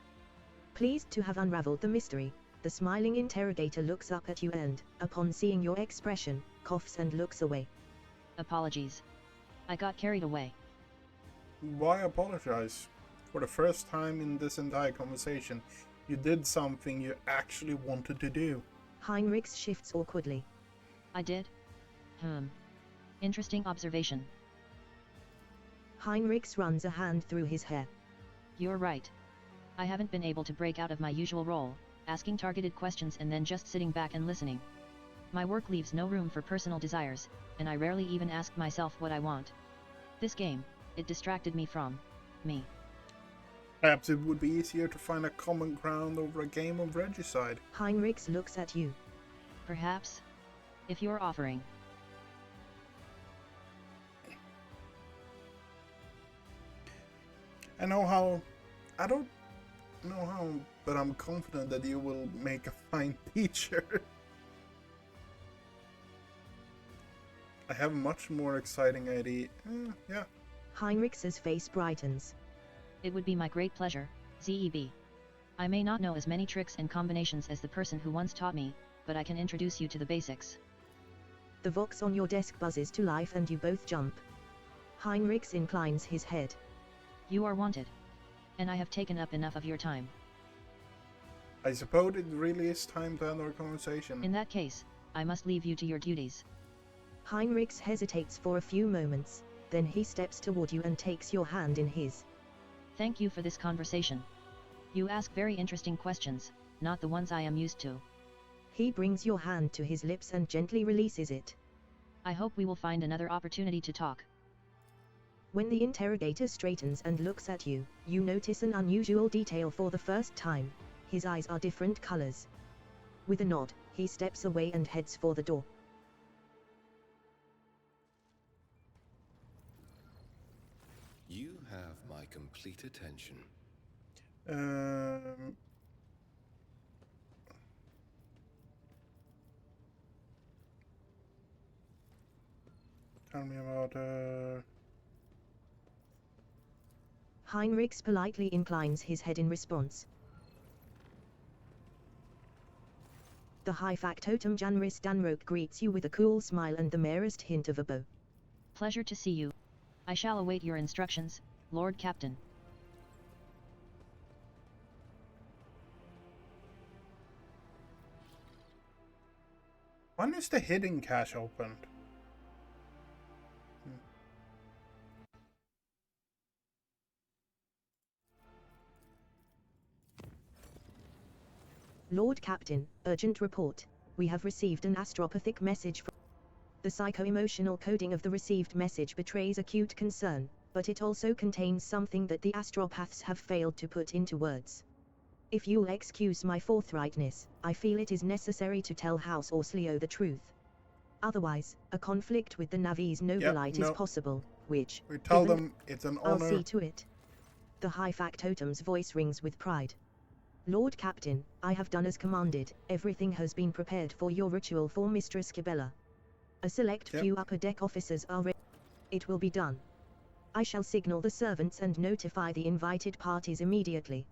Pleased to have unraveled the mystery, the smiling interrogator looks up at you and, upon seeing your expression, coughs and looks away. Apologies. I got carried away. Why apologize? For the first time in this entire conversation, you did something you actually wanted to do. Heinrichs shifts awkwardly. I did? Interesting observation. Heinrichs runs a hand through his hair. You're right. I haven't been able to break out of my usual role, asking targeted questions and then just sitting back and listening. My work leaves no room for personal desires, and I rarely even ask myself what I want. This game, it distracted me from me. Perhaps it would be easier to find a common ground over a game of regicide. Heinrichs looks at you. Perhaps. If you're offering. I don't know how, but I'm confident that you will make a fine teacher. I have a much more exciting idea. Yeah. Heinrichs' face brightens. It would be my great pleasure, ZEB. I may not know as many tricks and combinations as the person who once taught me, but I can introduce you to the basics. The Vox on your desk buzzes to life and you both jump. Heinrichs inclines his head. You are wanted. And I have taken up enough of your time. I suppose it really is time to end our conversation. In that case, I must leave you to your duties. Heinrichs hesitates for a few moments, then he steps toward you and takes your hand in his. Thank you for this conversation. You ask very interesting questions, not the ones I am used to. He brings your hand to his lips and gently releases it. I hope we will find another opportunity to talk. When the interrogator straightens and looks at you, you notice an unusual detail for the first time. His eyes are different colors. With a nod, he steps away and heads for the door. You have my complete attention. Tell me about Heinrichs politely inclines his head in response. The high factotum Janris Danroke greets you with a cool smile and the merest hint of a bow. Pleasure to see you. I shall await your instructions, Lord Captain. when is the hidden cache opened? Lord Captain, urgent report. We have received an astropathic message from... The psycho-emotional coding of the received message betrays acute concern, but it also contains something that the astropaths have failed to put into words. If you'll excuse my forthrightness, I feel it is necessary to tell House Orsleo the truth. Otherwise, a conflict with the Navi's Nobilite is possible, which... We tell them it's an honor. I'll see to it. The high factotum's voice rings with pride. Lord Captain, I have done as commanded. Everything has been prepared for your ritual for Mistress Cabela. A select few upper deck officers are ready. It will be done. I shall signal the servants and notify the invited parties immediately.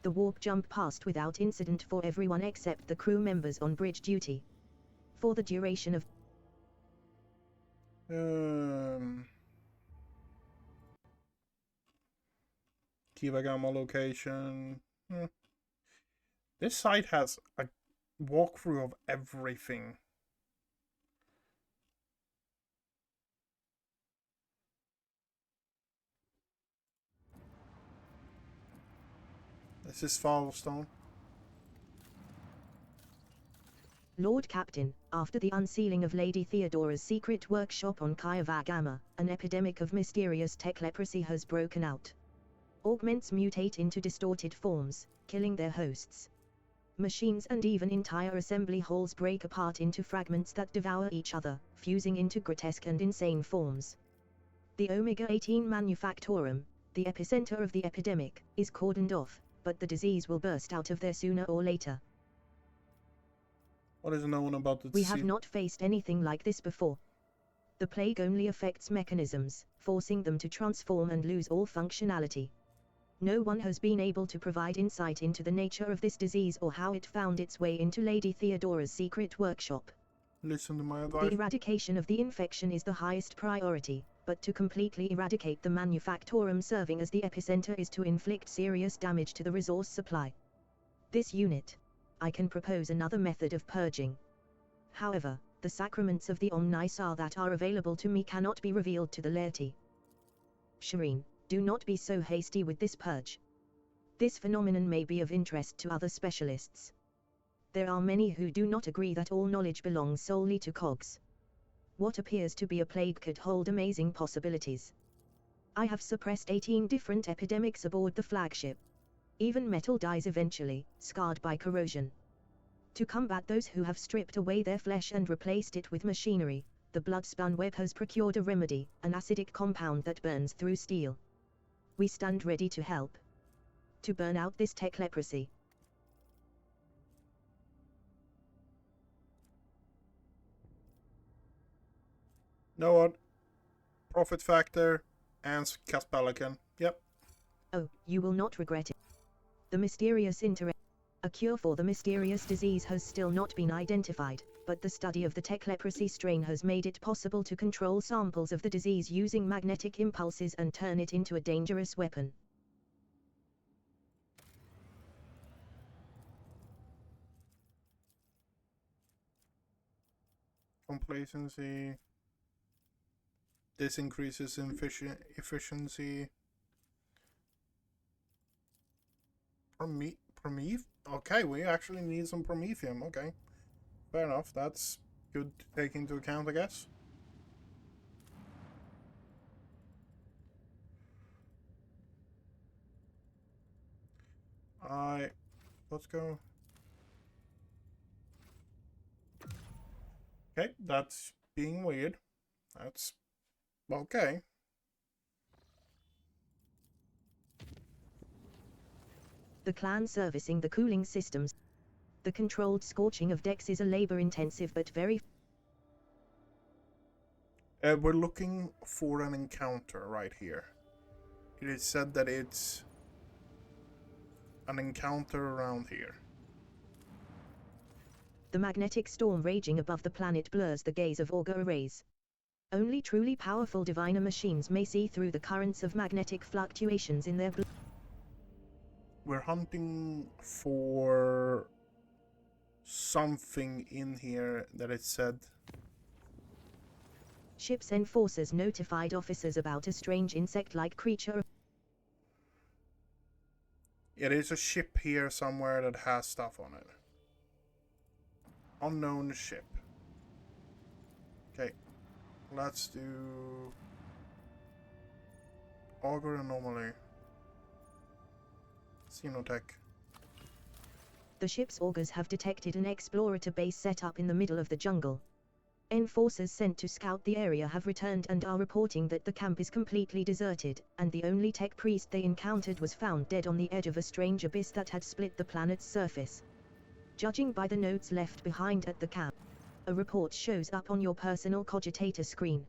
The warp jump passed without incident for everyone except the crew members on bridge duty. For the duration of... Kivagama location. This site has a walkthrough of everything. This is Firestone. Lord Captain, after the unsealing of Lady Theodora's secret workshop on Kayavagama, an epidemic of mysterious tech leprosy has broken out. Augments mutate into distorted forms, killing their hosts. Machines and even entire assembly halls break apart into fragments that devour each other, fusing into grotesque and insane forms. The Omega-18 Manufactorum, the epicenter of the epidemic, is cordoned off, but the disease will burst out of there sooner or later. What is known about the We disease? have not faced anything like this before. The plague only affects mechanisms, forcing them to transform and lose all functionality. No one has been able to provide insight into the nature of this disease or how it found its way into Lady Theodora's secret workshop. Listen to my advice. The eradication of the infection is the highest priority, but to completely eradicate the Manufactorum serving as the epicenter is to inflict serious damage to the resource supply. This unit. I can propose another method of purging. However, the sacraments of the Omnisar that are available to me cannot be revealed to the laity. Shireen, do not be so hasty with this purge. This phenomenon may be of interest to other specialists. There are many who do not agree that all knowledge belongs solely to cogs. What appears to be a plague could hold amazing possibilities. I have suppressed 18 different epidemics aboard the flagship. Even metal dies eventually, scarred by corrosion. To combat those who have stripped away their flesh and replaced it with machinery, the Bloodspun Web has procured a remedy, an acidic compound that burns through steel. We stand ready to help. To burn out this tech leprosy. Know what? Profit factor and Caspelican. Yep. Oh, you will not regret it. The mysterious A cure for the mysterious disease has still not been identified, but the study of the tech leprosy strain has made it possible to control samples of the disease using magnetic impulses and turn it into a dangerous weapon. Complacency. This increases efficiency. Okay, we actually need some Promethium. Okay, fair enough. That's good to take into account, I guess. Let's go. Okay, that's being weird. That's okay. The clan servicing the cooling systems. The controlled scorching of decks is a labor-intensive but very... We're looking for an encounter right here. It is said that it's an encounter around here. The magnetic storm raging above the planet blurs the gaze of auger arrays. Only truly powerful diviner machines may see through the currents of magnetic fluctuations in their We're hunting for something in here that it said. Ship's enforcers notified officers about a strange insect-like creature. It is a ship here somewhere that has stuff on it. Unknown ship. Okay. Let's do auger anomaly. Xenotech. The ship's augers have detected an explorator base set up in the middle of the jungle. Enforcers sent to scout the area have returned and are reporting that the camp is completely deserted, and the only tech priest they encountered was found dead on the edge of a strange abyss that had split the planet's surface. Judging by the notes left behind at the camp, a report shows up on your personal cogitator screen.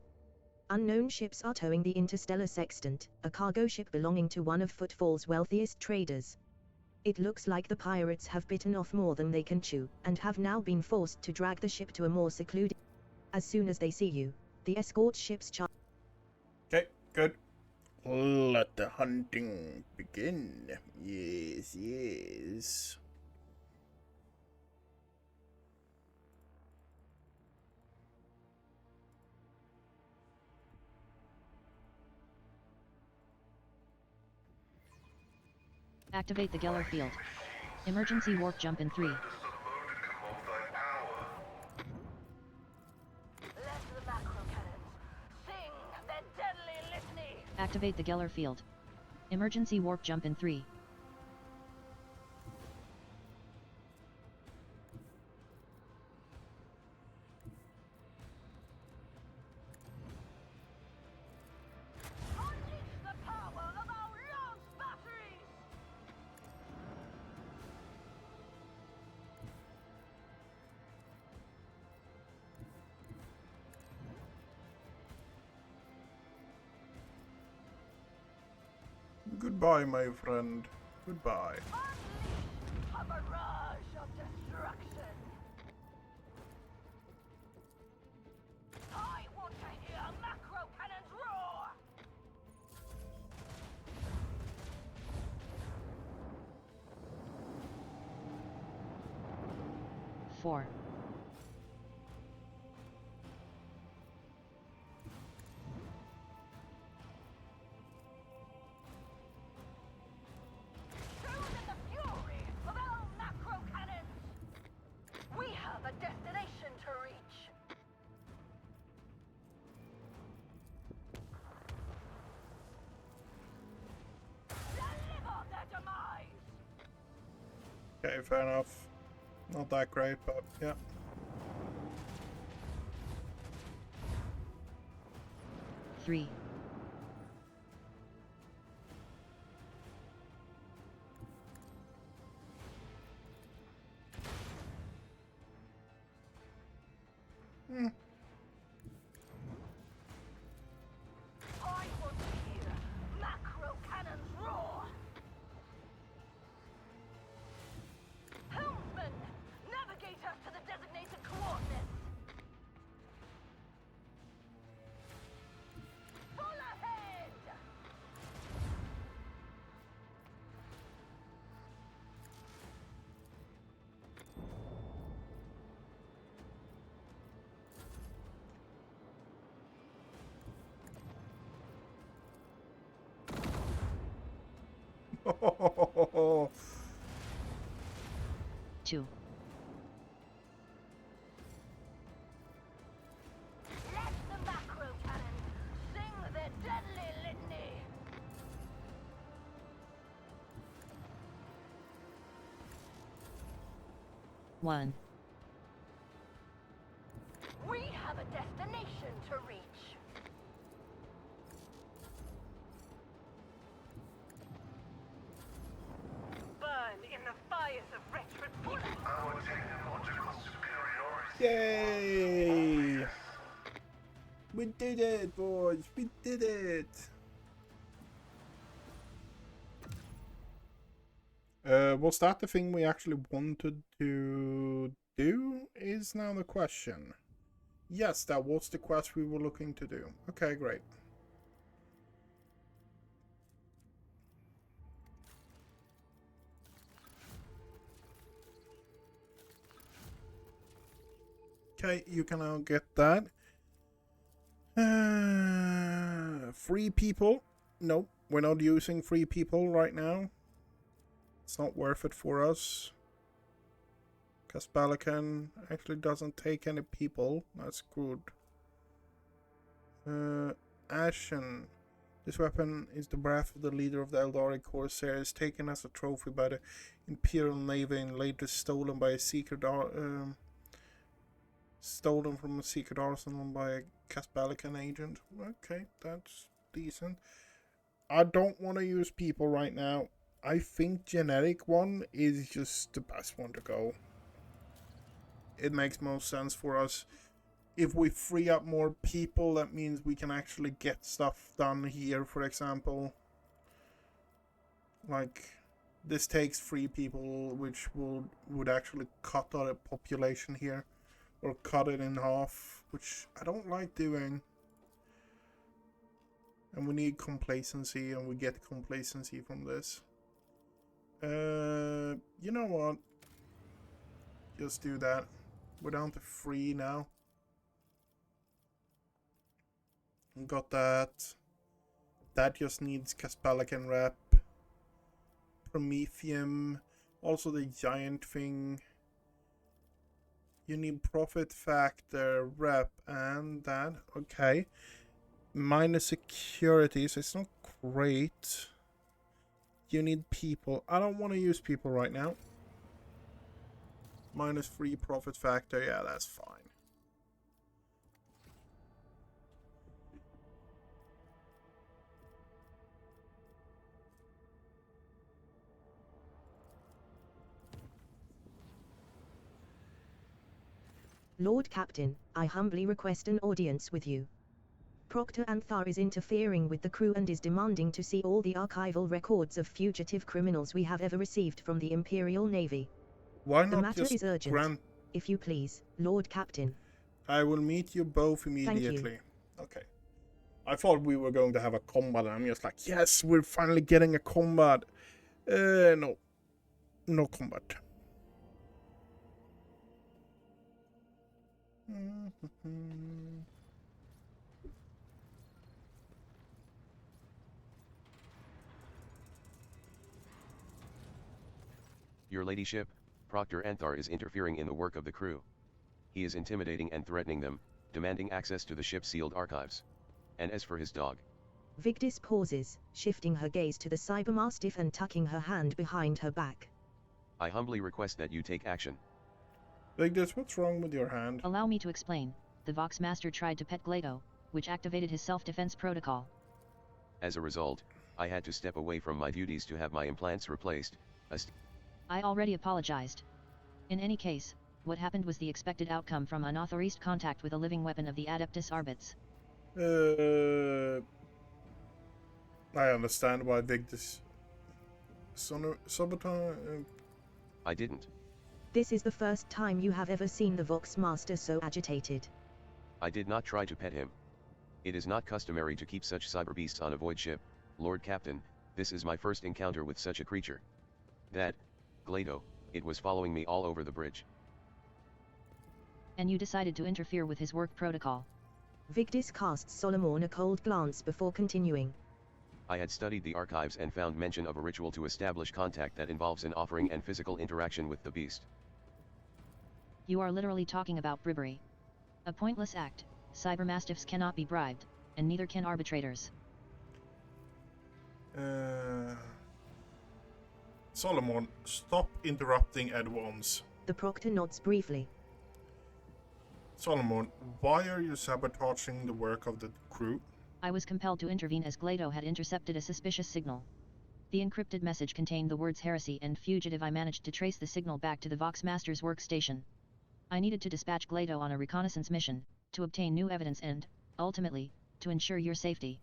Unknown ships are towing the Interstellar Sextant, a cargo ship belonging to one of Footfall's wealthiest traders. It looks like the pirates have bitten off more than they can chew, and have now been forced to drag the ship to a more secluded... As soon as they see you, the escort ship's charge... Okay, good. Let the hunting begin. Yes, yes. Activate the Geller field. Emergency warp jump in 3. Let the macro cannons sing their deadly litany. Activate the Geller field. Emergency warp jump in 3. Unleash the power of our lance batteries. Goodbye, my friend. Goodbye. Unleash a mirage of destruction. I want to hear macro cannons roar. 4. Soon in the fury of our macro cannons, we have a destination to reach. Deliver their demise. Okay, fair enough. Not that great, but yeah. Three. I want to hear macro cannons roar. Helmsman, navigate us to the designated coordinates. Full ahead. Two. Let the macro cannons sing their deadly litany. 1. We have a destination to reach. Burn in the fires of retribution. Our technological superiority. Yay! We did it, boys! We did it! Was that the thing we actually wanted to do? Is now the question. Yes, that was the quest we were looking to do. Okay, great. Okay, you can now get that. Free people? Nope, we're not using free people right now. It's not worth it for us. Kaspalican actually doesn't take any people. That's good. Ashen. This weapon is the breath of the leader of the Eldari Corsairs, taken as a trophy by the Imperial Navy and later stolen by a secret stolen from a secret arsenal by a Kaspalican agent. Okay, that's decent. I don't want to use people right now. I think generic one is just the best one to go. It makes most sense for us. If we free up more people, that means we can actually get stuff done here, for example. Like, this takes 3 people, which would actually cut our population here. Or cut it in half, which I don't like doing. And we need complacency, and we get complacency from this. You know what? Just do that. We're down to 3 now. Got that. That just needs Kaspalican rep. Prometheum. Also the giant thing. You need profit factor rep and that. Okay. Minus security, so it's not great. You need people. I don't want to use people right now. Minus 3 profit factor. Yeah, that's fine. Lord Captain, I humbly request an audience with you. Proctor Anthar is interfering with the crew and is demanding to see all the archival records of fugitive criminals we have ever received from the Imperial Navy. Why The not matter just is urgent. grant? If you please, Lord Captain. I will meet you both immediately. Okay. I thought we were going to have a combat, and I'm just like, yes, we're finally getting a combat. No. No combat. Your ladyship, Proctor Anthar is interfering in the work of the crew. He is intimidating and threatening them, demanding access to the ship's sealed archives. And as for his dog, Vigdis pauses, shifting her gaze to the cybermastiff and tucking her hand behind her back. I humbly request that you take action. Vigdis, what's wrong with your hand? Allow me to explain. The Vox Master tried to pet Glado, which activated his self-defense protocol. As a result, I had to step away from my duties to have my implants replaced. I already apologized. In any case, what happened was the expected outcome from unauthorized contact with a living weapon of the Adeptus Arbits. I understand why Vigdis... Sabotage... I didn't. This is the first time you have ever seen the Vox Master so agitated. I did not try to pet him. It is not customary to keep such cyber beasts on a void ship, Lord Captain. This is my first encounter with such a creature. That, Glado, it was following me all over the bridge. And you decided to interfere with his work protocol. Vigdis casts Solomon a cold glance before continuing. I had studied the archives and found mention of a ritual to establish contact that involves an offering and physical interaction with the beast. You are literally talking about bribery. A pointless act. Cybermastiffs cannot be bribed, and neither can arbitrators. Solomon, stop interrupting at once. The proctor nods briefly. Solomon, why are you sabotaging the work of the crew? I was compelled to intervene as Glado had intercepted a suspicious signal. The encrypted message contained the words heresy and fugitive. I managed to trace the signal back to the Voxmaster's workstation. I needed to dispatch Glado on a reconnaissance mission, to obtain new evidence and, ultimately, to ensure your safety.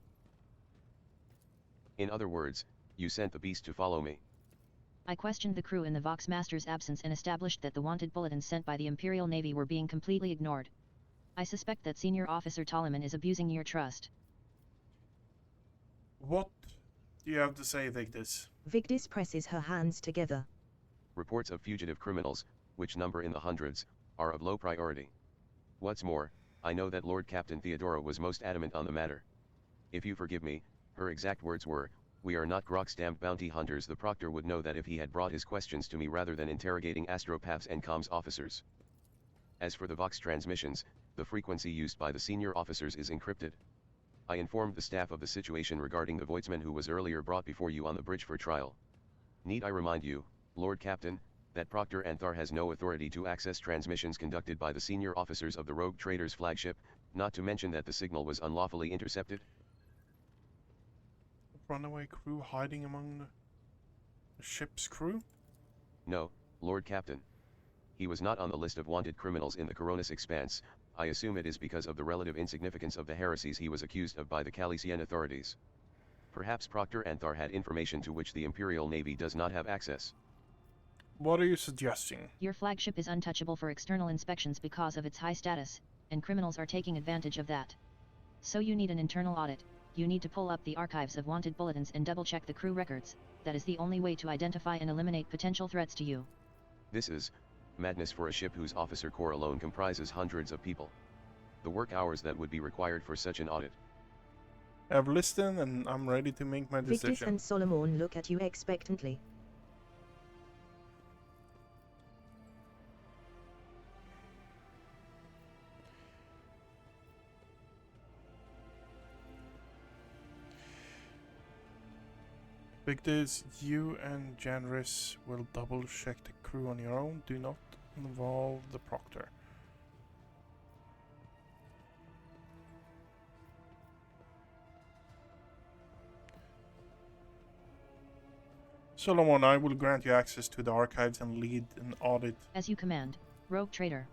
In other words, you sent the beast to follow me. I questioned the crew in the Voxmaster's absence and established that the wanted bulletins sent by the Imperial Navy were being completely ignored. I suspect that Senior Officer Tolliman is abusing your trust. What do you have to say, Victus? Victus presses her hands together. Reports of fugitive criminals, which number in the hundreds, are of low priority. What's more, I know that Lord Captain Theodora was most adamant on the matter. If you forgive me, her exact words were, "We are not grog-stamped bounty hunters." The proctor would know that if he had brought his questions to me rather than interrogating astropaths and comms officers. As for the Vox transmissions, the frequency used by the senior officers is encrypted. I informed the staff of the situation regarding the Voidsman who was earlier brought before you on the bridge for trial. Need I remind you, Lord Captain, that Proctor Anthar has no authority to access transmissions conducted by the senior officers of the rogue trader's flagship, not to mention that the signal was unlawfully intercepted? Runaway crew hiding among the ship's crew? No, Lord Captain. He was not on the list of wanted criminals in the Coronis Expanse. I assume it is because of the relative insignificance of the heresies he was accused of by the Calician authorities. Perhaps Proctor Anthar had information to which the Imperial Navy does not have access. What are you suggesting? Your flagship is untouchable for external inspections because of its high status, and criminals are taking advantage of that. So you need an internal audit. You need to pull up the archives of wanted bulletins and double-check the crew records. That is the only way to identify and eliminate potential threats to you. This is madness for a ship whose officer corps alone comprises hundreds of people. The work hours that would be required for such an audit. I've listened and I'm ready to make my Victus decision. and Solomon look at you expectantly. Victus, you and Janris will double check the crew on your own. Do not involve the proctor. Solomon, I will grant you access to the archives and lead an audit. As you command, rogue trader.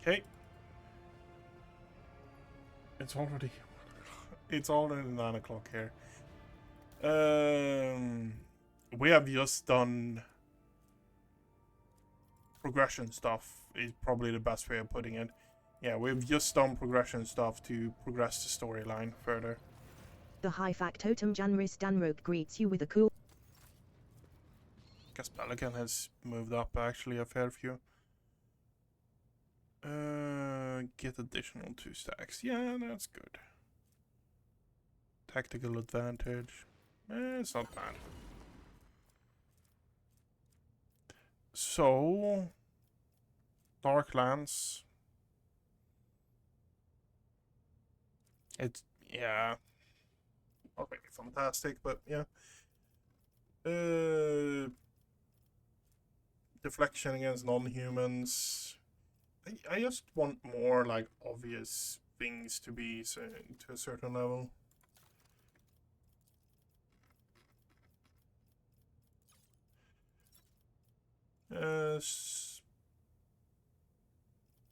Okay. It's already 9 o'clock here. We have just done progression stuff is probably the best way of putting it. Yeah, we've just done progression stuff to progress the storyline further. The high factotum Janris Danrope greets you with a cool. Guess Pelican has moved up actually a fair few. Get additional 2 stacks. Yeah, that's good. Tactical advantage. It's not bad. So, Darklands. It's, yeah, not really fantastic, but yeah. Deflection against non-humans. I just want more, like, obvious things to be to a certain level.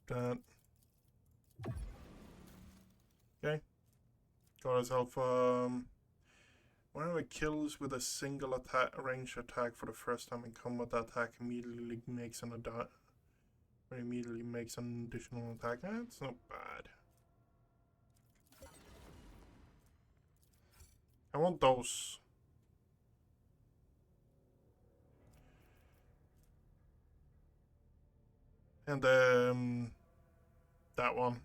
That. Okay. Got herself, whenever it kills with a single attack, range attack for the first time in combat, the attack immediately makes an additional attack. That's not bad. I want those. And that one.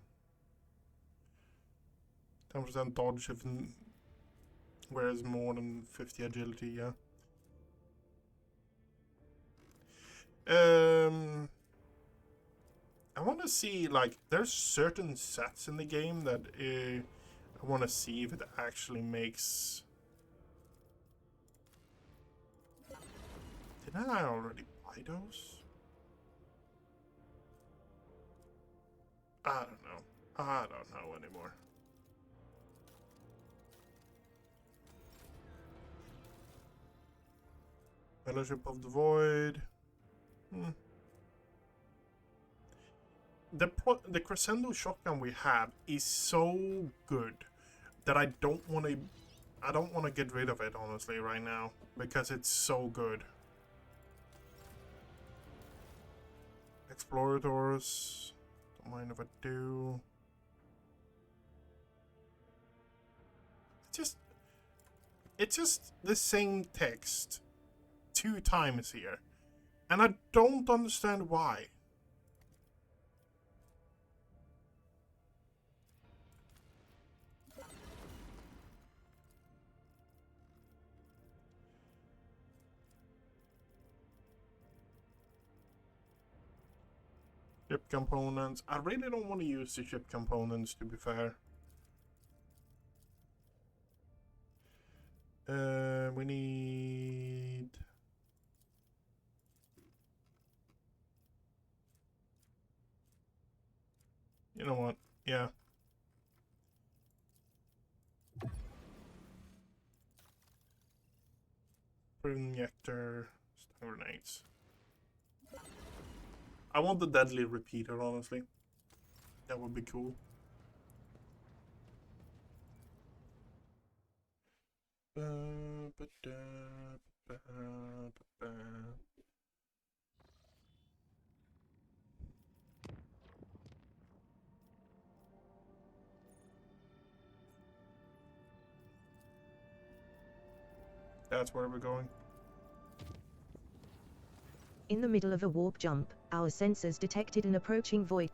10% dodge if whereas more than 50 agility, yeah. I want to see, like, there's certain sets in the game that I want to see if it actually makes Didn't I already buy those? I don't know. I don't know anymore. Fellowship of the Void. The crescendo shotgun we have is so good that I don't want to get rid of it honestly right now because it's so good. Explorators, don't mind if I do. It's just the same text 2 times here, and I don't understand why. Ship components. I really don't want to use the ship components, to be fair. We need... You know what? Yeah. Injector, stun grenades. I want the deadly repeater, honestly. That would be cool. That's where we're going. In the middle of a warp jump, our sensors detected an approaching void.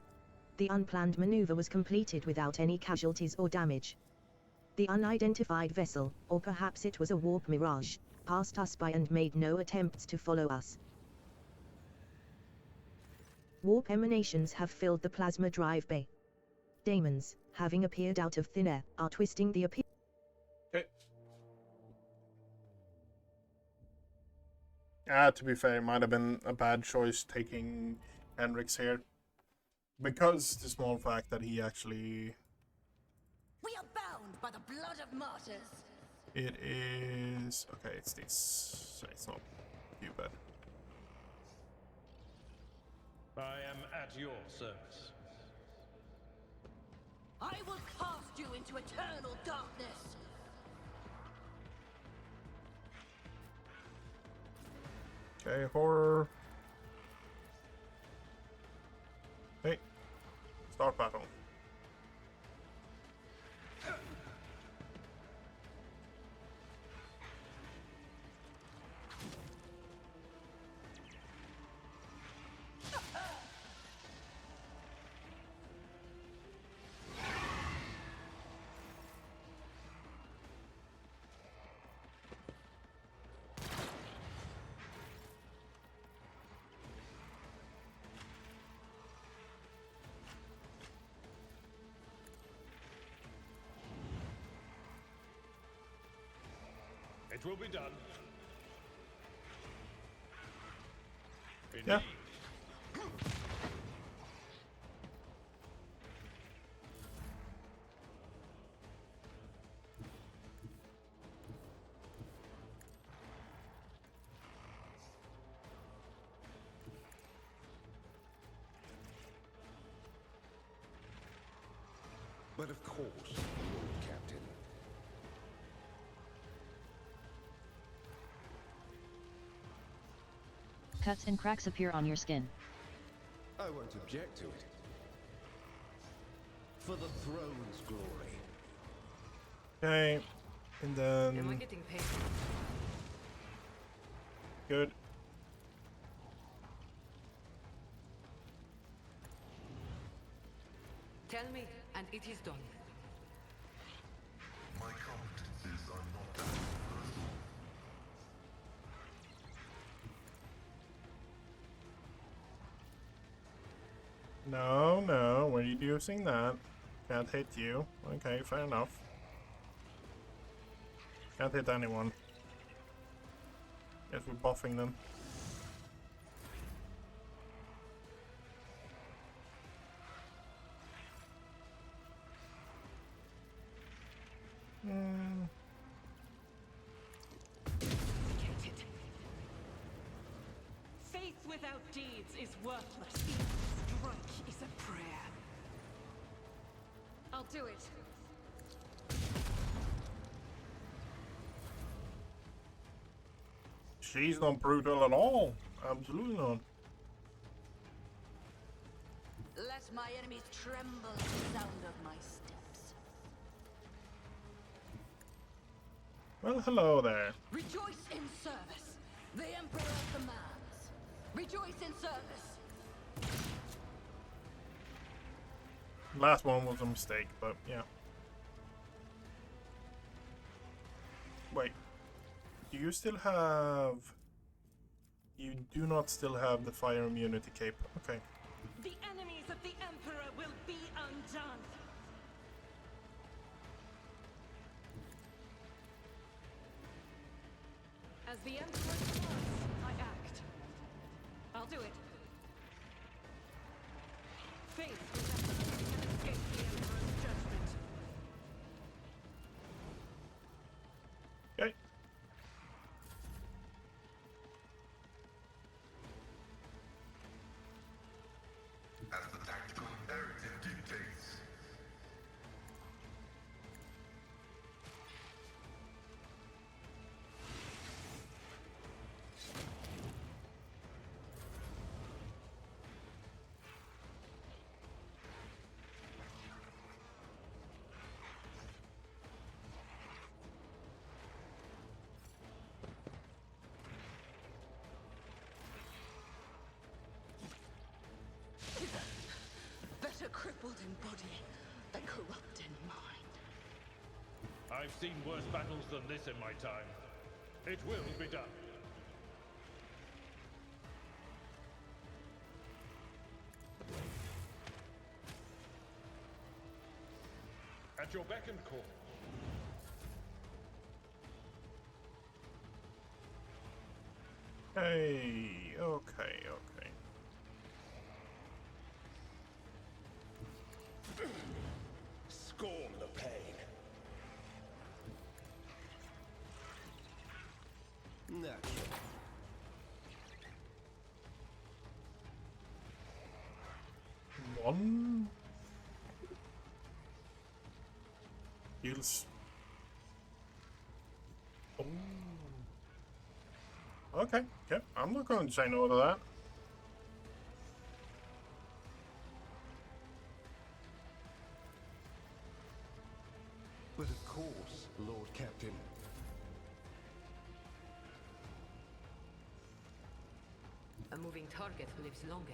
The unplanned maneuver was completed without any casualties or damage. The unidentified vessel, or perhaps it was a warp mirage, passed us by and made no attempts to follow us. Warp emanations have filled the plasma drive bay. Daemons, having appeared out of thin air, are twisting the appeal. Okay. To be fair, it might have been a bad choice taking Hendrix here. Because the small fact that he actually... We are bound by the blood of martyrs. It is... Okay, it's this. So it's not too bad. I am at your service. I will cast you into eternal darkness. Okay, horror. Hey, start battle. It will be done. Yeah. But of course, Lord Captain. Cuts and cracks appear on your skin. I won't object to it. For the throne's glory. Okay, and then... Am I getting paid? Good. Tell me, and it is done. My competences are not that universal. No, no, we're using that. Can't hit you. Okay, fair enough. Can't hit anyone. Guess we're buffing them. without deeds is worthless. Each strike is a prayer. I'll do it. She's not brutal at all. Absolutely not. Let my enemies tremble at the sound of my steps. Well, hello there. Rejoice in service. The Emperor commands. Rejoice in service. Last one was a mistake, but yeah. Wait. Do you still have... You do not still have the fire immunity cape. Okay. The enemies of the Emperor will be undone. As the Emperor commands, I act. I'll do it. Faith with Emperor can escape the Emperor's judgment. Okay. As the tactical imperative dictates. Better crippled in body than corrupt in mind. I've seen worse battles than this in my time. It will be done. At your beck and call. Hey, okay, okay. Scorn the pain. Natural. One. Heals. Oh. Okay, okay. I'm not going to say no to that. But of course, Lord Captain. A moving target lives longer.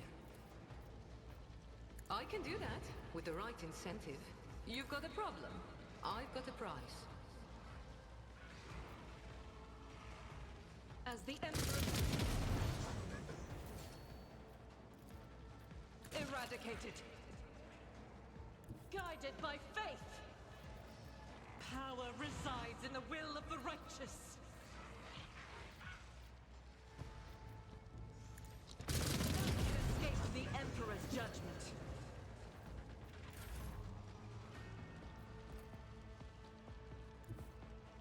I can do that with the right incentive. You've got a problem. I've got a prize. As the Emperor... Eradicated. Guided by faith. Power resides in the will of the righteous. None can escape the Emperor's judgment.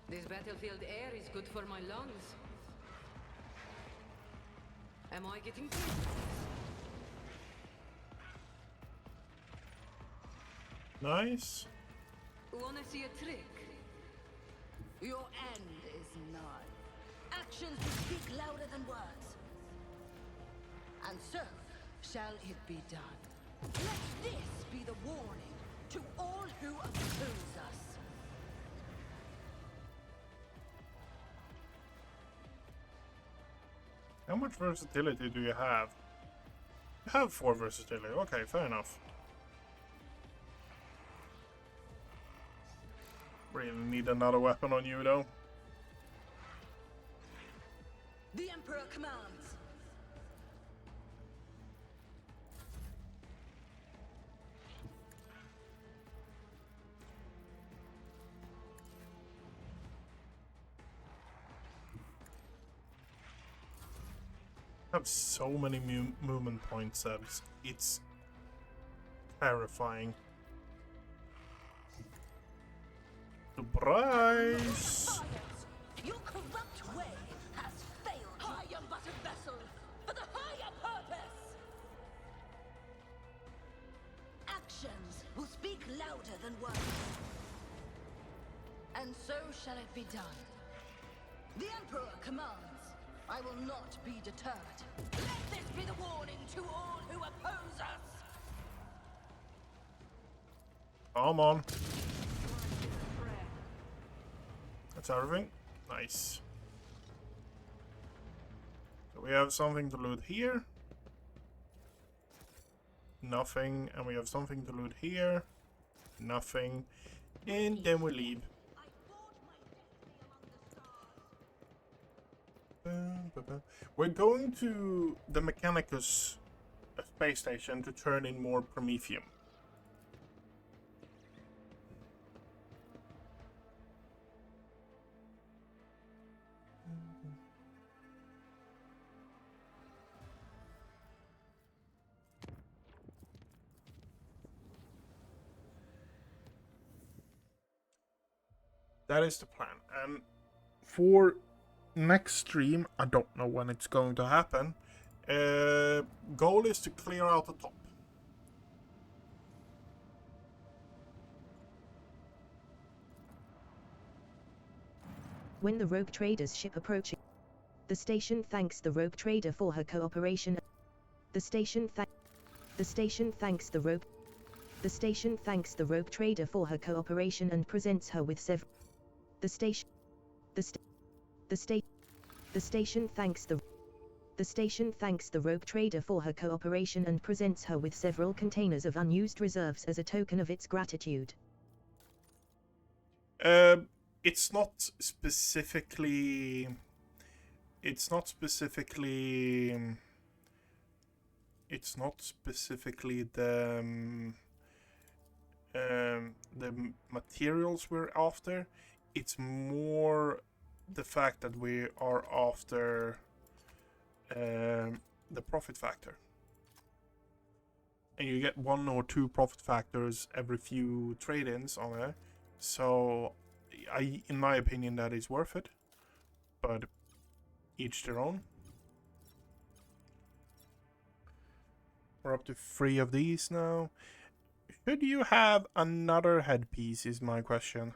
This battlefield air is good for my lungs. Am I getting paid? Nice. Wanna see a trick? Your end is nigh. Actions will speak louder than words. And so shall it be done. Let this be the warning to all who oppose us. How much versatility do you have? You have 4 versatility. Okay, fair enough. Really need another weapon on you, though. The Emperor commands. I have so many movement points, it's terrifying. Surprise! Your corrupt way has failed. I am but a vessel for the higher speak louder than words. And so shall it be done. The Emperor commands. I will not be deterred. Let this be the warning to all who oppose us. Come on. That's everything. Nice. So we have something to loot here. Nothing. And we have something to loot here. Nothing. And then we leave. We're going to the Mechanicus space station to turn in more Promethium. That is the plan. And for next stream, I don't know when it's going to happen. Goal is to clear out the top. When the rogue trader's ship approaches, the station thanks the rogue trader for her cooperation. The station thanks the rogue trader for her cooperation and presents her with several. The station thanks the rogue trader for her cooperation and presents her with several containers of unused reserves as a token of its gratitude. It's not specifically the materials we're after. It's more the fact that we are after the profit factor. And you get 1 or 2 profit factors every few trade-ins on it. So, in my opinion, that is worth it. But each their own. We're up to 3 of these now. Should you have another headpiece is my question.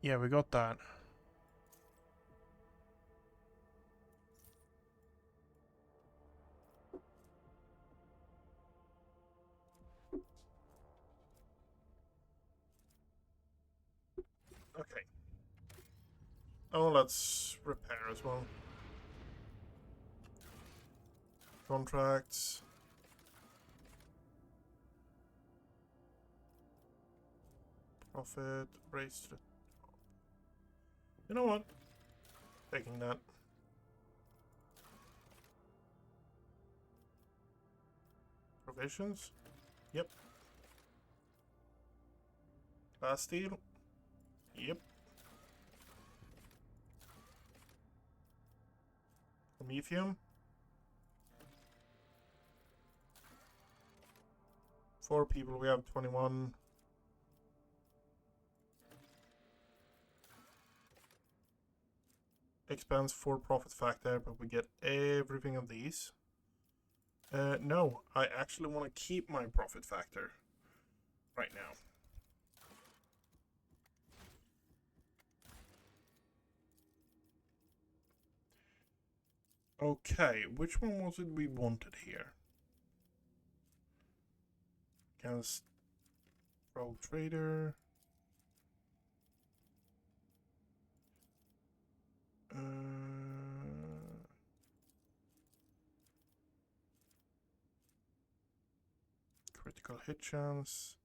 Yeah, we got that. Okay. Oh, let's repair as well. Contracts. Profit. Raise to the top. You know what? Taking that. Provisions. Yep. Last steel. Yep. Promethium. 4 people, we have 21. Expands 4 profit factor, but we get everything of these. No, I actually want to keep my profit factor right now. Okay, which one was it we wanted here? Against Rogue Trader. Critical hit chance.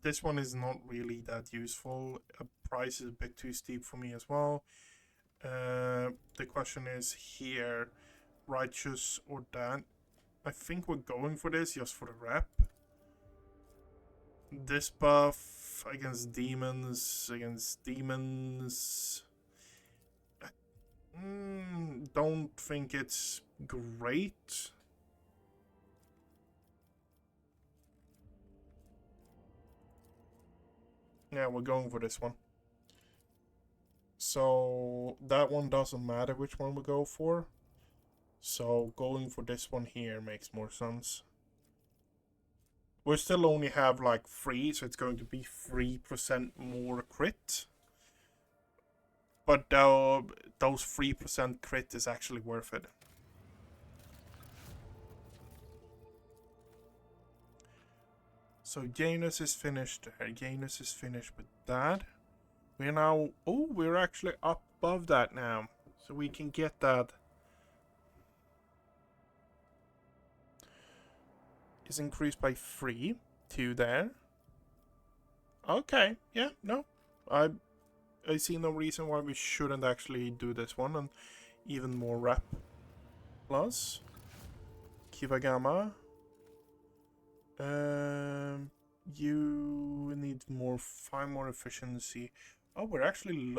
This one is not really that useful. Price is a bit too steep for me as well. The question is here, righteous or that? I think we're going for this just for the rep. This buff against demons. Don't think it's great. Yeah, we're going for this one. So that one doesn't matter which one we go for. So going for this one here makes more sense. We still only have like 3, so it's going to be 3% more crit. But those 3% crit is actually worth it. So Janus is finished there. Janus is finished with that. We're now... Oh, we're actually up above that now. So we can get that. Is increased by 3 to there. Okay, yeah, no. I see no reason why we shouldn't actually do this one. And even more rep. Plus. Kiva Gamma. You need 5 more efficiency. Oh, we're actually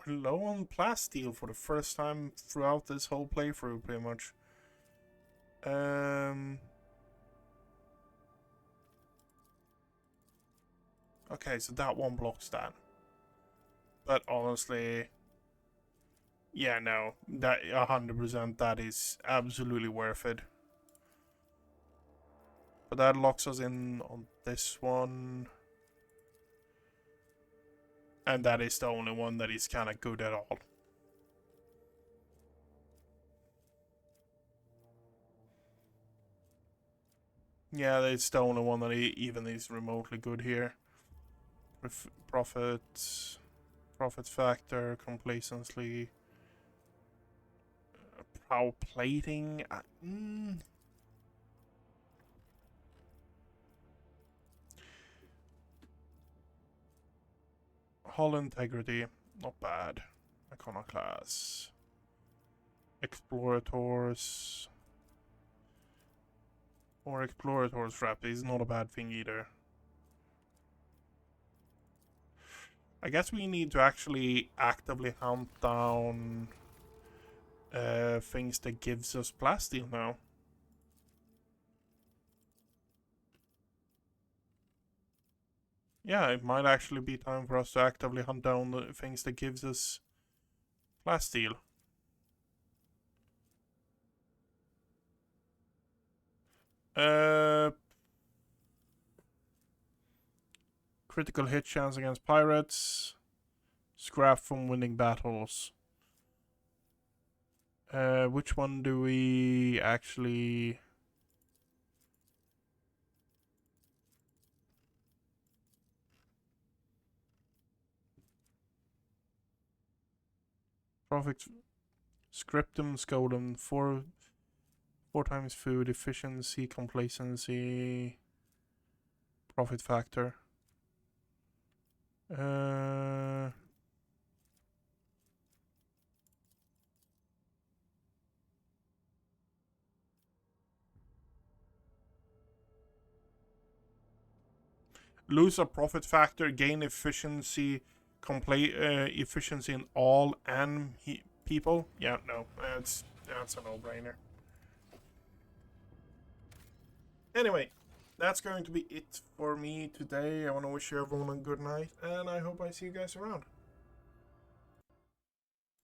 we're low on plasteel for the first time throughout this whole playthrough, pretty much. Okay, so that one blocks that. But honestly, yeah, no, that 100%, that is absolutely worth it. But that locks us in on this one. And that is the only one that is kind of good at all. Yeah, it's the only one that even is remotely good here. Profit factor, complacency, power plating. Hull integrity, not bad. Iconoclast. Explorators. Or Explorators rep is not a bad thing either. I guess we need to actually actively hunt down things that gives us plasteel now. Yeah, it might actually be time for us to actively hunt down the things that gives us plasteel. Critical hit chance against pirates. Scrap from winning battles. Which one do we actually... Profit... Scriptum, Scodum, 4 times food, efficiency, complacency, profit factor. Lose a profit factor, gain efficiency, efficiency in all and people. Yeah, no, that's a no-brainer. Anyway, that's going to be it for me today. I want to wish you everyone a good night, and I hope I see you guys around.